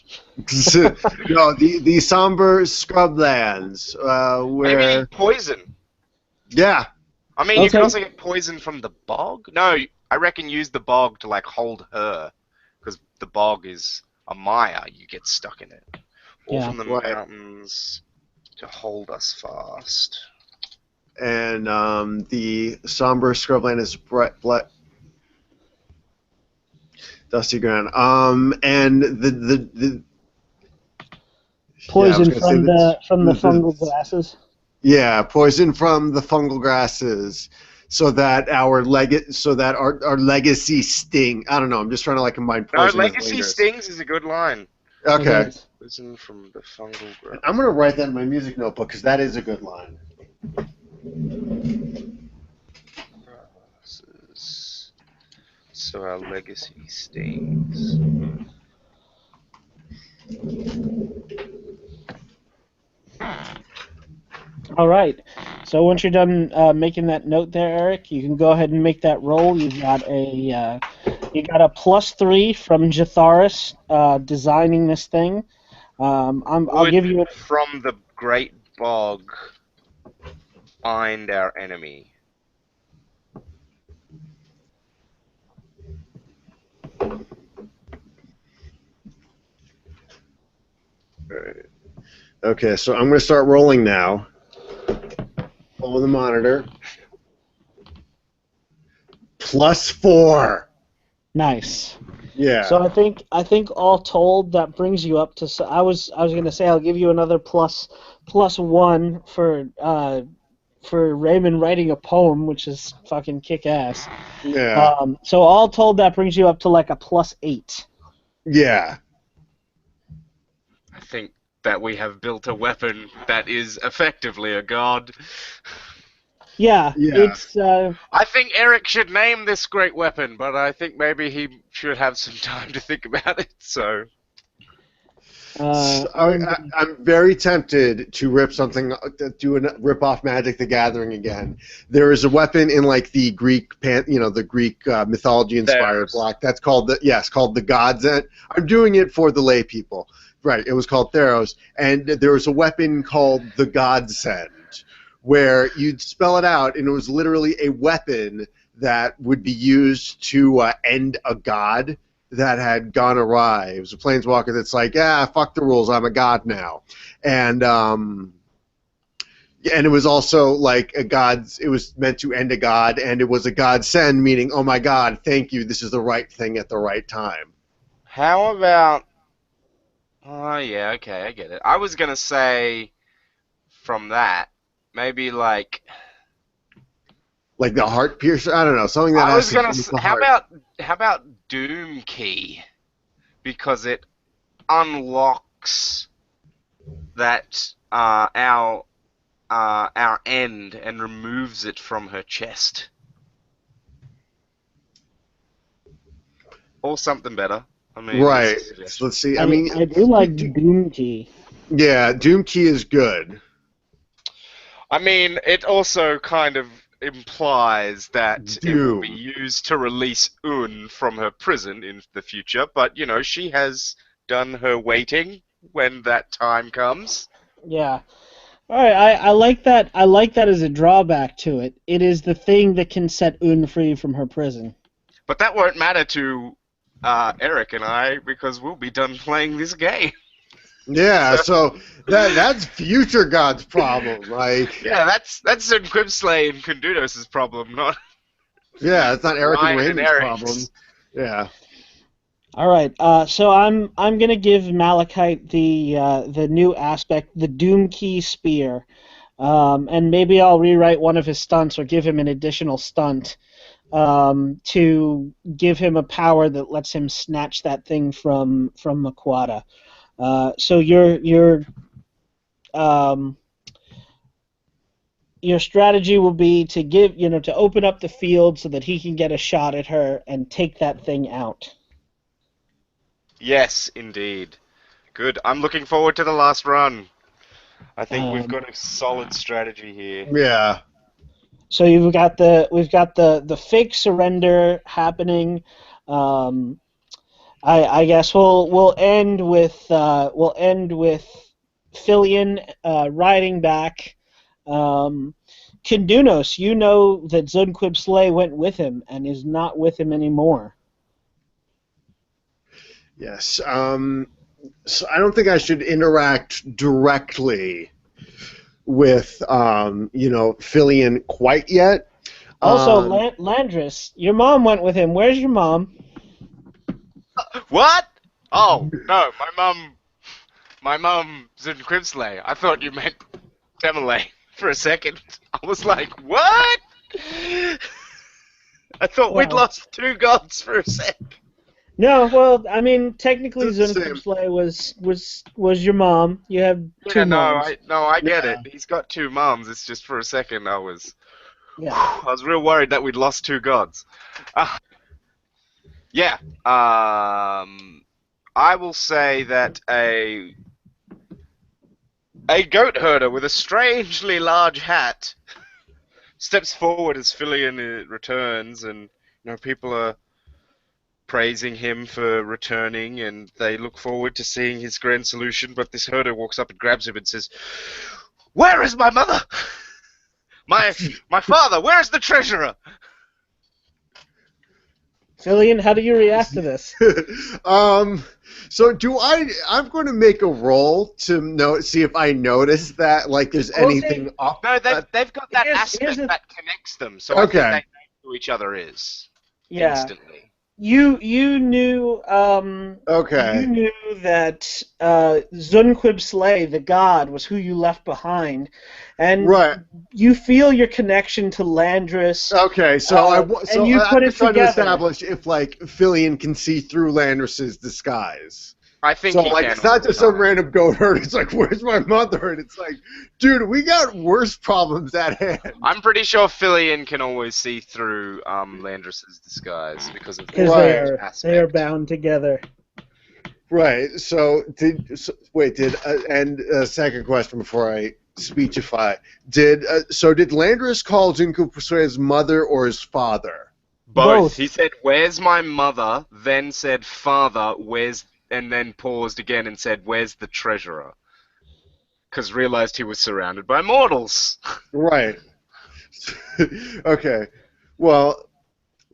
no, the somber scrublands, Maybe where poison. yeah, I mean, you could Okay. also get poison from the bog. No, I reckon use the bog to like hold her, because the bog is a mire. You get stuck in it. Or Yeah. from the right, mountains to hold us fast. and the somber scrubland is dusty ground. And the yeah, I was Poison gonna say that from the the fungal grasses. yeah, poison from the fungal grasses, so that our legacy sting. I don't know. I'm just trying to like combine No, poison with Legacy lingers. Stings is a good line. It Okay, is. Poison from the fungal I'm gonna write that in my music notebook because that is a good line. grasses. So our legacy stings. All right. So once you're done making that note there, Eric, you can go ahead and make that roll. You got a +3 from Jatharis designing this thing. I'll give Wood you from the great bog. Find our enemy. Alright. Okay, so I'm gonna start rolling now. Roll the monitor. +4. nice. Yeah. So I think all told that brings you up to. So I was gonna say I'll give you another +1 for Raymond writing a poem, which is fucking kick ass. Yeah. So all told that brings you up to like a +8. Yeah. I think that we have built a weapon that is effectively a god. Yeah, Yeah. it's I think Eric should name this great weapon, but I think maybe he should have some time to think about it, so. So I'm I'm very tempted to rip off Magic the Gathering again. There is a weapon in like the the Greek mythology inspired Theros. block that's called called the Gods. I'm doing it for the lay people. Right, it was called Theros, and there was a weapon called the Godsend, where you'd spell it out, and it was literally a weapon that would be used to end a god that had gone awry. It was a planeswalker that's like, fuck the rules, I'm a god now. And it was also like it was meant to end a god, and it was a godsend, meaning, oh my god, thank you, this is the right thing at the right time. How about. Oh, yeah, okay, I get it. I was gonna say from that, maybe like. Like the heart piercer, I don't know, something that I has was to do gonna. with the How heart. about Doom Key? Because it unlocks that our end and removes it from her chest, or something better. I mean, it's Right. a So suggestion. let's see. I I mean, I do like Doom Key. yeah, Doom Key is good. I mean, it also kind of implies that it will be Doom. used to release Un from her prison in the future, but you know, she has done her waiting when that time comes. Yeah. All right, I like that. I like that as a drawback to it. It is the thing that can set Un free from her prison. But that won't matter to Eric and I because we'll be done playing this game. Yeah, So, so that's future God's problem. Like, yeah, that's Quibsley and Kondudos' problem, not yeah, it's not Eric and Ryan and Raymond's problem. Eric's. Yeah. All right. So I'm gonna give Malachite the new aspect, the Doom Key Spear, and maybe I'll rewrite one of his stunts or give him an additional stunt to give him a power that lets him snatch that thing from Maquata. So um, your strategy will be to to open up the field so that he can get a shot at her and take that thing out. Yes, indeed. Good. I'm looking forward to the last run. I think we've Um, got a solid strategy here. Yeah. so we've got the fake surrender happening. Um, I guess we'll end with Filion riding back. Um, Kindunos, you know that Zunquib Slay went with him and is not with him anymore. Yes. So I don't think I should interact directly with Filion quite yet. Also, Um, Landris, your mom went with him. Where's your mom? What? Oh, no, my mum's in Quibsley. I thought you meant Demolay for a second. I was like, what? I thought we'd Well, lost two gods for a sec. no. Well, I mean, technically, it's the Zunquib same. Slay was your mom. You have Yeah, two no, moms. I get Yeah. it. He's got two mums. It's just for a second Yeah. I was real worried that we'd lost two gods. Uh, yeah. I will say that a goat herder with a strangely large hat steps forward as Filion returns, and people are praising him for returning, and they look forward to seeing his grand solution. But this herder walks up and grabs him and says, "Where is my mother? My father? Where is the treasurer?" Filion, how do you react to this? So I'm going to make a roll to see if I notice that like there's Well, anything off. No, they've got that here's aspect a- that connects them, so I think Okay. they know who each other is Yeah. instantly. You knew Okay. that Zunquib Slay, the god, was who you left behind, and Right. you feel your connection to Landris, Okay. and you I'm put it just trying to together. establish if like Filion can see through Landris's disguise. I think So he like can. it's all not the just some time. random goat herd. It's like, where's my mother? And it's like, dude, we got worse problems at hand. I'm pretty sure Filion can always see through Landris's disguise because of Because the Right. they are aspect. bound together. Right. And second question before I speechify. Did Landris call Junko his mother or his father? Both. He said, "Where's my mother?" Then said, "Father, where's?" And then paused again and said, "Where's the treasurer?" Because realized he was surrounded by mortals. Right. Okay. Well,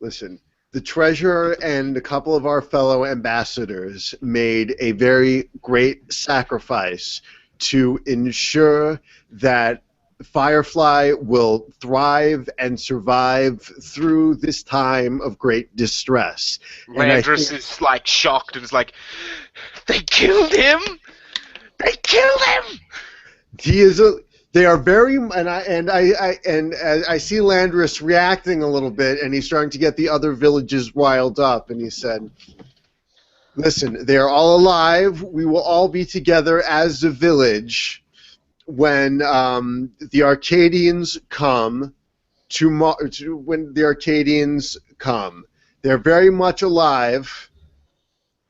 listen. The treasurer and a couple of our fellow ambassadors made a very great sacrifice to ensure that Firefly will thrive and survive through this time of great distress. And I think Landris is like shocked and is like, "They killed him! They killed him!" he is a. They are very, I see Landris reacting a little bit, and he's starting to get the other villages riled up. And he said, "Listen, they are all alive. We will all be together as a village when the Arcadians come when the Arcadians come. They're very much alive."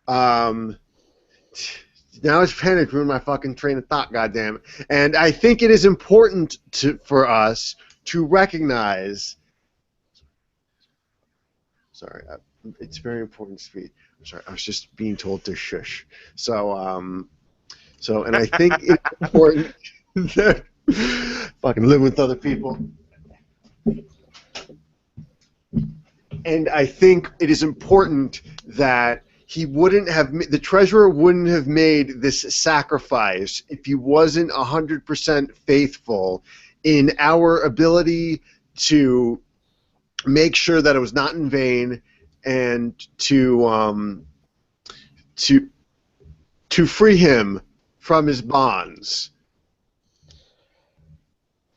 Um, Now it's panic ruined my fucking train of thought, goddammit. And I think it is important for us to recognize. Sorry, it's very important speech. I'm sorry, I was just being told to shush. And I think it's important that fucking live with other people. And I think it is important that the treasurer wouldn't have made this sacrifice if he wasn't 100% faithful in our ability to make sure that it was not in vain and to free him from his bonds.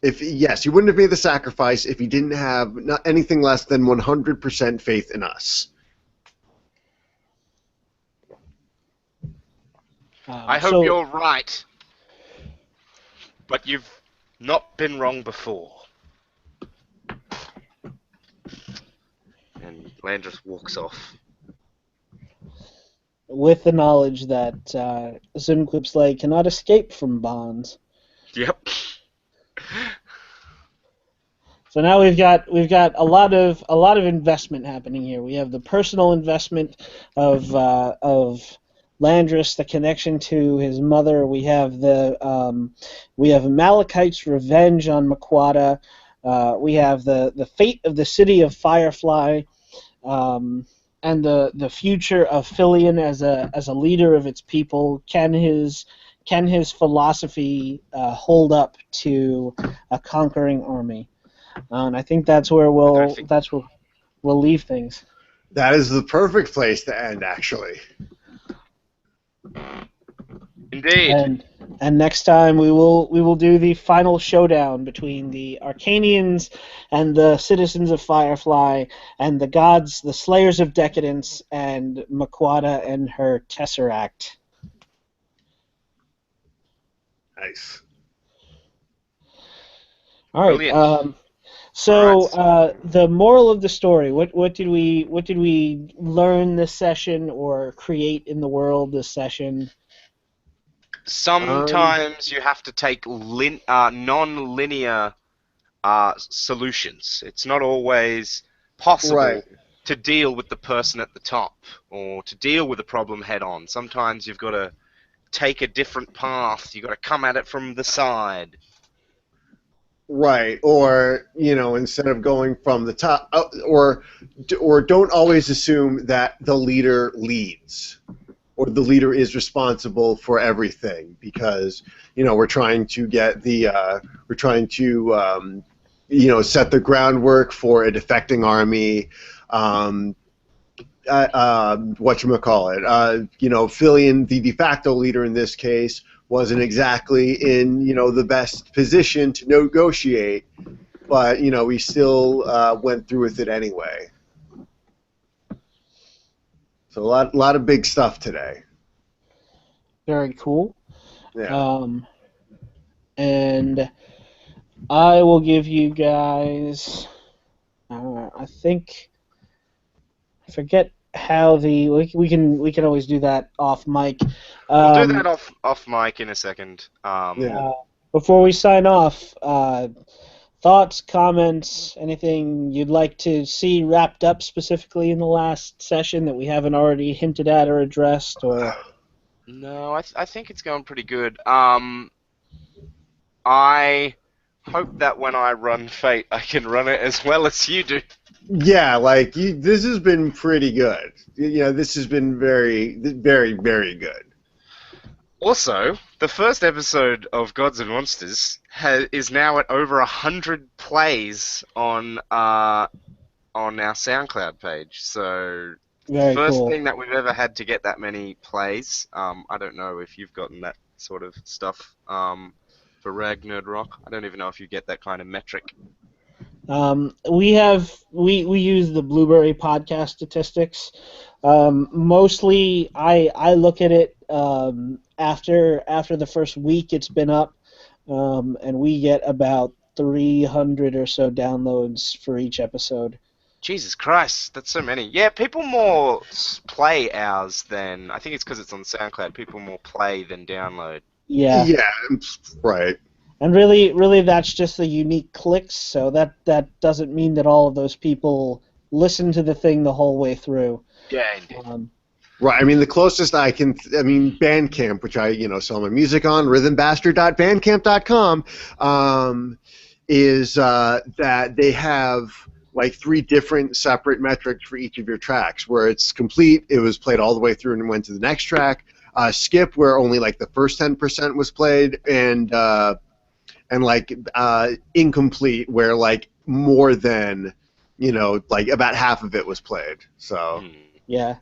He wouldn't have made the sacrifice if he didn't have not anything less than 100% faith in us. I hope you're right. But you've not been wrong before. And Landris walks off. With the knowledge that Zimclipsley cannot escape from bonds. Yep. So now we've got a lot of investment happening here. We have the personal investment of Landris, the connection to his mother. We have Malachite's revenge on Maquata. We have the fate of the city of Firefly, and the future of Filion as a leader of its people. Can his philosophy hold up to a conquering army? And I think that's where we'll leave things. That is the perfect place to end, actually. Indeed. And next time we will do the final showdown between the Arcanians and the citizens of Firefly, and the gods, the Slayers of Decadence, and Maquata and her Tesseract. Nice. All right. Brilliant. The moral of the story. What did we learn this session or create in the world this session? Sometimes you have to take non-linear solutions. It's not always possible to deal with the person at the top or to deal with a problem head on. Sometimes you've got to take a different path. You've got to come at it from the side. Right, or instead of going from the top, or don't always assume that the leader leads, or the leader is responsible for everything, because we're trying to get set the groundwork for a defecting army. Filion, the de facto leader in this case, wasn't exactly in the best position to negotiate, but we still went through with it anyway. So a lot of big stuff today. Very cool. Yeah. And I will give you guys. I forget how we can always do that off mic. We'll do that off mic in a second. Before we sign off, thoughts, comments, anything you'd like to see wrapped up specifically in the last session that we haven't already hinted at or addressed, or? No, I think it's going pretty good. I hope that when I run Fate, I can run it as well as you do. Yeah, this has been pretty good. This has been very, very, very good. Also, the first episode of Gods and Monsters is now at over 100 plays on our SoundCloud page. So, Very first cool. thing that we've ever had to get that many plays. I don't know if you've gotten that sort of stuff for Rag Nerd Rock. I don't even know if you get that kind of metric. We use the Blueberry podcast statistics. Mostly, I look at it after the first week it's been up, and we get about 300 or so downloads for each episode. Jesus Christ, that's so many. Yeah, people more play ours than... I think it's because it's on SoundCloud. People more play than download. Yeah. Yeah, right. And really, that's just the unique clicks, so that doesn't mean that all of those people listen to the thing the whole way through. Yeah, indeed. Right. I mean, the closest Bandcamp, which I sell my music on, rhythmbastard.bandcamp.com, is that they have like 3 different separate metrics for each of your tracks. Where it's complete, it was played all the way through and went to the next track. Skip, where only like the first 10% was played, and like incomplete, where like more than like about half of it was played. So Yeah.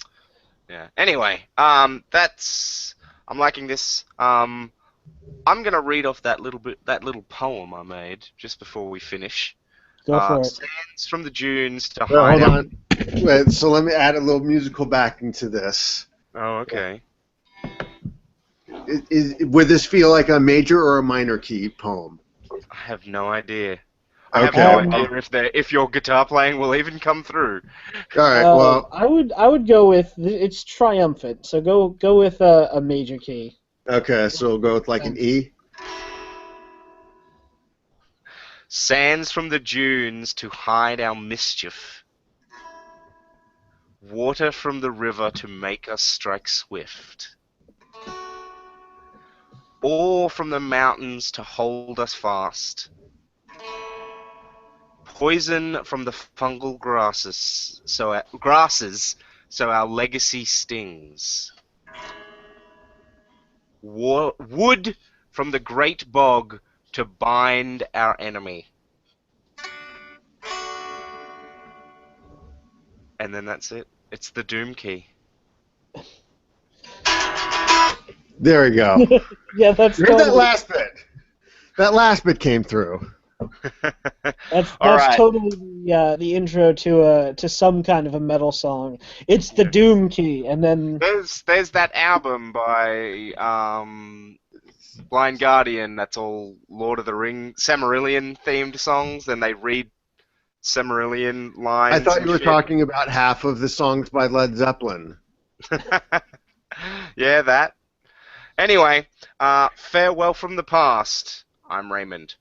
Yeah. Anyway, that's I'm liking this. I'm gonna read off that little poem I made just before we finish. Go for it. Sands from the dunes to Wait, hide hold our. on. Wait, so let me add a little musical backing to this. Oh, okay. Would this feel like a major or a minor key poem? I have no idea. I have Okay. no Um, idea if your guitar playing will even come through. All right. Well. I would go with it's triumphant. So go with a major key. Okay. So we'll go with like an E. Sands from the dunes to hide our mischief. Water from the river to make us strike swift. Ore from the mountains to hold us fast. Poison from the fungal grasses, so our legacy stings. Wood from the great bog to bind our enemy. And then that's it. It's the doom key. There we go. Yeah, that's You heard that totally last bit. That last bit came through. that's All right. totally the intro to some kind of a metal song. It's the doom key, and then There's that album by Blind Guardian. That's all Lord of the Ring Silmarillion themed songs. Then they read Silmarillion lines. I thought and you were shit. talking about half of the songs by Led Zeppelin. Yeah, that. Anyway, farewell from the past. I'm Raymond.